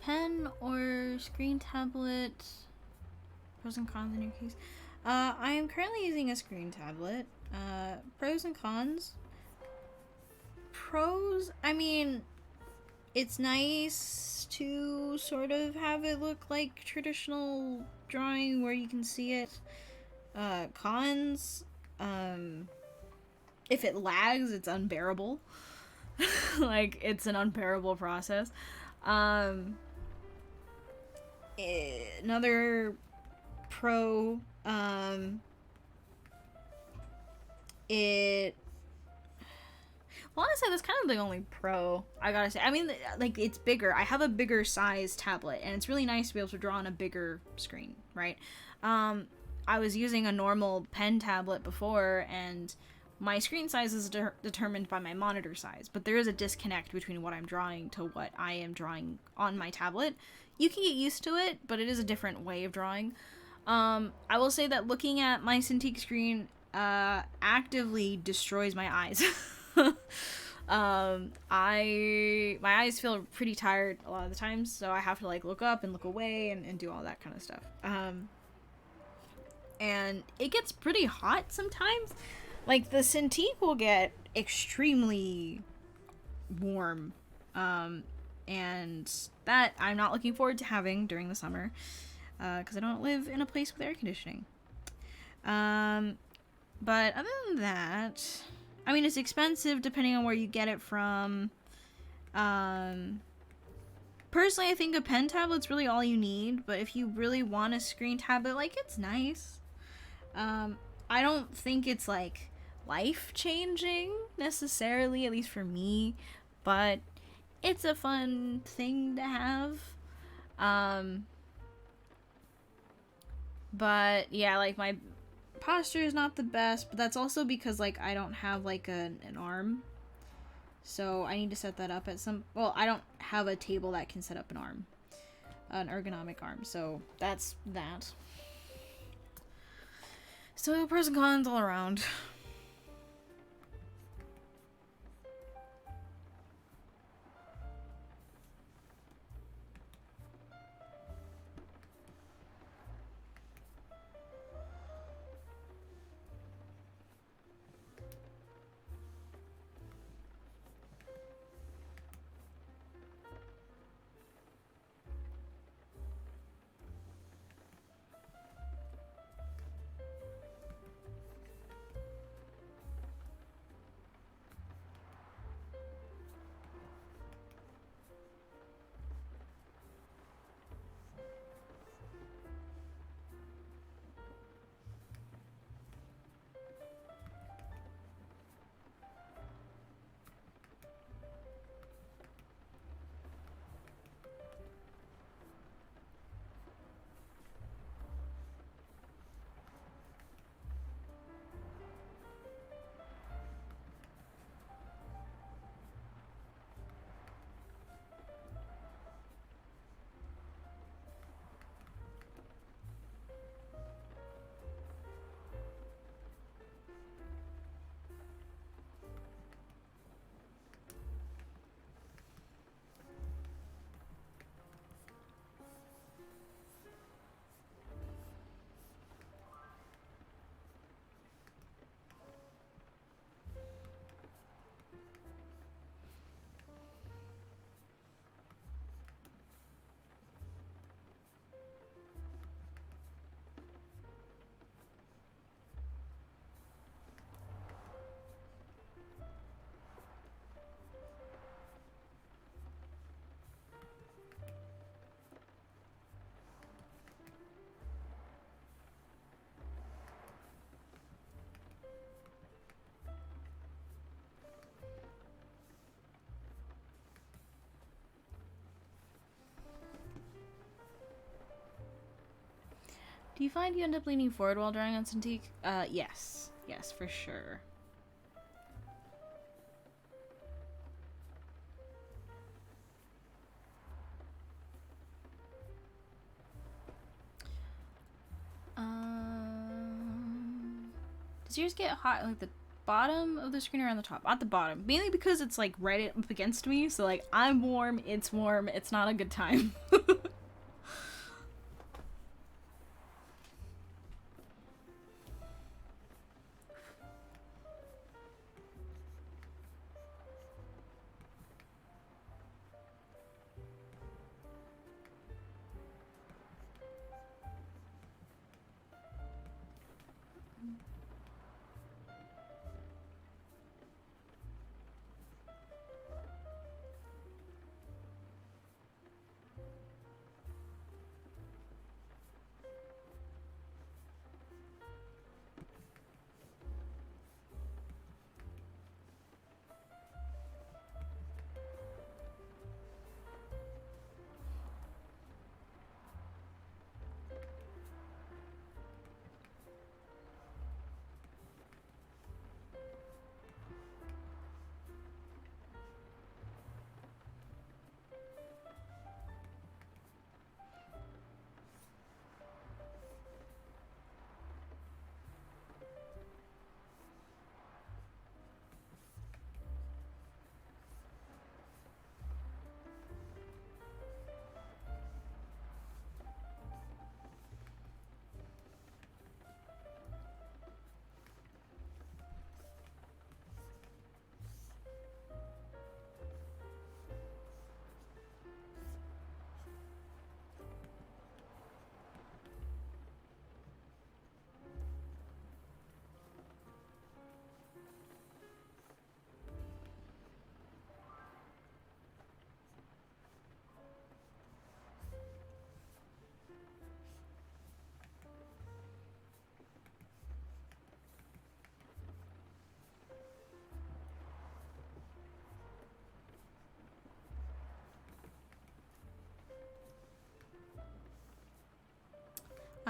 A: Pen or screen tablet? Pros and cons in your case. I am currently using a screen tablet. Pros and cons. Pros, I mean, it's nice to sort of have it look like traditional drawing where you can see it. Cons, if it lags, it's unbearable. Like, it's an unbearable process. Another pro, well, honestly, that's kind of the only pro I gotta say. I mean, like, it's bigger. I have a bigger size tablet, and it's really nice to be able to draw on a bigger screen, right? I was using a normal pen tablet before, and my screen size is determined by my monitor size, but there is a disconnect between what I'm drawing to what I am drawing on my tablet. You can get used to it, but it is a different way of drawing. I will say that looking at my Cintiq screen actively destroys my eyes. My eyes feel pretty tired a lot of the times, so I have to like look up and look away and do all that kind of stuff. And it gets pretty hot sometimes. Like, the Cintiq will get extremely warm, and that I'm not looking forward to having during the summer, because I don't live in a place with air conditioning. But other than that, I mean, it's expensive depending on where you get it from. Personally, I think a pen tablet's really all you need, but if you really want a screen tablet, like, it's nice. I don't think it's, like, life-changing necessarily, at least for me, but it's a fun thing to have. But yeah, like my posture is not the best, but that's also because like I don't have like an arm. So I need to set that up at some, well, I don't have a table that can set up an arm. An ergonomic arm. So that's that. So pros and cons all around. Do you find you end up leaning forward while drawing on Cintiq? Yes. Yes, for sure. Does yours get hot like the bottom of the screen or on the top? At the bottom. Mainly because it's like right up against me, so like I'm warm, it's not a good time.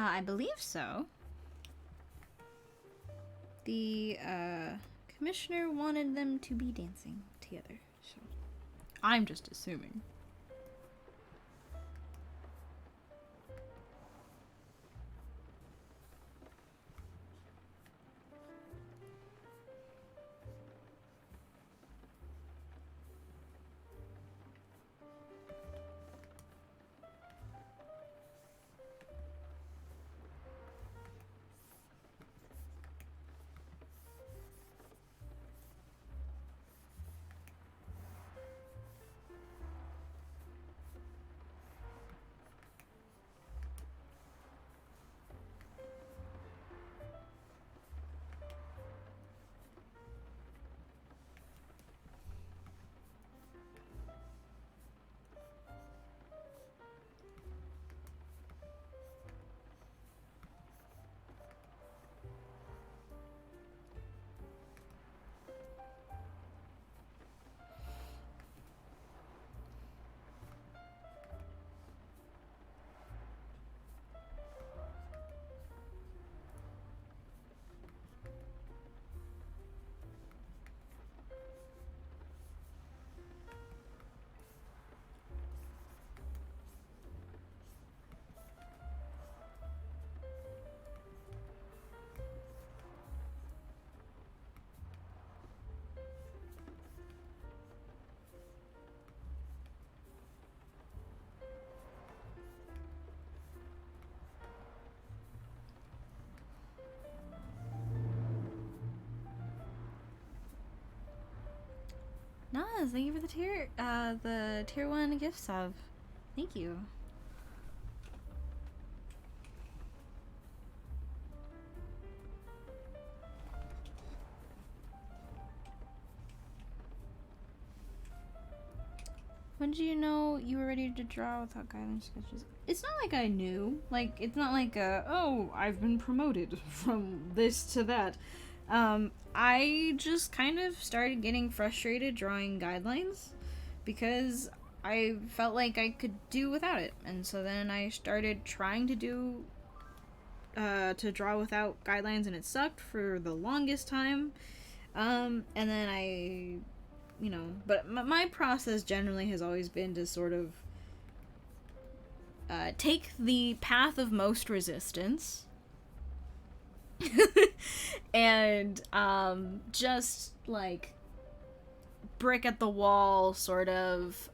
A: I believe so. The commissioner wanted them to be dancing together, so I'm just assuming. Nice, thank you for the tier 1 gift sub. Thank you. When did you know you were ready to draw without guidance sketches? It's not like I knew. Like, it's not like oh, I've been promoted from this to that. I just kind of started getting frustrated drawing guidelines because I felt like I could do without it. And so then I started trying to draw without guidelines, and it sucked for the longest time. And then but my process generally has always been to sort of take the path of most resistance and just like brick at the wall, sort of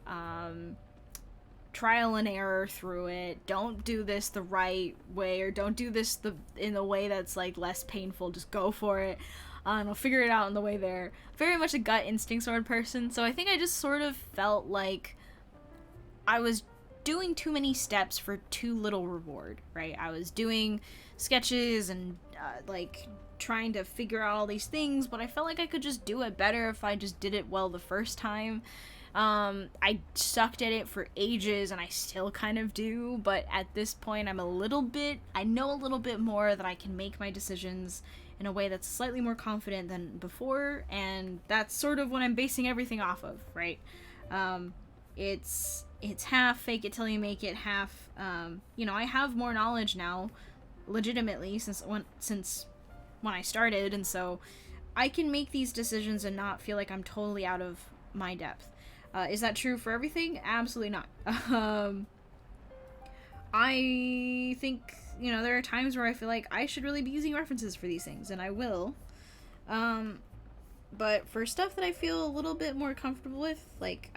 A: trial and error through it. Don't do this the right way, or don't do this in a way that's like less painful. Just go for it. And I'll figure it out on the way there. Very much a gut instinct sort of person, so I think I just sort of felt like I was doing too many steps for too little reward, right? I was doing sketches and like trying to figure out all these things, but I felt like I could just do it better if I just did it well the first time. I sucked at it for ages, and I still kind of do, but at this point I know a little bit more, that I can make my decisions in a way that's slightly more confident than before, and that's sort of what I'm basing everything off of, right? It's half fake it till you make it, half, I have more knowledge now, legitimately, since when I started, and so I can make these decisions and not feel like I'm totally out of my depth. Is that true for everything? Absolutely not. I think, there are times where I feel like I should really be using references for these things, and I will. But for stuff that I feel a little bit more comfortable with, like,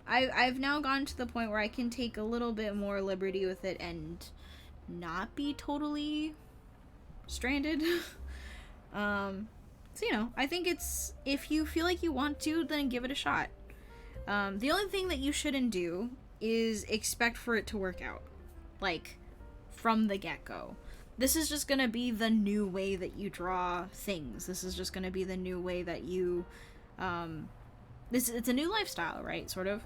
A: I've now gotten to the point where I can take a little bit more liberty with it and not be totally stranded. So, I think it's, if you feel like you want to, then give it a shot. The only thing that you shouldn't do is expect for it to work out, like, from the get-go. This is just gonna be the new way that you draw things. This is just gonna be the new way that you, it's a new lifestyle, right, sort of.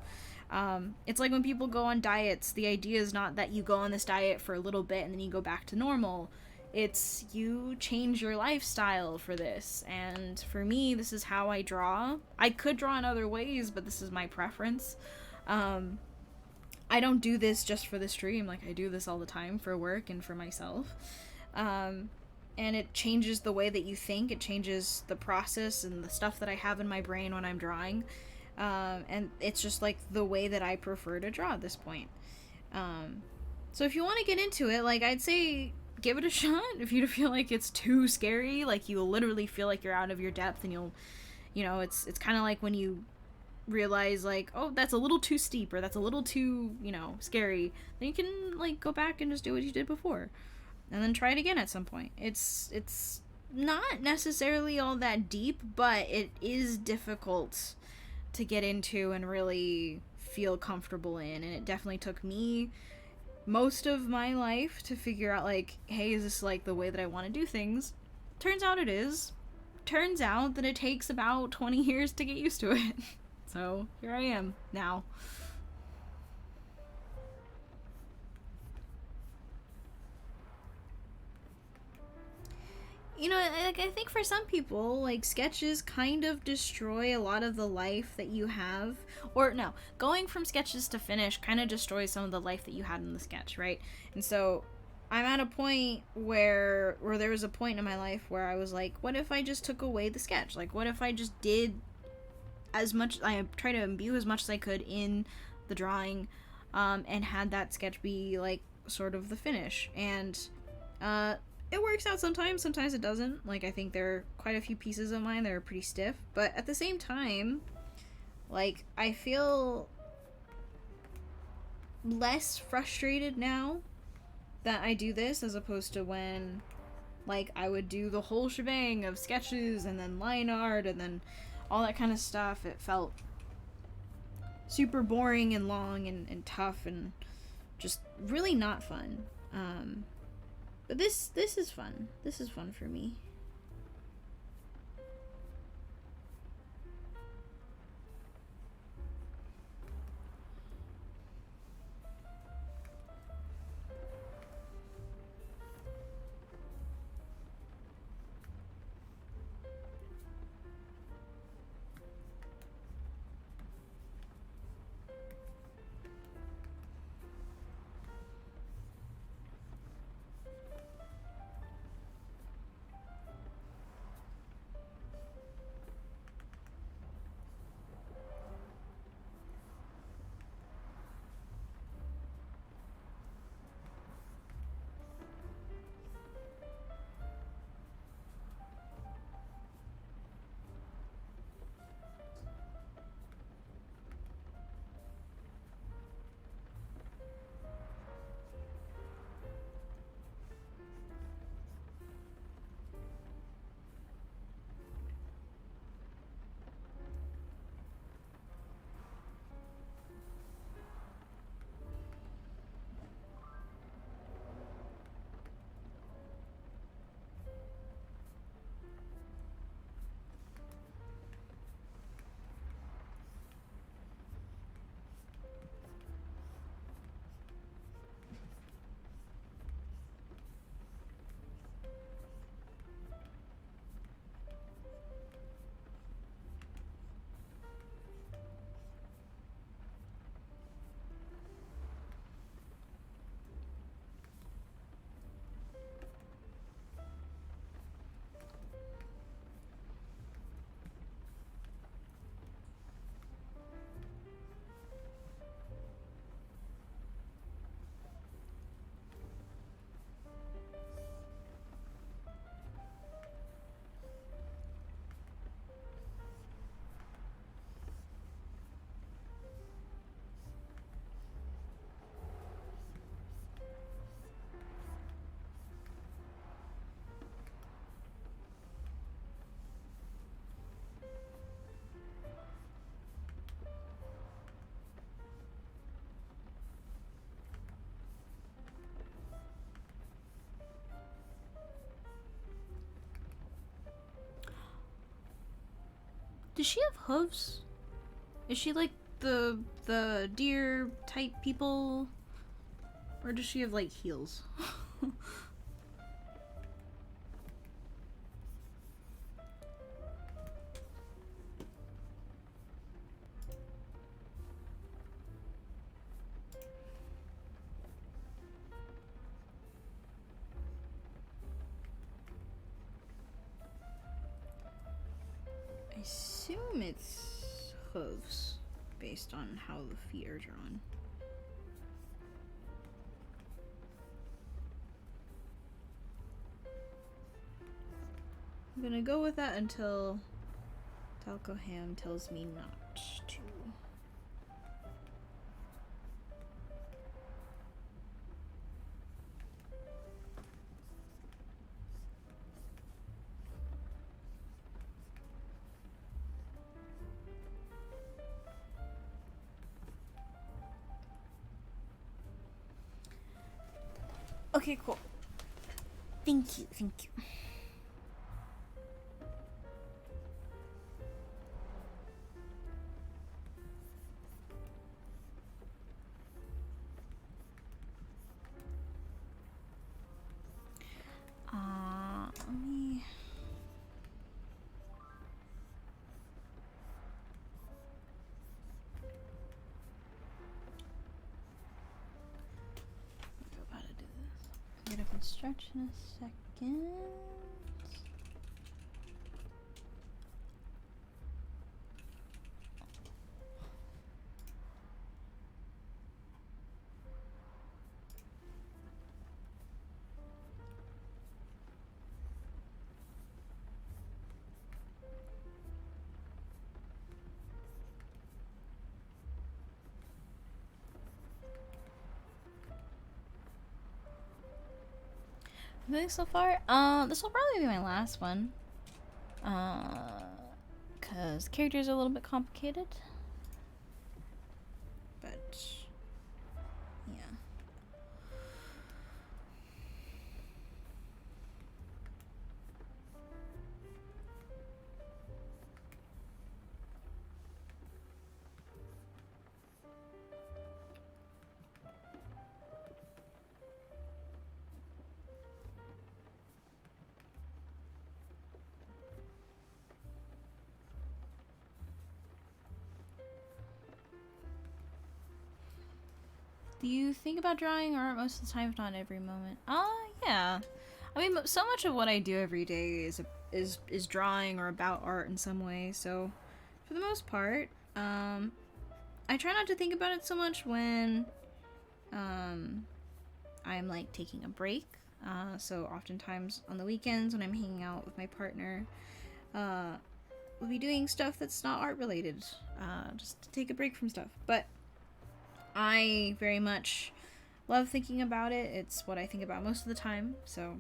A: It's like when people go on diets, the idea is not that you go on this diet for a little bit and then you go back to normal. It's you change your lifestyle for this, and for me, this is how I draw. I could draw in other ways, but this is my preference. I don't do this just for the stream. Like, I do this all the time for work and for myself. And it changes the way that you think. It changes the process and the stuff that I have in my brain when I'm drawing. And it's just like the way that I prefer to draw at this point. So if you want to get into it, like, I'd say give it a shot. If you feel like it's too scary, like you literally feel like you're out of your depth, and you'll, you know, it's kind of like when you realize, like, oh, that's a little too steep, or that's a little too, you know, scary, then you can, like, go back and just do what you did before, and then try it again at some point. It's not necessarily all that deep, but it is difficult to get into and really feel comfortable in, and it definitely took me most of my life to figure out, like, hey, is this like the way that I want to do things? Turns out it is. Turns out that it takes about 20 years to get used to it. So here I am now. You know, like, I think for some people, like, sketches kind of destroy a lot of the life that you have. Or, no, going from sketches to finish kind of destroys some of the life that you had in the sketch, right? And so, I'm at a point where there was a point in my life where I was like, what if I just took away the sketch? Like, what if I just did as much, I try to imbue as much as I could in the drawing, and had that sketch be, like, sort of the finish. And, it works out sometimes it doesn't. Like, I think there are quite a few pieces of mine that are pretty stiff, but at the same time, like, I feel less frustrated now that I do this, as opposed to when, like, I would do the whole shebang of sketches and then line art and then all that kind of stuff. It felt super boring and long and tough and just really not fun. But this is fun. This is fun for me. Does she have hooves? Is she like the deer type people? Or does she have, like, heels? its hooves based on how the feet are drawn. I'm gonna go with that until Talcoham tells me not to. Okay, cool. Thank you, thank you. Let me... How to do this. Get up and stretch in a second. I think so far, this will probably be my last one. Cause characters are a little bit complicated. But yeah. Do you think about drawing art most of the time, if not every moment? Yeah. I mean, so much of what I do every day is drawing or about art in some way. So, for the most part, I try not to think about it so much when I'm like taking a break. So oftentimes on the weekends when I'm hanging out with my partner, we'll be doing stuff that's not art related, just to take a break from stuff. But I very much love thinking about it. It's what I think about most of the time, so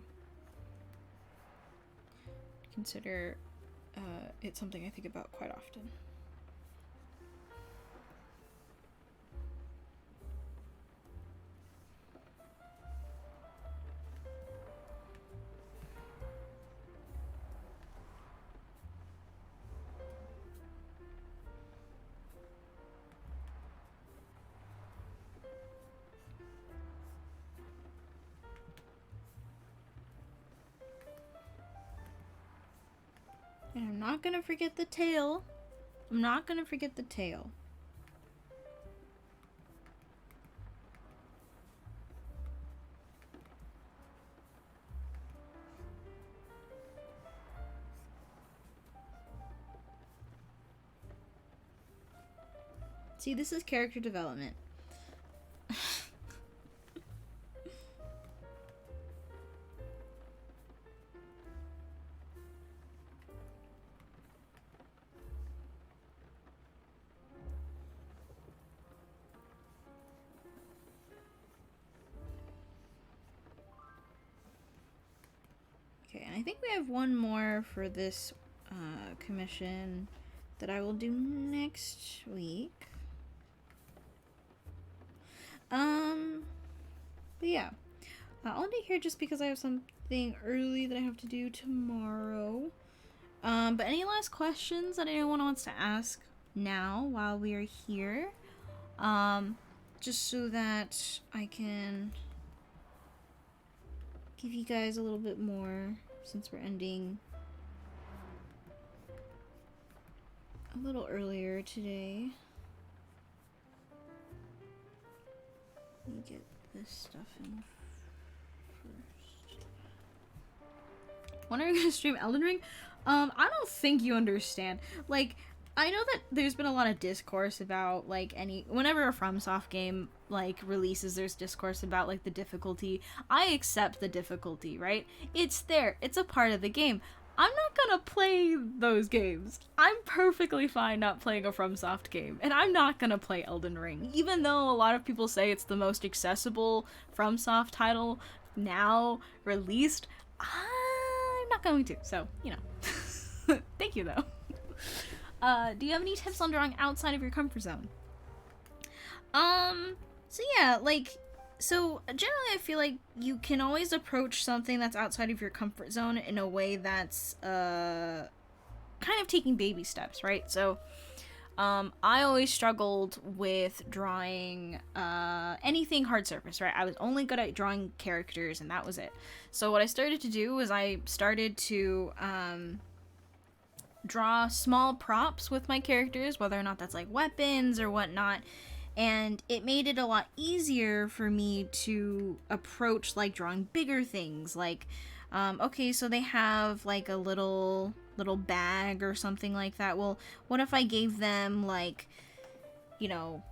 A: consider it something I think about quite often. And I'm not gonna forget the tail. I'm not gonna forget the tail. See, this is character development. Okay, and I think we have one more for this commission that I will do next week. But yeah, I'll end it here just because I have something early that I have to do tomorrow. But any last questions that anyone wants to ask now while we are here? Just so that I can give you guys a little bit more, since we're ending a little earlier today. Let me get this stuff in first. When are you gonna stream Elden Ring? I don't think you understand. Like, I know that there's been a lot of discourse about, like, whenever a FromSoft game, like, releases, there's discourse about, like, the difficulty. I accept the difficulty, right? It's there. It's a part of the game. I'm not gonna play those games. I'm perfectly fine not playing a FromSoft game, and I'm not gonna play Elden Ring, even though a lot of people say it's the most accessible FromSoft title now released. I'm not going to, so, you know. Thank you, though. Do you have any tips on drawing outside of your comfort zone? So yeah, like, so generally I feel like you can always approach something that's outside of your comfort zone in a way that's, kind of taking baby steps, right? So, I always struggled with drawing, anything hard surface, right? I was only good at drawing characters, and that was it. So what I started to do was I started to, draw small props with my characters, whether or not that's like weapons or whatnot, and it made it a lot easier for me to approach like drawing bigger things. Like, okay, so they have like a little bag or something like that. Well, what if I gave them like, you know,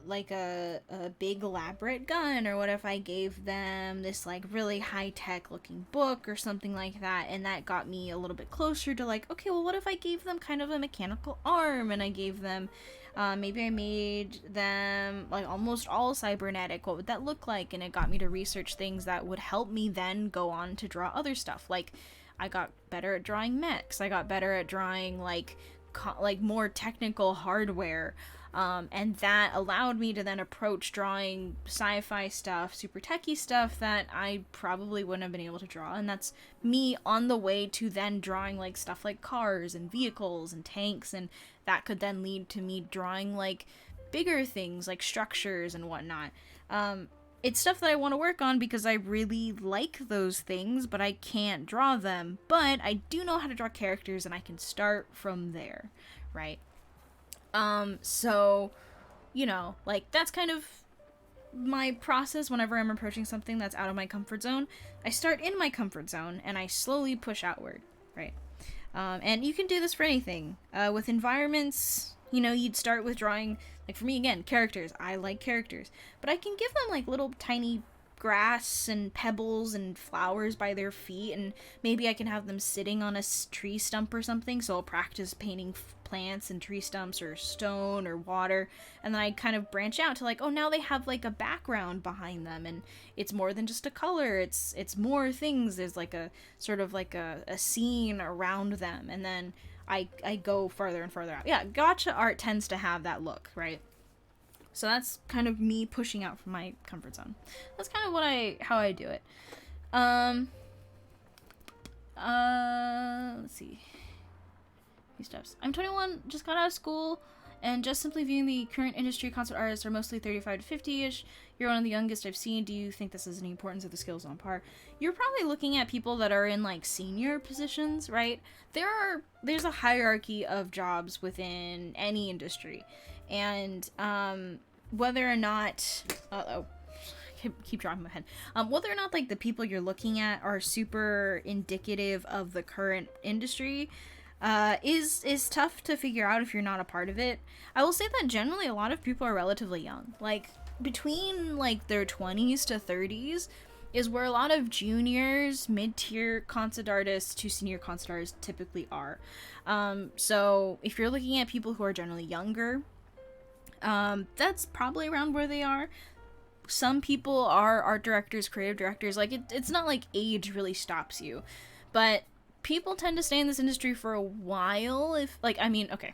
A: like a big elaborate gun, or what if I gave them this like really high-tech looking book or something like that, and that got me a little bit closer to like, okay, well, what if I gave them kind of a mechanical arm, and I gave them, maybe I made them like almost all cybernetic, what would that look like? And it got me to research things that would help me then go on to draw other stuff. Like, I got better at drawing mechs, I got better at drawing like more technical hardware, and that allowed me to then approach drawing sci-fi stuff, super techie stuff that I probably wouldn't have been able to draw. And that's me on the way to then drawing like stuff like cars and vehicles and tanks, and that could then lead to me drawing like bigger things like structures and whatnot. It's stuff that I want to work on because I really like those things, but I can't draw them. But I do know how to draw characters, and I can start from there, right? So, you know, like, that's kind of my process whenever I'm approaching something that's out of my comfort zone. I start in my comfort zone, and I slowly push outward, right? And you can do this for anything. With environments, you know, you'd start with drawing, like, for me, again, characters. I like characters. But I can give them, like, little tiny grass and pebbles and flowers by their feet, and maybe I can have them sitting on a tree stump or something, so I'll practice painting plants and tree stumps or stone or water, and then I kind of branch out to like, oh, now they have like a background behind them, and it's more than just a color, it's more things. There's like a sort of like a scene around them, and then I go further and further out. Yeah, gacha art tends to have that look, right? So that's kind of me pushing out from my comfort zone. That's kind of how I do it. Let's see. Few steps. I'm 21, just got out of school, and just simply viewing the current industry, concept artists are mostly 35 to 50-ish. You're one of the youngest I've seen. Do you think this is the importance of the skills on par? You're probably looking at people that are in like senior positions, right? There's a hierarchy of jobs within any industry, and whether or not keep dropping my head. Whether or not like the people you're looking at are super indicative of the current industry is tough to figure out if you're not a part of it. I will say that generally a lot of people are relatively young. Like, between like their 20s to 30s is where a lot of juniors, mid-tier concept artists to senior concept artists typically are. So if you're looking at people who are generally younger, that's probably around where they are. Some people are art directors, creative directors. Like, it's not like age really stops you, but people tend to stay in this industry for a while. If, like, I mean, okay,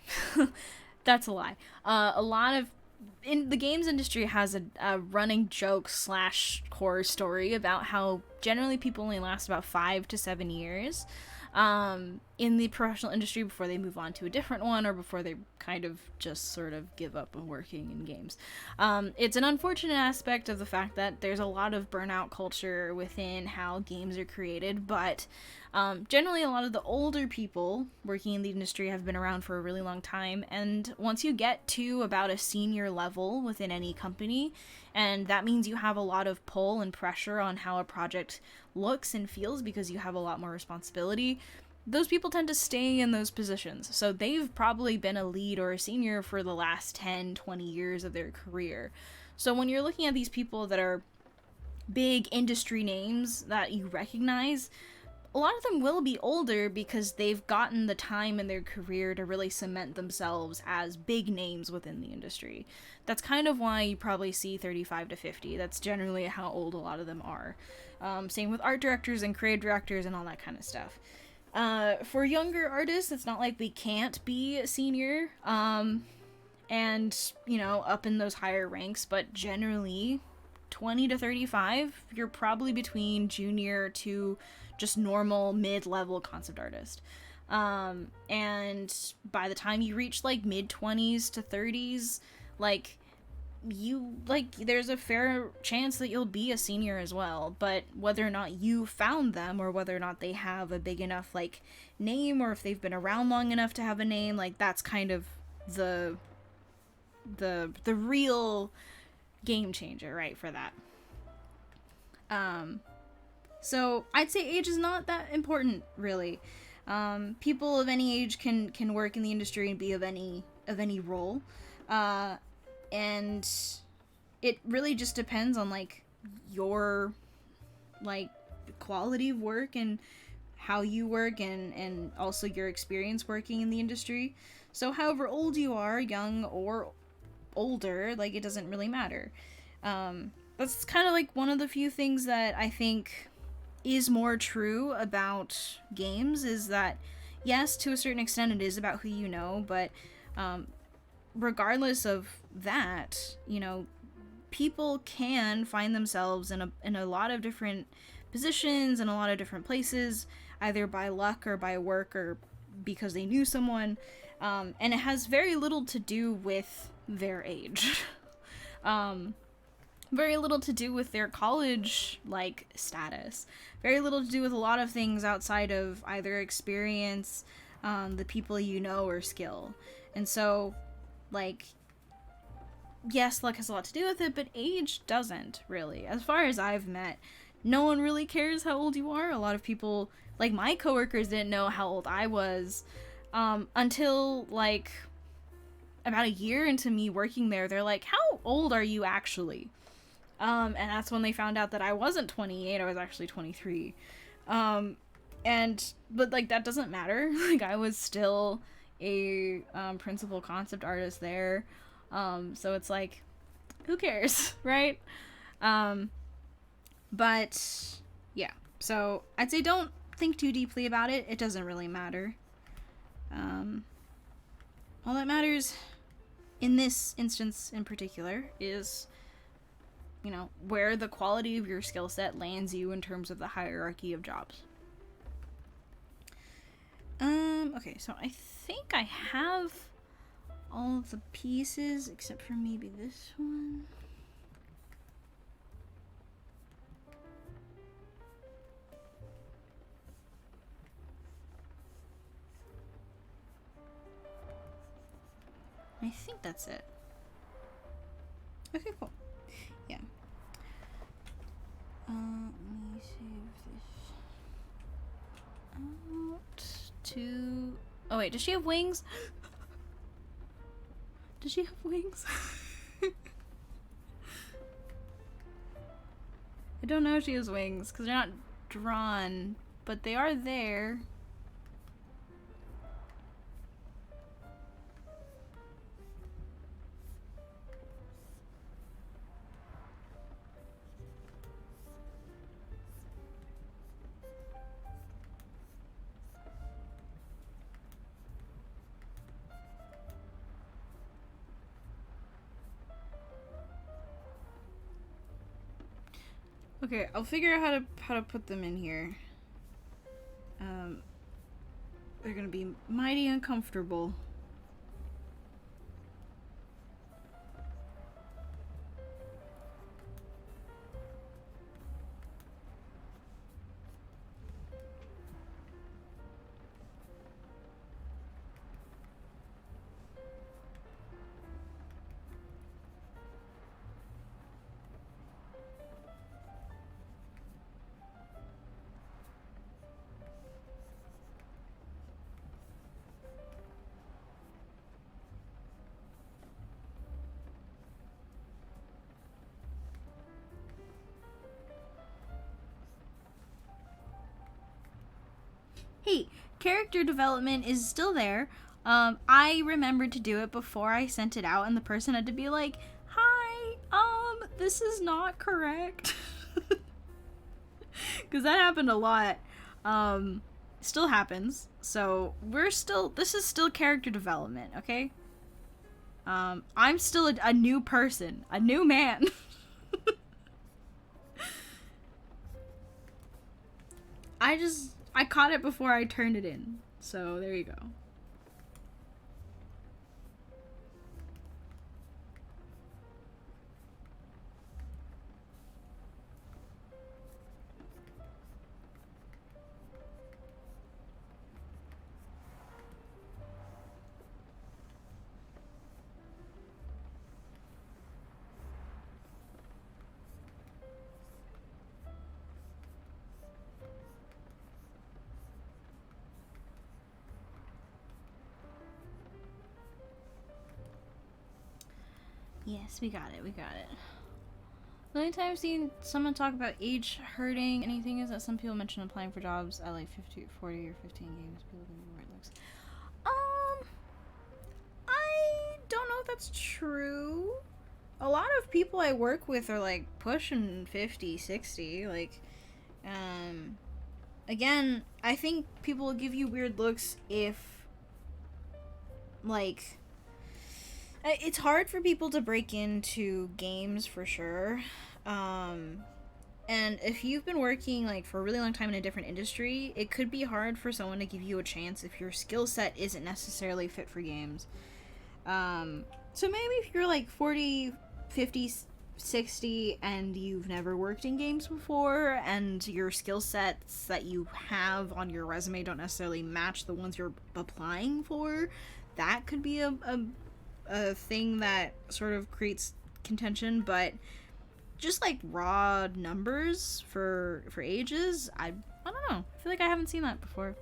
A: that's a lie. A lot of in the games industry has a running joke / horror story about how generally people only last about 5 to 7 years in the professional industry before they move on to a different one, or before they kind of just sort of give up on working in games. It's an unfortunate aspect of the fact that there's a lot of burnout culture within how games are created, but generally a lot of the older people working in the industry have been around for a really long time, and once you get to about a senior level within any company, and that means you have a lot of pull and pressure on how a project looks and feels because you have a lot more responsibility, those people tend to stay in those positions. So they've probably been a lead or a senior for the last 10, 20 years of their career. So when you're looking at these people that are big industry names that you recognize, a lot of them will be older because they've gotten the time in their career to really cement themselves as big names within the industry. That's kind of why you probably see 35 to 50. That's generally how old a lot of them are. Same with art directors and creative directors and all that kind of stuff. For younger artists, it's not like we can't be a senior, and, you know, up in those higher ranks, but generally 20 to 35, you're probably between junior to just normal mid-level concept artist. And by the time you reach like mid-20s to 30s, like, there's a fair chance that you'll be a senior as well. But whether or not you found them, or whether or not they have a big enough like name, or if they've been around long enough to have a name, like, that's kind of the real game changer, right, for that. So I'd say age is not that important, really. People of any age can work in the industry and be of any role. And it really just depends on, like, your, like, quality of work and how you work, and also your experience working in the industry. So however old you are, young or older, like, it doesn't really matter. That's kind of like one of the few things that I think is more true about games, is that yes, to a certain extent it is about who you know, but regardless of that, you know, people can find themselves in a lot of different positions and a lot of different places, either by luck or by work or because they knew someone, and it has very little to do with their age. Very little to do with their college, like, status. Very little to do with a lot of things outside of either experience, the people you know, or skill. And so, like, yes, luck has a lot to do with it, but age doesn't, really. As far as I've met, no one really cares how old you are. A lot of people, like, my coworkers didn't know how old I was, until, like, about a year into me working there. They're like, how old are you actually? And that's when they found out that I wasn't 28, I was actually 23. But, like, that doesn't matter. Like, I was still a, principal concept artist there. So it's like, who cares, right? But, yeah. So, I'd say don't think too deeply about it. It doesn't really matter. All that matters, in this instance in particular, is, you know, where the quality of your skill set lands you in terms of the hierarchy of jobs. Okay, so I think I have all of the pieces, except for maybe this one. I think that's it. Okay, cool. Yeah. Let me save this out to... Oh wait, does she have wings? Does she have wings? I don't know if she has wings, because they're not drawn, but they are there. Okay, I'll figure out how to put them in here. They're gonna be mighty uncomfortable. character development is still there. I remembered to do it before I sent it out, and the person had to be like, hi, this is not correct. Because that happened a lot. Still happens. So this is still character development, okay? I'm still a new person, a new man. I caught it before I turned it in. So there you go. Yes, we got it. The only time I've seen someone talk about age hurting anything is that some people mention applying for jobs at like 50, 40, or 15 games. People can be where it looks. I don't know if that's true. A lot of people I work with are like pushing 50, 60. Like, again, I think people will give you weird looks if, like, it's hard for people to break into games for sure. And if you've been working like for a really long time in a different industry, it could be hard for someone to give you a chance if your skill set isn't necessarily fit for games. So maybe if you're like 40, 50, 60 and you've never worked in games before and your skill sets that you have on your resume don't necessarily match the ones you're applying for, that could be a thing that sort of creates contention. But just like raw numbers for ages, I don't know. I feel like I haven't seen that before.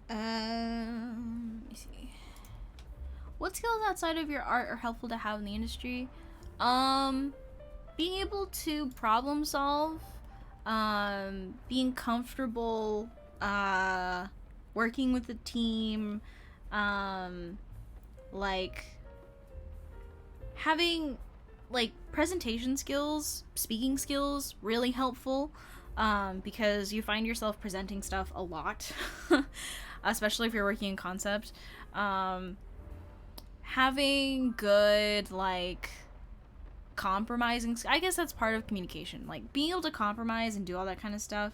A: Let me see. What skills outside of your art are helpful to have in the industry? Being able to problem solve, being comfortable, working with a team, like having like presentation skills, speaking skills, really helpful. Because you find yourself presenting stuff a lot, especially if you're working in concept. Having good, like, compromising, I guess that's part of communication. Like, being able to compromise and do all that kind of stuff,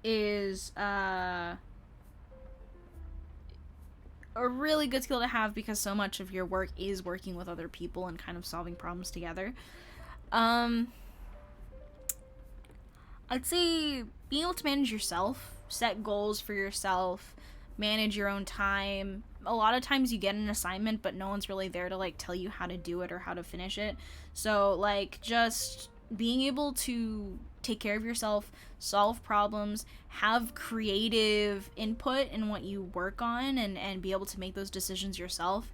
A: is, a really good skill to have because so much of your work is working with other people and kind of solving problems together. I'd say being able to manage yourself, set goals for yourself, manage your own time. A lot of times you get an assignment, but no one's really there to, like, tell you how to do it or how to finish it. So, like, just being able to take care of yourself, solve problems, have creative input in what you work on, and be able to make those decisions yourself.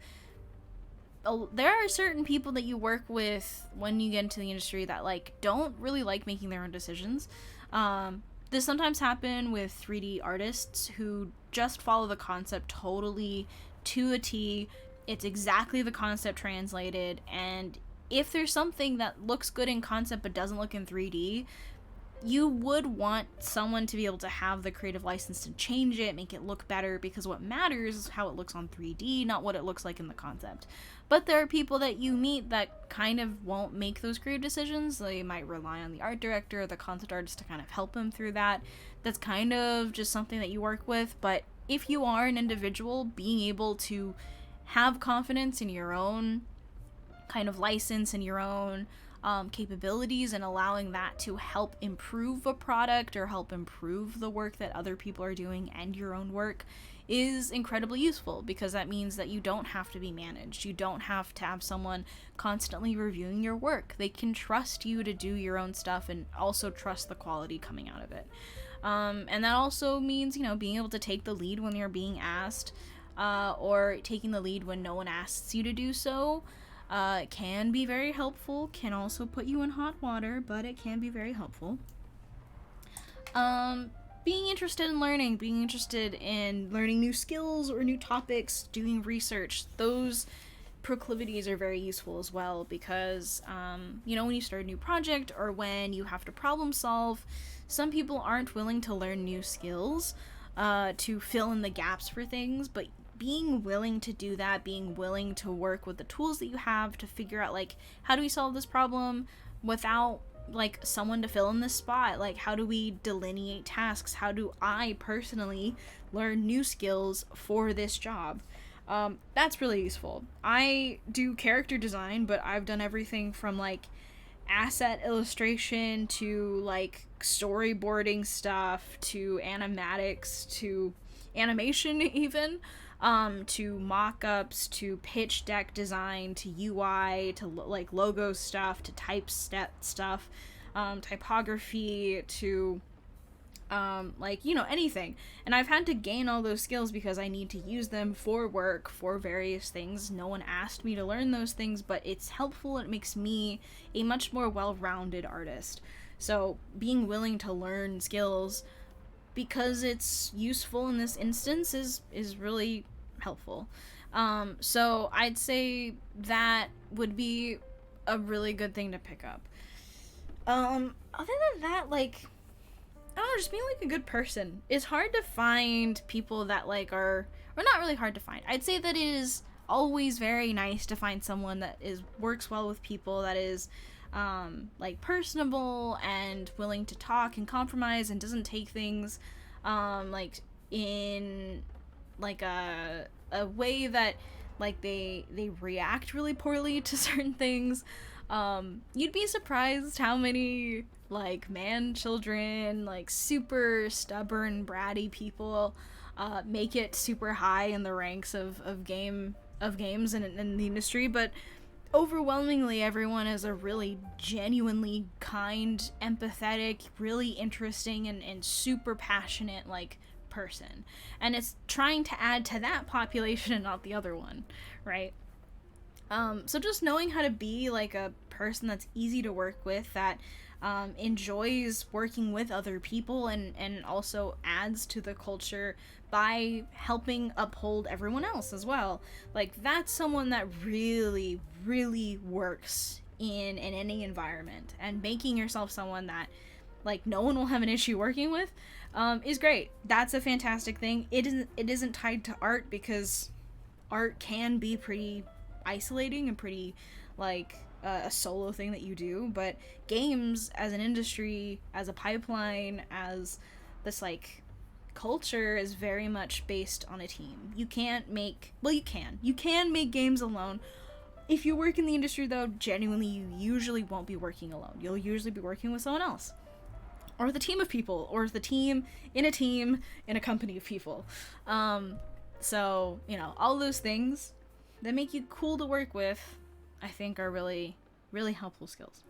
A: There are certain people that you work with when you get into the industry that, like, don't really like making their own decisions. This sometimes happen with 3D artists who just follow the concept totally to a T. It's exactly the concept translated, and if there's something that looks good in concept but doesn't look in 3D, you would want someone to be able to have the creative license to change it, make it look better, because what matters is how it looks on 3D, not what it looks like in the concept. But there are people that you meet that kind of won't make those creative decisions. They might rely on the art director or the concept artist to kind of help them through that. That's kind of just something that you work with. But if you are an individual, being able to have confidence in your own kind of license and your own capabilities and allowing that to help improve a product or help improve the work that other people are doing and your own work is incredibly useful, because that means that you don't have to be managed. You don't have to have someone constantly reviewing your work. They can trust you to do your own stuff and also trust the quality coming out of it. And that also means, being able to take the lead when you're being asked, or taking the lead when no one asks you to do so. Can be very helpful, can also put you in hot water, but it can be very helpful. Being interested in learning, being interested in learning new skills or new topics, doing research, those proclivities are very useful as well, because, when you start a new project or when you have to problem solve, some people aren't willing to learn new skills, to fill in the gaps for things, but being willing to do that, being willing to work with the tools that you have to figure out, like, how do we solve this problem without, like, someone to fill in this spot? Like, how do we delineate tasks? How do I personally learn new skills for this job? That's really useful. I do character design, but I've done everything from, like, asset illustration to, like, storyboarding stuff to animatics to animation even, to mock-ups, to pitch deck design, to UI, to like logo stuff, to typeset stuff, typography, to anything. And I've had to gain all those skills because I need to use them for work, for various things. No one asked me to learn those things, but it's helpful. It makes me a much more well-rounded artist. So being willing to learn skills because it's useful in this instance is really helpful. So I'd say that would be a really good thing to pick up. Other than that, like, I don't know, just being, like, a good person. It's hard to find people that, like, or not really hard to find. I'd say that it is always very nice to find someone that works well with people, that is, like, personable and willing to talk and compromise and doesn't take things, like, in, like, a way that, like, they react really poorly to certain things. You'd be surprised how many, like, children, like, super stubborn, bratty people, make it super high in the ranks of games in the industry, but overwhelmingly everyone is a really genuinely kind, empathetic, really interesting, and super passionate, like, person. And it's trying to add to that population and not the other one, right? So just knowing how to be, like, a person that's easy to work with, that enjoys working with other people and also adds to the culture by helping uphold everyone else as well. Like, that's someone that really, really works in any environment, and making yourself someone that, like, no one will have an issue working with, is great. That's a fantastic thing. It isn't tied to art, because art can be pretty isolating and pretty, like, a solo thing that you do, but games as an industry, as a pipeline, as this, like, culture is very much based on a team. You can't make, well, you can make games alone. If you work in the industry, though, genuinely, you usually won't be working alone. You'll usually be working with someone else, or with a team of people, or the team in a company of people. So, all those things that make you cool to work with, I think, are really, really helpful skills.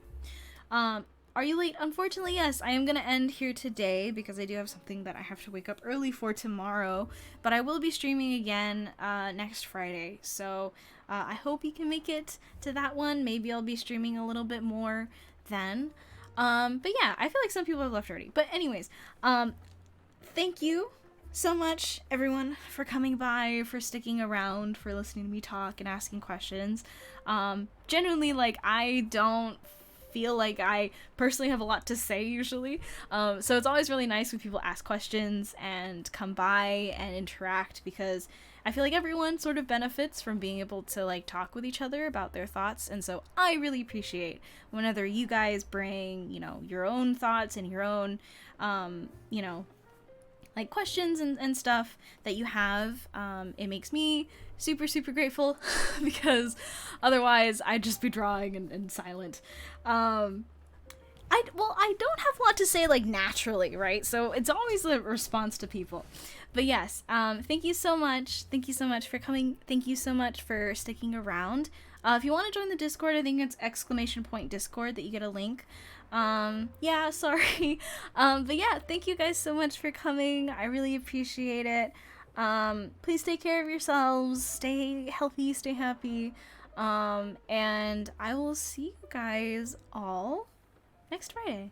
A: Are you late? Unfortunately, yes. I am going to end here today because I do have something that I have to wake up early for tomorrow, but I will be streaming again next Friday, so I hope you can make it to that one. Maybe I'll be streaming a little bit more then. But yeah, I feel like some people have left already. But anyways, thank you so much, everyone, for coming by, for sticking around, for listening to me talk and asking questions. Genuinely, like, I don't feel like I personally have a lot to say usually, so it's always really nice when people ask questions and come by and interact, because I feel like everyone sort of benefits from being able to, like, talk with each other about their thoughts, and so I really appreciate whenever you guys bring, your own thoughts and your own, like, questions and stuff that you have. It makes me super, super grateful, because otherwise I'd just be drawing and silent. I I don't have a lot to say like naturally, right? So it's always a response to people. But yes, thank you so much. Thank you so much for coming. Thank you so much for sticking around. If you want to join the Discord, I think it's !Discord that you get a link. Yeah, sorry. But yeah, thank you guys so much for coming. I really appreciate it. Please take care of yourselves. Stay healthy, stay happy. And I will see you guys all next Friday.